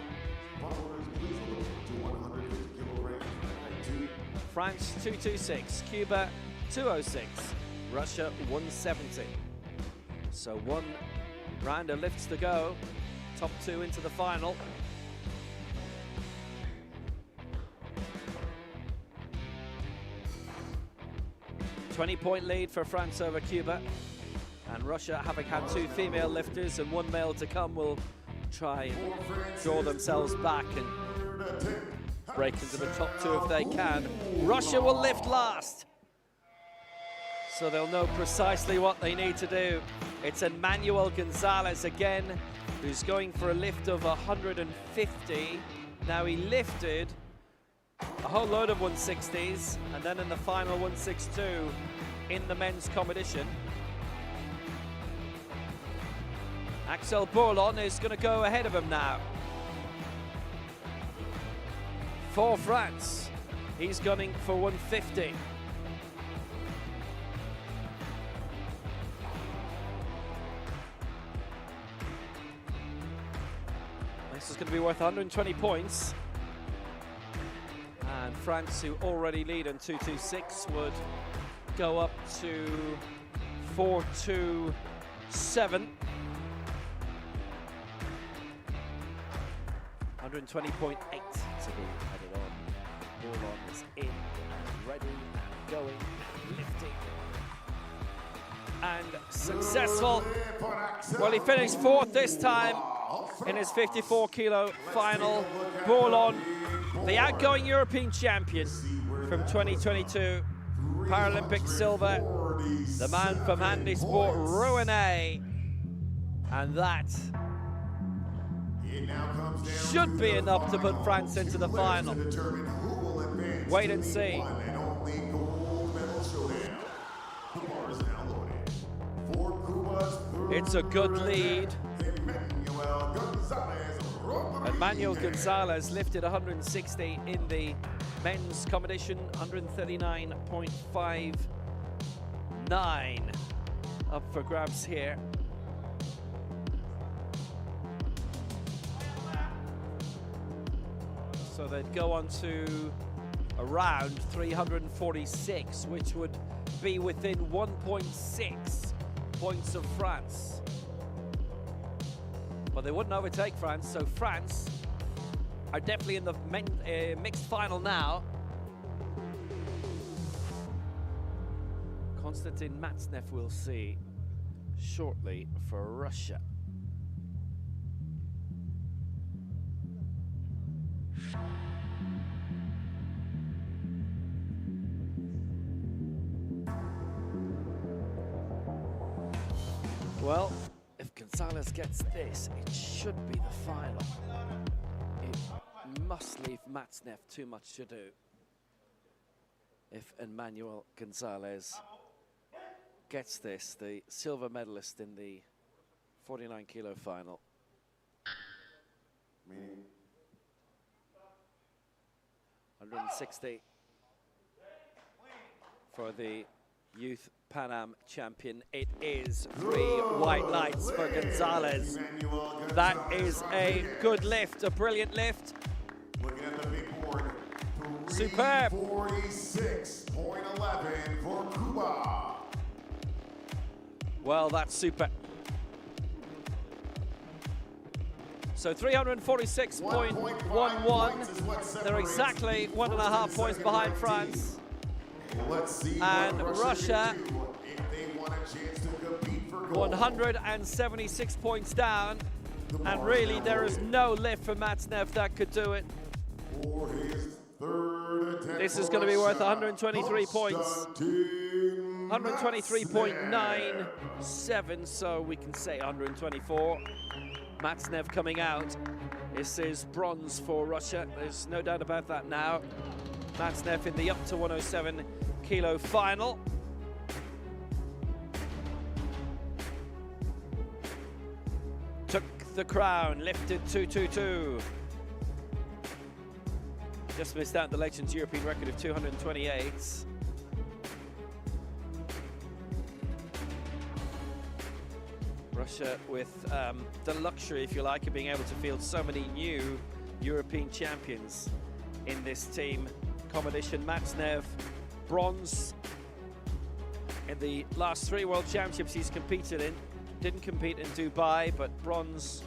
France 226, Cuba 206, Russia 170. So one round of lifts to go. Top 2 into the final. A 20-point lead for France over Cuba. And Russia, having had 2 female lifters and 1 male to come, will try and draw themselves back and break into the top 2 if they can. Russia will lift last, so they'll know precisely what they need to do. It's Emmanuel Gonzalez again, who's going for a lift of 150. Now, he lifted a whole load of 160s, and then in the final 162 in the men's competition. Axel Bourlon is going to go ahead of him now. For France, he's gunning for 150. This is going to be worth 120 points. And France, who already lead on 226, would go up to 427. 120.8 to be added on. Bourlon is in and ready and going, lifting. And successful. Well, he finished 4th this time in his 54 kilo final. Bourlon, the outgoing European champion from 2022, Paralympic silver, the man from handisport Rouen. And that should be enough to put France into the final. Wait and see. It's a good lead. Emmanuel Gonzalez lifted 160 in the men's competition, 139.59 up for grabs here. So they'd go on to around 346, which would be within 1.6 points of France. But they wouldn't overtake France, so France are definitely in the mixed final now. Konstantin Matzneff we'll see shortly for Russia. Well, if Gonzalez gets this, it should be the final. It must leave Matzneff too much to do if Emmanuel Gonzalez gets this, the silver medalist in the 49 kilo final. Meaning 160 for the Youth Pan Am champion. It is 3 white lights for Gonzalez. That is a good lift, a brilliant lift. Looking at the big board, Superb. 346.11 for Cuba. Well, that's super. So 346.11. They're exactly 1.5 points behind France. Let's see And Russia, if they want a chance to compete for gold. 176 points down. And really, there is no lift for Matzneff that could do it. For his third attempt This is for going to be worth Russia, 123 points. Konstantin 123.97, so we can say 124. Matzneff coming out. This is bronze for Russia. There's no doubt about that now. Matzneff in the up to 107 kilo final. Took the crown, lifted 222. Just missed out the Legends European record of 228. Russia with the luxury, if you like, of being able to field so many new European champions in this team competition. Matzneff, bronze in the last 3 World Championships he's competed in. Didn't compete in Dubai, but bronze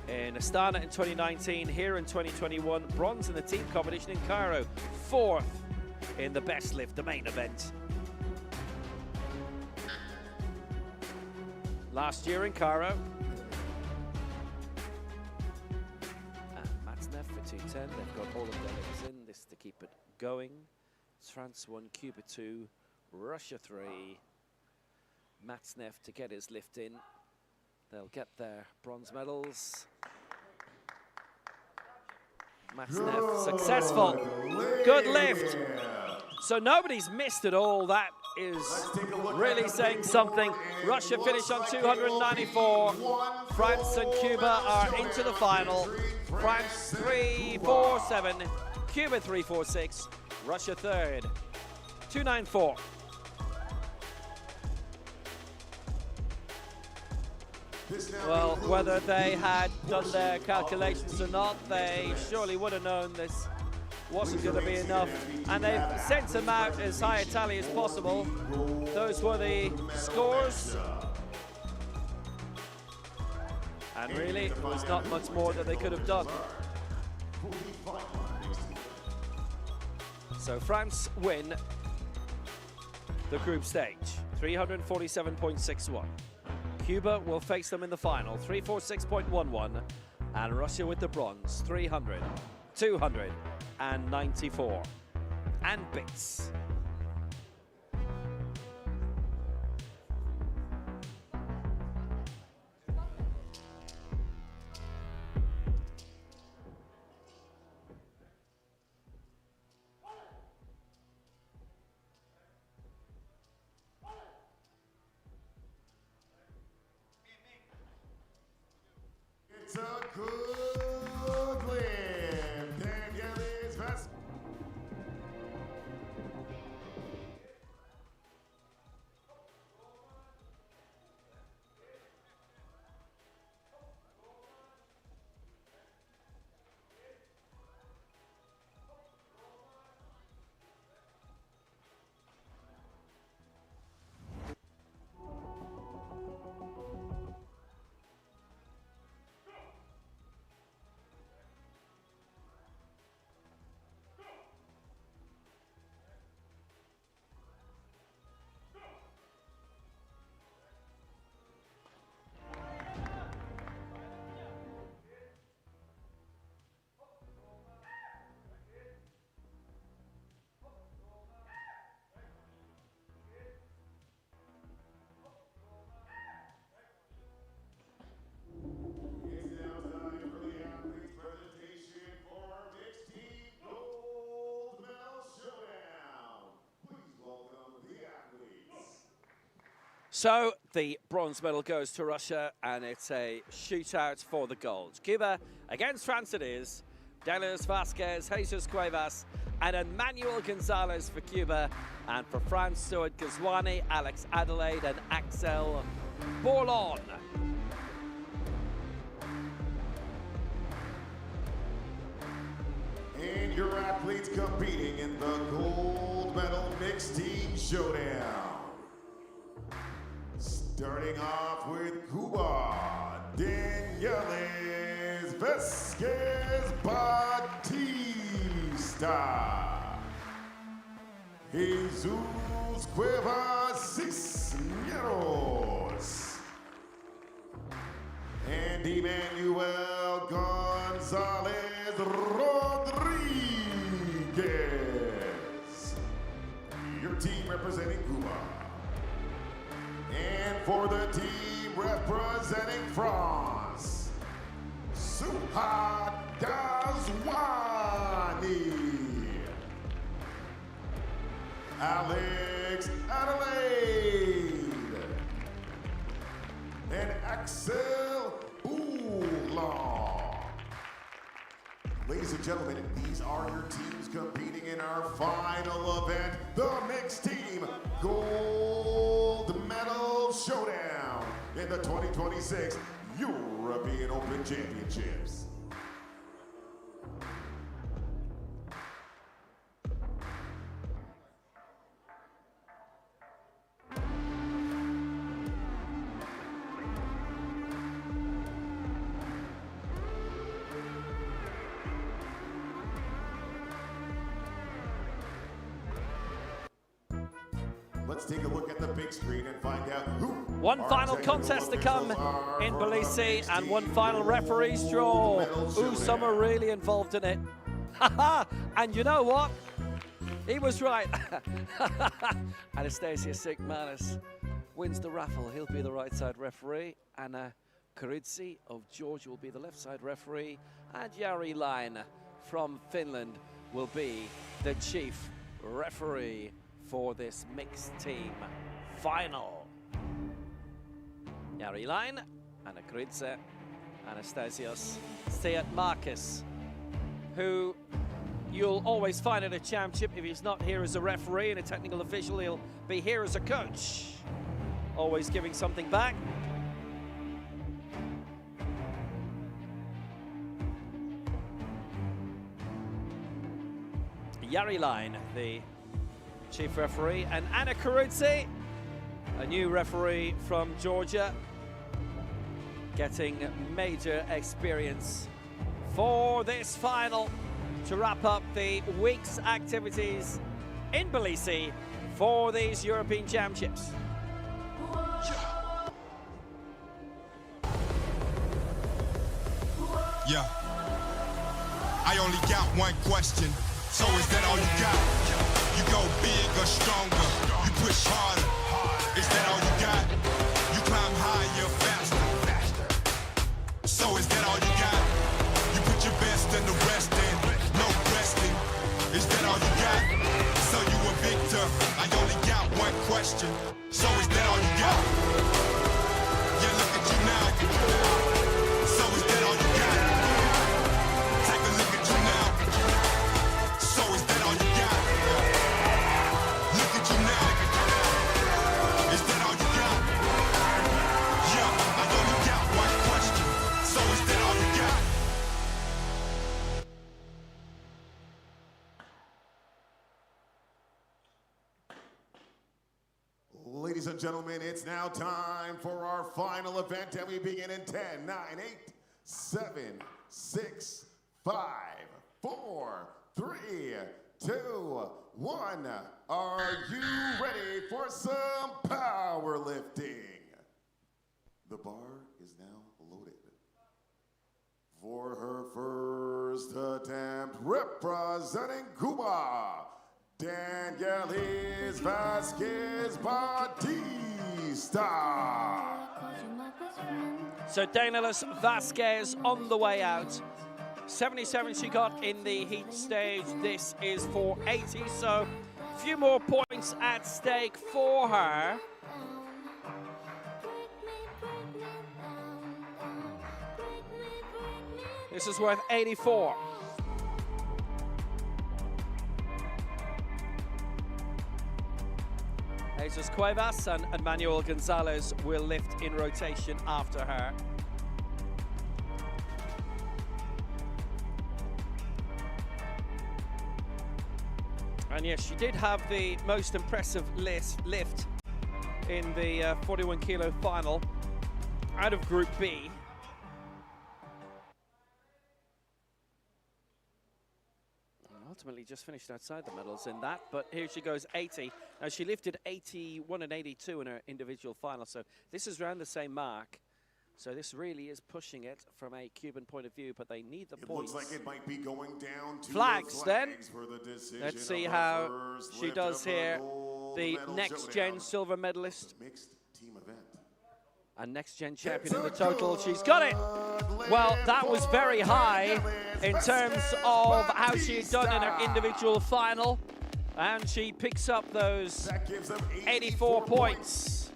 in Astana in 2019, here in 2021, bronze in the team competition in Cairo, 4th in the best lift, the main event. Last year in Cairo. And Matzneff for 210. They've got all of their lifts in. This to keep it going. France 1, Cuba 2, Russia 3. Matzneff to get his lift in. They'll get their bronze medals. Matzneff successful. Good lift. So nobody's missed at all. That is really saying something. Russia finished on 294. France and Cuba are into the final. France 347, Cuba 346, Russia third, 294. Well, whether they had done their calculations or not, they surely would have known this wasn't going to be enough, and they've sent them out as high a tally as possible. Those were the scores, and really there was not much more that they could have done. So France win the group stage, 347.61. Cuba will face them in the final, 346.11, and Russia with the bronze, 300, 294 and bits. It's a good lift, and here is Vas. So the bronze medal goes to Russia, and it's a shootout for the gold. Cuba against France it is. Daniels Vasquez, Jesus Cuevas, and Emmanuel Gonzalez for Cuba. And for France, Stuart Gazwani, Alex Adelaide, and Axel Borlon. And your athletes competing in the gold medal mixed team showdown. Starting off with Cuba, Daniels Vasquez Batista, Jesus Cuevas Cisneros, and Emmanuel Gonzalez Rodriguez. Your team representing Cuba. And for the team representing France, Suhad Gazwani, Alex Adelaide, and Axel Borlon. Ladies and gentlemen, these are your teams competing in our final event, the mixed team gold medal showdown in the 2026 European Open Championships. Let's take a look at the big screen and find out who. One final contest to come in Tbilisi and one final referee's draw. Ooh, some are really involved in it. And you know what? He was right. Anastasia Sikmanis wins the raffle. He'll be the right side referee. Anna Kuridzi of Georgia will be the left side referee. And Jari Laine from Finland will be the chief referee for this mixed team final. Jari Laine, Anna Kuridze, Anastasios Theatmarkis, who you'll always find at a championship. If he's not here as a referee and a technical official, he'll be here as a coach, always giving something back. Jari Laine, the chief referee, and Anna Kuridze, a new referee from Georgia, getting major experience for this final to wrap up the week's activities in Tbilisi for these European Championships. Yeah. I only got one question, so is that all you got? You go big or stronger, you push harder. Is that all you got? You climb higher, faster. So is that all you got? You put your best in the rest in, no resting. Is that all you got? So you a victor. I only got one question. So is that all you got? Yeah, look at you now. So is that all you got? Take a look at you now. So is that all you got? Look at you now. Is that all you got? Yeah, I only got one question. So is that all you got? Ladies and gentlemen, it's now time for our final event, and we begin in 10, 9, 8, 7, 6, 5, 4, 3, 2, 1. Are you ready for some powerlifting? The bar is now loaded. For her first attempt, representing Cuba, Daniels Vasquez Batista. So Daniels Vasquez on the way out. 77 she got in the heat stage. This is for 80, so a few more points at stake for her. This is worth 84. Cuevas and Manuel Gonzalez will lift in rotation after her. And yes, she did have the most impressive lift in the 41 kilo final out of Group B. Ultimately just finished outside the medals in that, but here she goes, 80. Now she lifted 81 and 82 in her individual final, so this is around the same mark. So this really is pushing it from a Cuban point of view, but they need the points. Looks like it might be going down to flags then. For the decision. Let's see how she does here. The next-gen silver medalist. Mixed team event. And next-gen champion in the total. She's got it. Well, that was very high in terms of how she had done in her individual final. And she picks up those 84 points.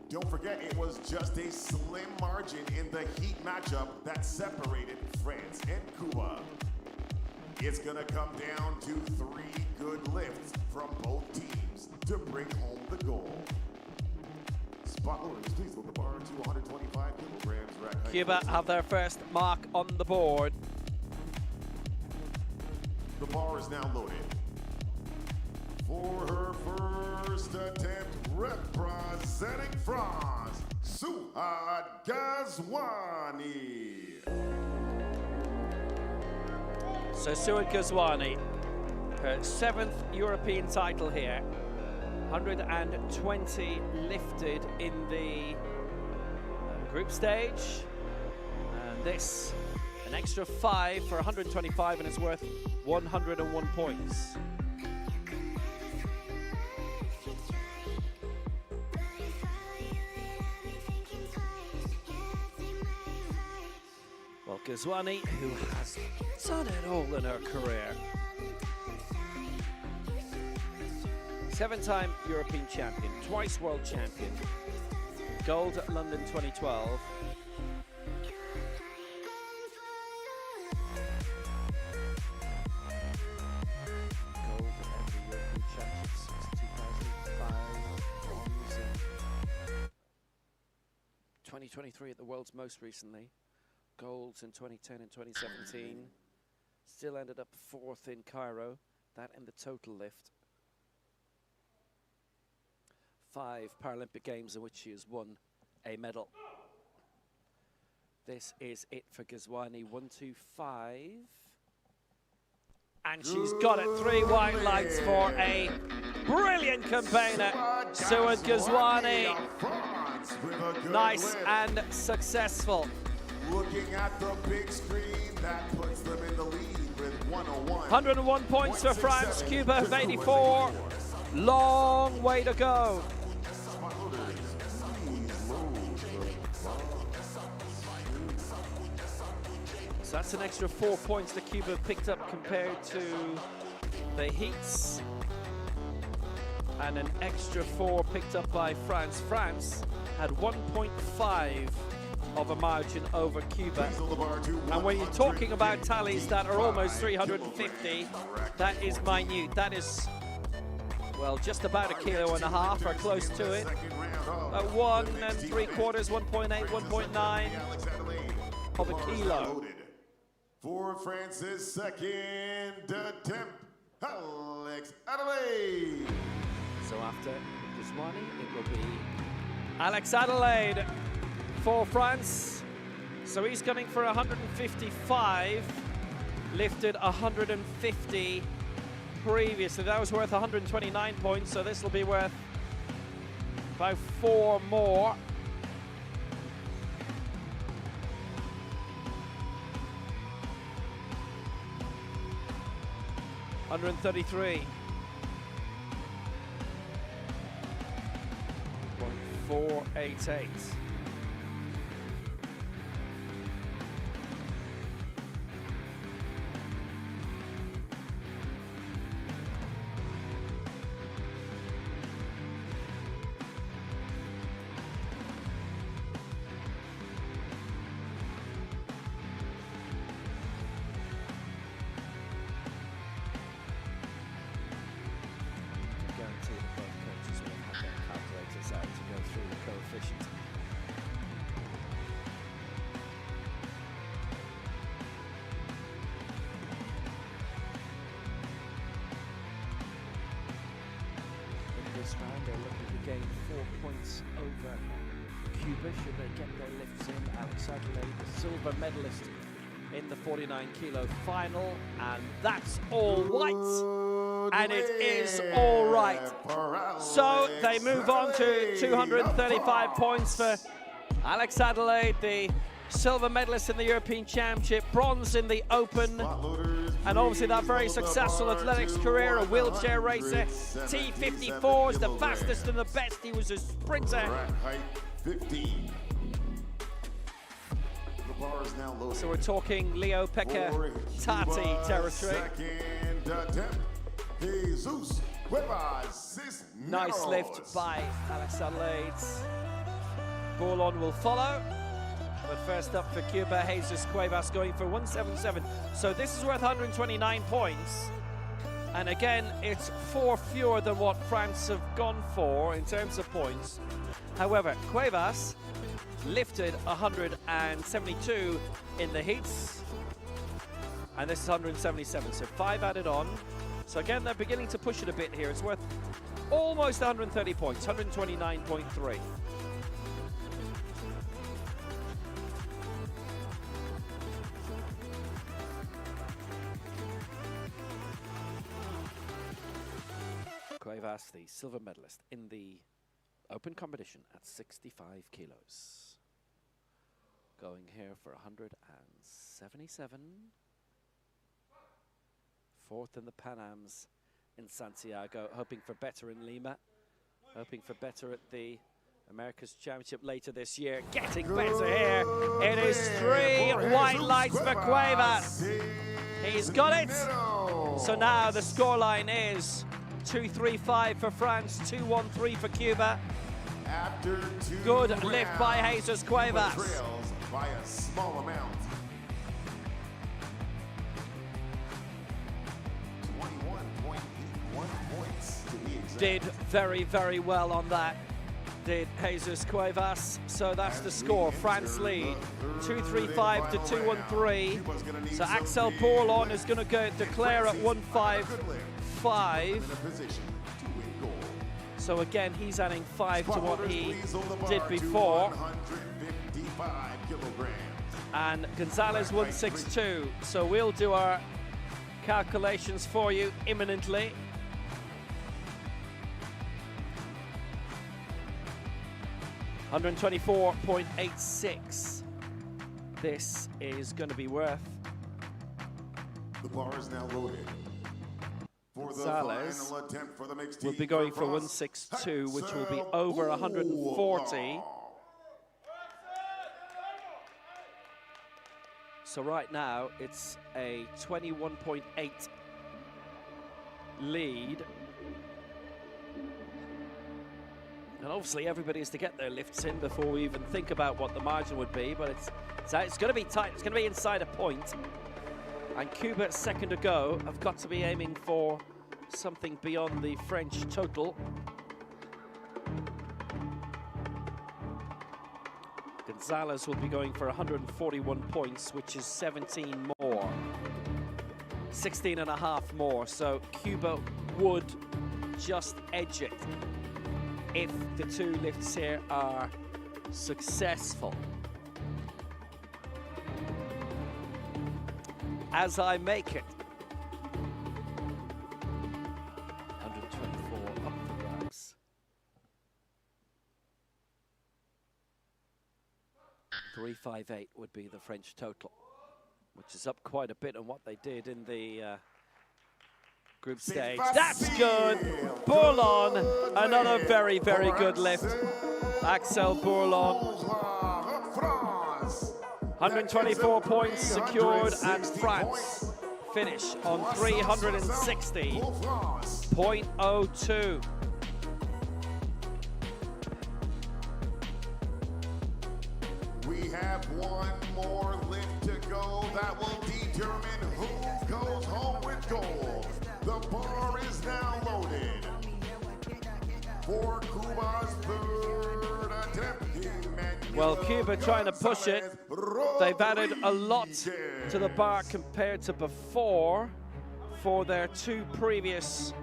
Don't forget, it was just a slim margin in the heat matchup that separated France and Cuba. It's gonna come down to 3 good lifts from both teams to bring home the gold. Spot loaders, please load the bar to 125 kilograms. Rack height. Cuba have their first mark on the board. The bar is now loaded. For her first attempt, representing France, Suhad Ghazwani. So Suhad Ghazwani, her 7th European title here. 120 lifted in the group stage. And this, an extra 5 for 125, and it's worth 101 points. Well, Ghazwani, who has done it all in her career. 7-time European champion, twice world champion. Gold at London 2012. Gold at every European championship since 2005. Bronze in 2023 at the World's most recently. Golds in 2010 and 2017. Still ended up 4th in Cairo, that in the total lift. 5 Paralympic Games in which she has won a medal. This is it for Ghazwani, 125. And she's got it, 3 white lights for a brilliant campaigner, Suhad Ghazwani. Nice and successful. Looking at the big screen, that puts them in the lead with 101. 101 points for France, Cuba have 84. Long way to go. So that's an extra 4 points that Cuba picked up compared to the heats. And an extra 4 picked up by France. France had 1.5 of a margin over Cuba. And when you're talking about tallies that are almost 350, that is minute. That is, well, just about 1.5 kilos or close to it. 1 3/4, 1.8, 1.9 of a kilo. For France's second attempt, Alex Adelaide. So after Ghazwani, it will be Alex Adelaide for France. So he's coming for 155, lifted 150 previously. That was worth 129 points, so this will be worth about 4 more. $133. 0.488. Guarantee that both coaches will have their calculator looking to gain 4 points over Cuba should they get their lifts in. Alex Adelaide, the silver medalist in the 49-kilo final, and that's all white, and it is all right. So they move on to 235 points for Alex Adelaide, the silver medalist in the European Championship, bronze in the Open, and obviously that very successful athletics career, a wheelchair racer, T54s, the fastest and the best. He was a sprinter. So we're talking Wppo Tbilisi territory. Nice lift by Alex Adelaide. Bourlon will follow. But first up for Cuba, Jesus Cuevas going for 177. So this is worth 129 points. And again, it's 4 fewer than what France have gone for in terms of points. However, Cuevas lifted 172 in the heats. And this is 177, so 5 added on. So again, they're beginning to push it a bit here. It's worth almost 130 points, 129.3. Cuevas, the silver medalist in the Open competition at 65 kilos. Going here for 177. 4th in the Pan Ams in Santiago, hoping for better in Lima, hoping for better at the America's Championship later this year. Getting better here. It is 3 white lights for Cuevas. He's got it. So now the scoreline is 2-3-5 for France, 2-1-3 for Cuba. Good lift by Jesus Cuevas. By a small amount. 21.81 points to be exact. Did very, very well on that, did Jesus Cuevas. So that's the score. France lead 2-3-5 to 2-1-3. So Axel Bourlon is going to declare at 1-5-5. So again, he's adding 5 to what he did before. And Gonzalez 162. So we'll do our calculations for you imminently. $124.86. This is going to be worth. The bar is now loaded. Gonzalez will be going for 162, which will be over 140. So right now it's a 21.8 lead. And obviously everybody is to get their lifts in before we even think about what the margin would be, but it's going to be tight. It's going to be inside a point. And Cuba, second to go, have got to be aiming for something beyond the French total. Gonzalez will be going for 141 points, which is 17 more. 16 and a half more, so Cuba would just edge it if the 2 lifts here are successful. As I make it, 124 up the grabs. 358 would be the French total, which is up quite a bit on what they did in the group stage. That's good. Bourlon, another very, very good lift. Axel Bourlon. 124 points secured, and France finish on 360.02. We have one more lift to go that will determine who goes home with gold. The bar is now loaded. For Cuba's 3rd attempt. Well, Cuba trying to push it. They've added a lot to the bar compared to before for their 2 previous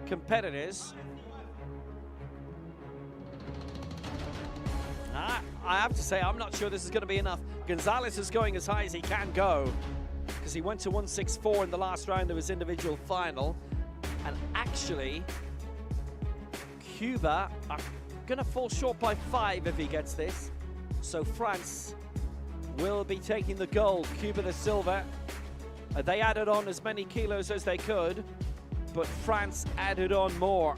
competitors. I have to say, I'm not sure this is going to be enough. Gonzalez is going as high as he can go because he went to 164 in the last round of his individual final. And actually, Cuba are going to fall short by 5 if he gets this. So France will be taking the gold, Cuba the silver. They added on as many kilos as they could, but France added on more.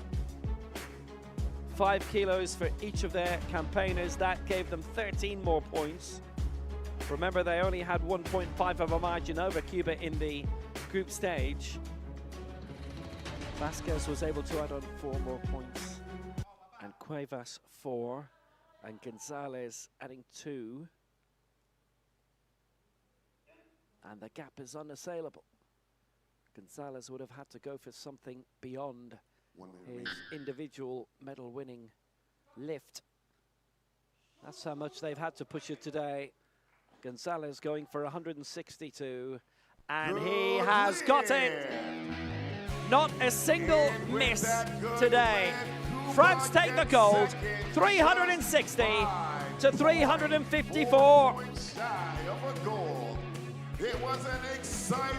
5 kilos for each of their campaigners. That gave them 13 more points. Remember, they only had 1.5 of a margin over Cuba in the group stage. Vasquez was able to add on 4 more points, and Cuevas 4, and Gonzalez adding 2. And the gap is unassailable. Gonzalez would have had to go for something beyond his individual medal-winning lift. That's how much they've had to push it today. Gonzalez going for 162, and he has got it. Not a single miss today. France take the gold, 360 to 354. It was an exciting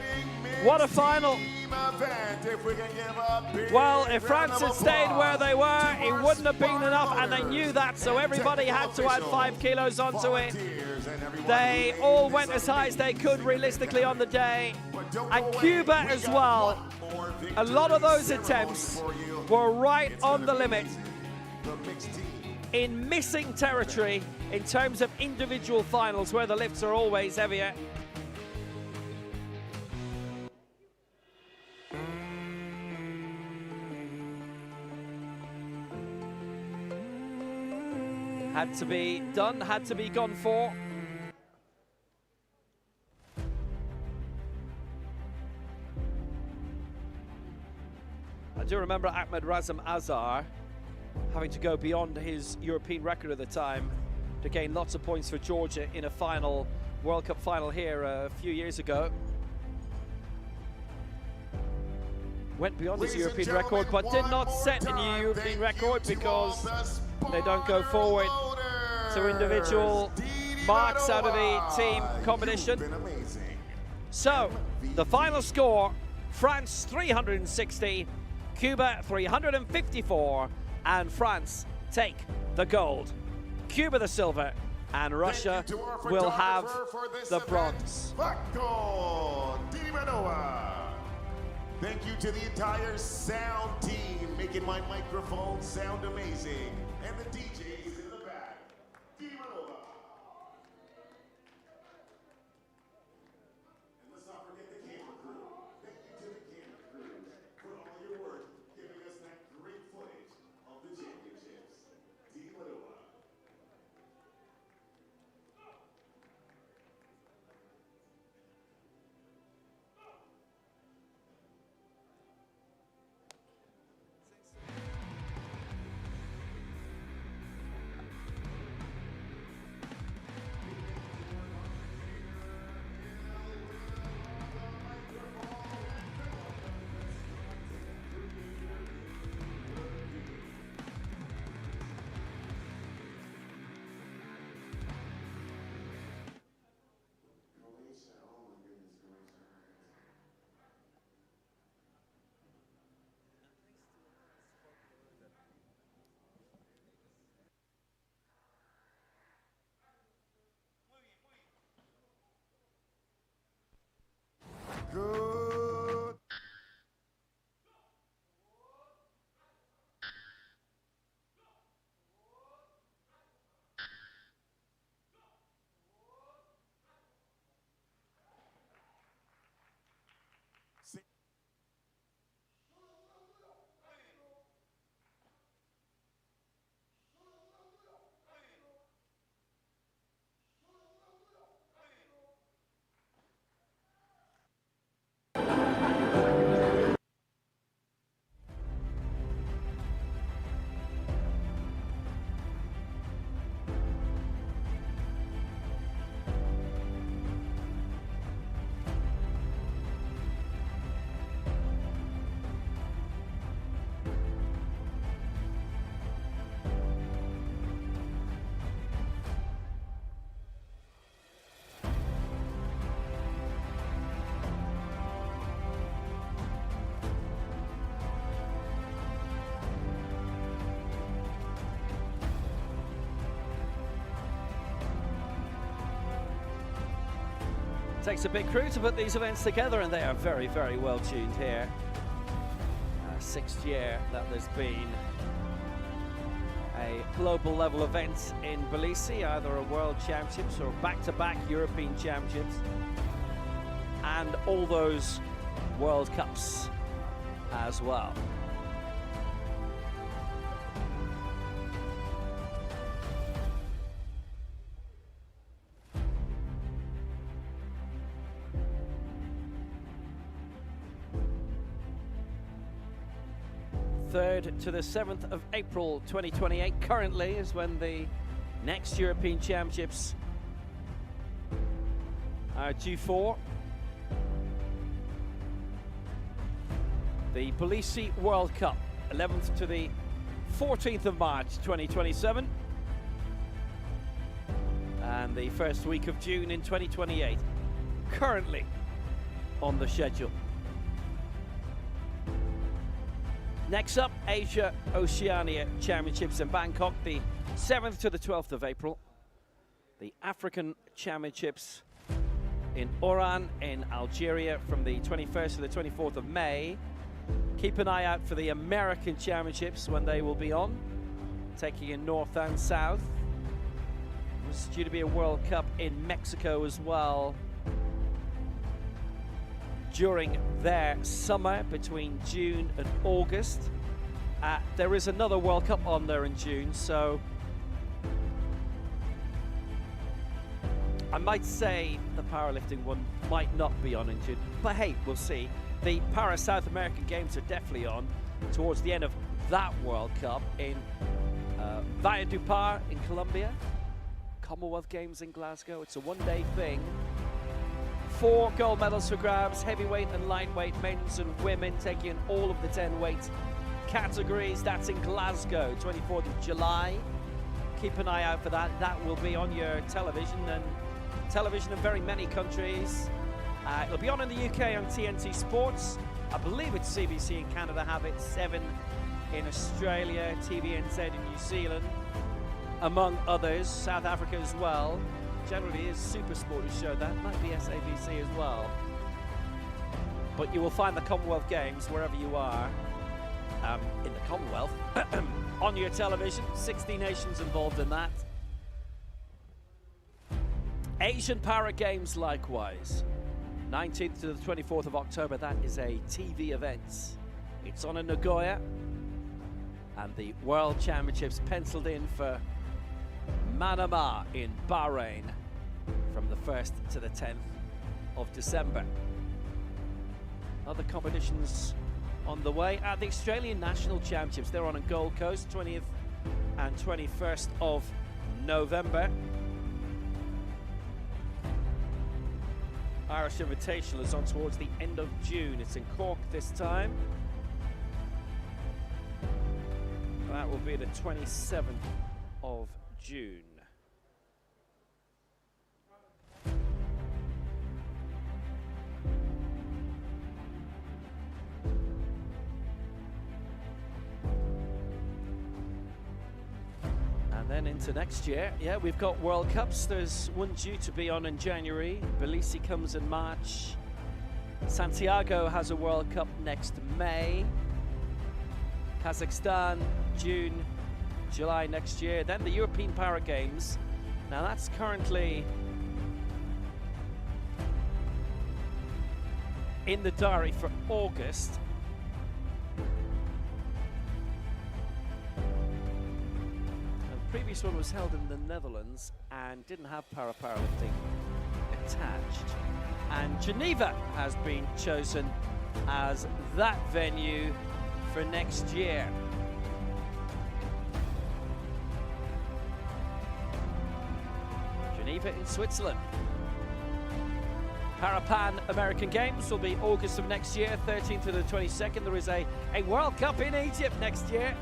what a final. event. If we can give a big well, if France had round of stayed where they were, it applause wouldn't have been to enough, our and they knew that, so and everybody had to add 5 kilos onto it. volunteers and everyone They who all made went this as high as they could amazing realistically on the day. But don't And go away. Cuba We as got well. one more A lot of those victory attempts ceremony for you. were right It's on gonna the be limit. amazing. The mixed team. In missing territory in terms of individual finals where the lifts are always heavier. Had to be done, had to be gone for. I do remember Ahmed Razem Azar having to go beyond his European record at the time to gain lots of points for Georgia in a final, World Cup final here a few years ago. Went beyond his European record, but did not set a new European record because they don't go forward to individual marks out of the team competition. So, the final score, France 360, Cuba 354, and France take the gold. Cuba the silver, and Russia will have the bronze. Wppo Tbilisi. Thank you to the entire sound team making my microphone sound amazing, and the DJs in the back. Tbilisi. And let's not forget the camera crew. Thank you to the camera crew for all your work, giving us that great footage of the championships. Tbilisi. Takes a big crew to put these events together, and they are very, very well tuned here. Sixth year that there's been a global level event in Tbilisi, either a World Championships or back-to-back European Championships, and all those World Cups as well. Third to the 7th of April 2028 currently is when the next European Championships are due for. The Tbilisi World Cup, 11th to the 14th of March 2027, and the first week of June in 2028 currently on the schedule. Next up, Asia Oceania Championships in Bangkok, the 7th to the 12th of April. The African Championships in Oran in Algeria from the 21st to the 24th of May. Keep an eye out for the American Championships when they will be on, taking in North and South. There's due to be a World Cup in Mexico as well during their summer between June and August. There is another World Cup on there in June, so I might say the powerlifting one might not be on in June, but hey, we'll see. The Para South American Games are definitely on towards the end of that World Cup in Valledupar in Colombia. Commonwealth Games in Glasgow. It's a one-day thing. 4 gold medals for grabs, heavyweight and lightweight, men's and women, taking in all of the 10 weight categories. That's in Glasgow, 24th of July. Keep an eye out for that. That will be on your television in very many countries. It'll be on in the UK on TNT Sports. I believe it's CBC in Canada have it, 7 in Australia, TVNZ in New Zealand, among others, South Africa as well. Generally is Super Sport who showed that, might be SABC as well. But you will find the Commonwealth Games wherever you are in the Commonwealth on your television. 60 nations involved in that. Asian Para Games likewise. 19th to the 24th of October, that is a TV event. It's on in Nagoya. And the World Championships penciled in for Manama in Bahrain from the 1st to the 10th of December. Other competitions on the way at the Australian National Championships. They're on in Gold Coast, 20th and 21st of November. Irish Invitational is on towards the end of June. It's in Cork this time. That will be the 27th of June. And then into next year, yeah, we've got World Cups. There's one due to be on in January. Tbilisi comes in March. Santiago has a World Cup next May. Kazakhstan, June, July next year. Then the European Para Games. Now that's currently in the diary for August. The previous one was held in the Netherlands and didn't have powerlifting attached. And Geneva has been chosen as that venue for next year. Geneva in Switzerland. Parapan American Games will be August of next year, 13th to the 22nd. There is a World Cup in Egypt next year.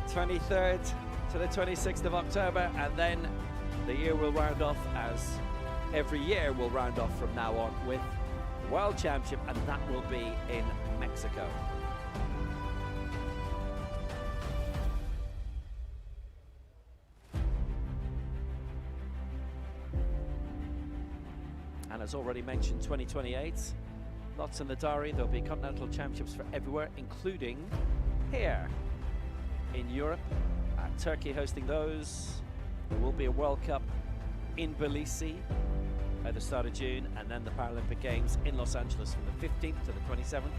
23rd to the 26th of October, and then the year will round off, as every year will round off from now on, with World Championship, and that will be in Mexico. And as already mentioned, 2028, lots in the diary. There'll be continental championships for everywhere, including here in Europe, Turkey hosting those. There will be a World Cup in Tbilisi at the start of June, and then the Paralympic Games in Los Angeles from the 15th to the 27th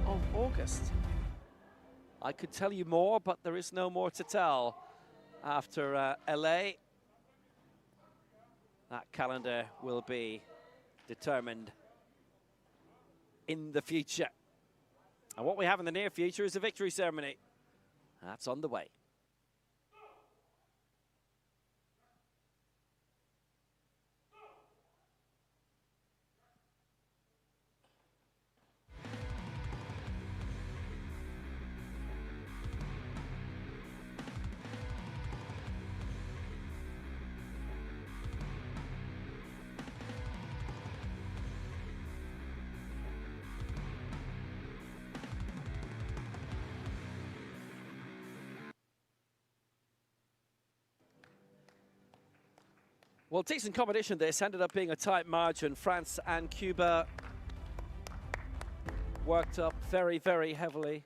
of August. I could tell you more, but there is no more to tell after LA. That calendar will be determined in the future. And what we have in the near future is a victory ceremony. That's on the way. Well, decent competition this. Ended up being a tight margin. France and Cuba worked up very, very heavily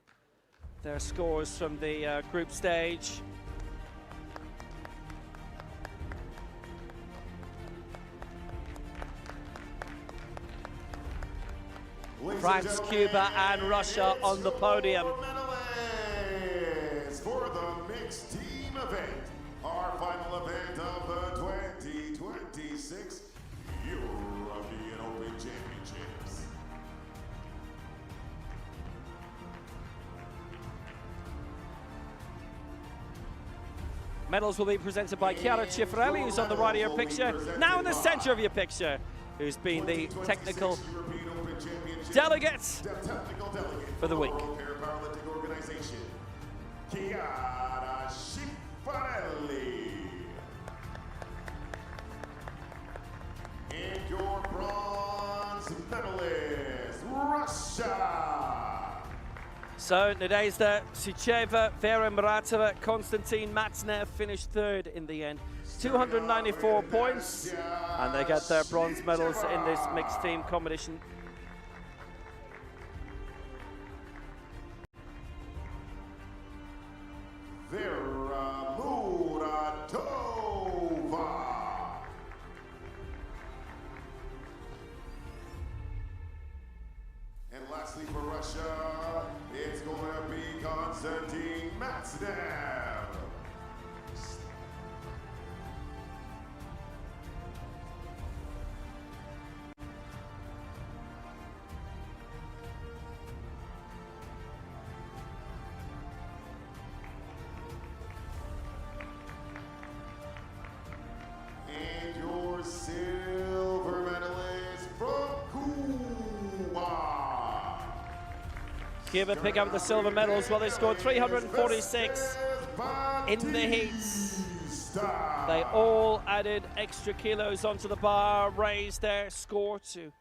their scores from the group stage. France, Cuba, and Russia on the podium. For the mixed team event, our final event of the 2026 European Open Championships. Medals will be presented by Chiara Cifarelli, who's on the right of your picture. Now in the center of your picture, who's been the technical delegate for the week. Paralympic organization, Chiara Cifarelli. And your bronze medalist, Russia. So Nadezhda Sucheva, Vera Muratova, Konstantin Matznev finished third in the end. 294 points, and they get their bronze medals in this mixed team competition. Vera Muratova. And lastly for Russia, it's going to be Konstantin Matznev. And your silver medalist from Cuba. Cuba pick up the silver medals. Well, they scored 346 in the heats. They all added extra kilos onto the bar, raised their score to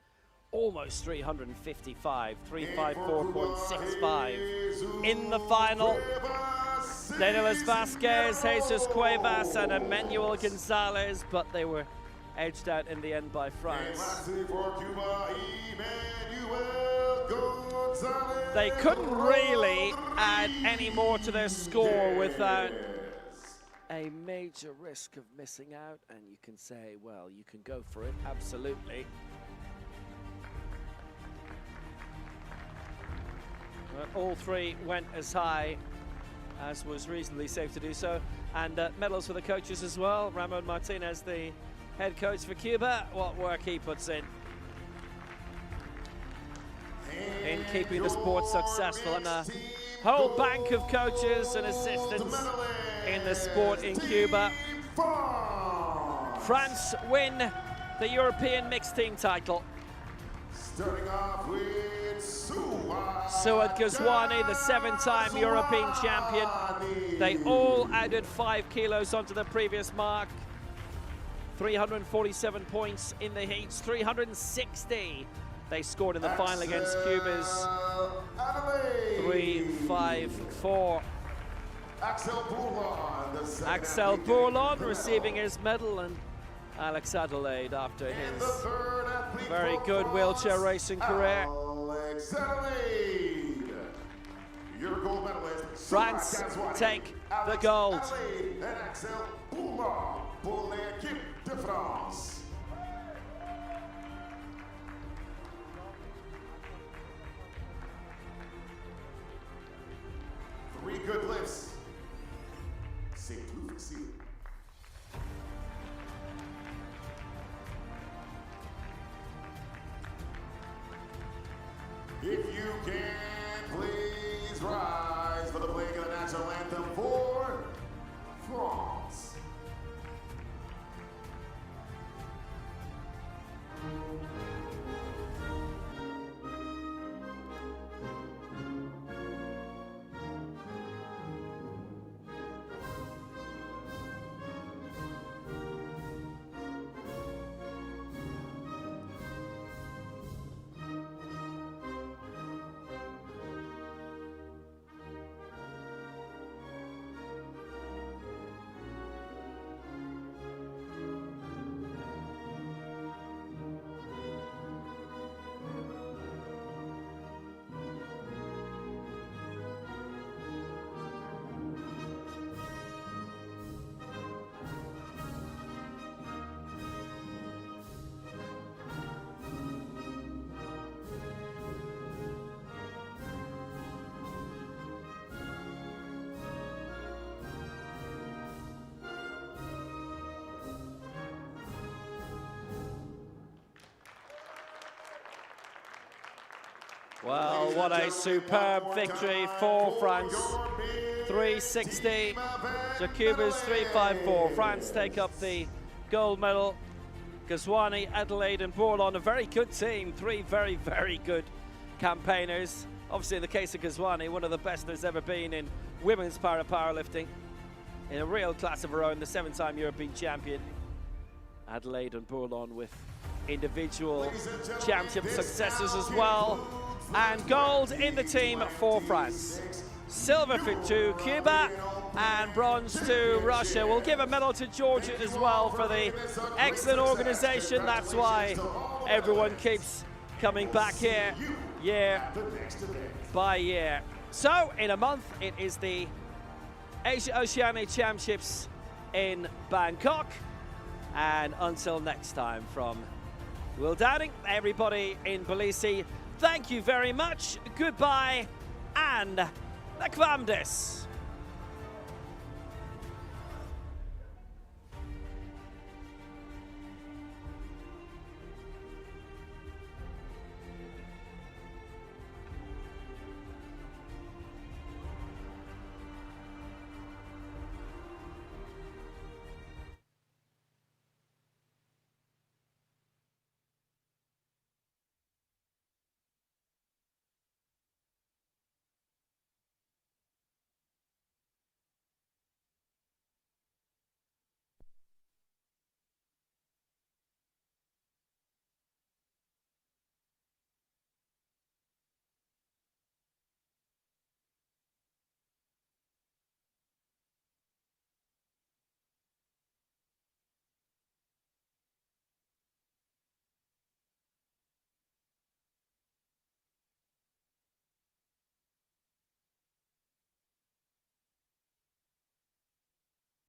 almost 355, 354.65 in the final. Danilas Vasquez, Jesus Cuevas, and Emmanuel Gonzalez, but they were edged out in the end by France. They couldn't really add any more to their score without a major risk of missing out, and you can say, well, you can go for it, absolutely. But all three went as high as was reasonably safe to do so. And medals for the coaches as well. Ramon Martinez, the head coach for Cuba, what work he puts in keeping the sport successful. And a whole bank of coaches and assistants in the sport in Cuba. France win the European mixed team title. Starting off with Suad Ghazwani, the 7-time European champion. They all added 5 kilos onto the previous mark. 347 points in the heats, 360 they scored in the final against Cuba's 354. Axel Bourlon Axel Bourlon receiving his medal, and Alex Adelaide after And the his third athlete very for good wheelchair France, racing career. Alex Adelaide. Your gold medalist, France Surat Ghazouani, take the Alex gold. Adelaide and Axel Bouma pour l'équipe de France. Three good lifts. C'est tout facile. If you can, please rise for the playing of the national anthem for France. Well, what a superb victory for France. 360 to Cuba's 354. France take up the gold medal. Ghazouani, Adelaide and Bourlon, a very good team. Three very, very good campaigners. Obviously, in the case of Ghazouani, one of the best there's ever been in women's powerlifting. In a real class of her own, the 7-time European champion. Adelaide and Bourlon with individual championship successes as well. And gold in the team for France. Silver to Cuba and bronze to Russia. We'll give a medal to Georgia as well for the excellent organization. That's why everyone keeps coming back here year by year. So in a month, it is the Asia Oceania Championships in Bangkok. And until next time, from Will Dowding, everybody in Tbilisi, thank you very much, goodbye, and Nakwamdes.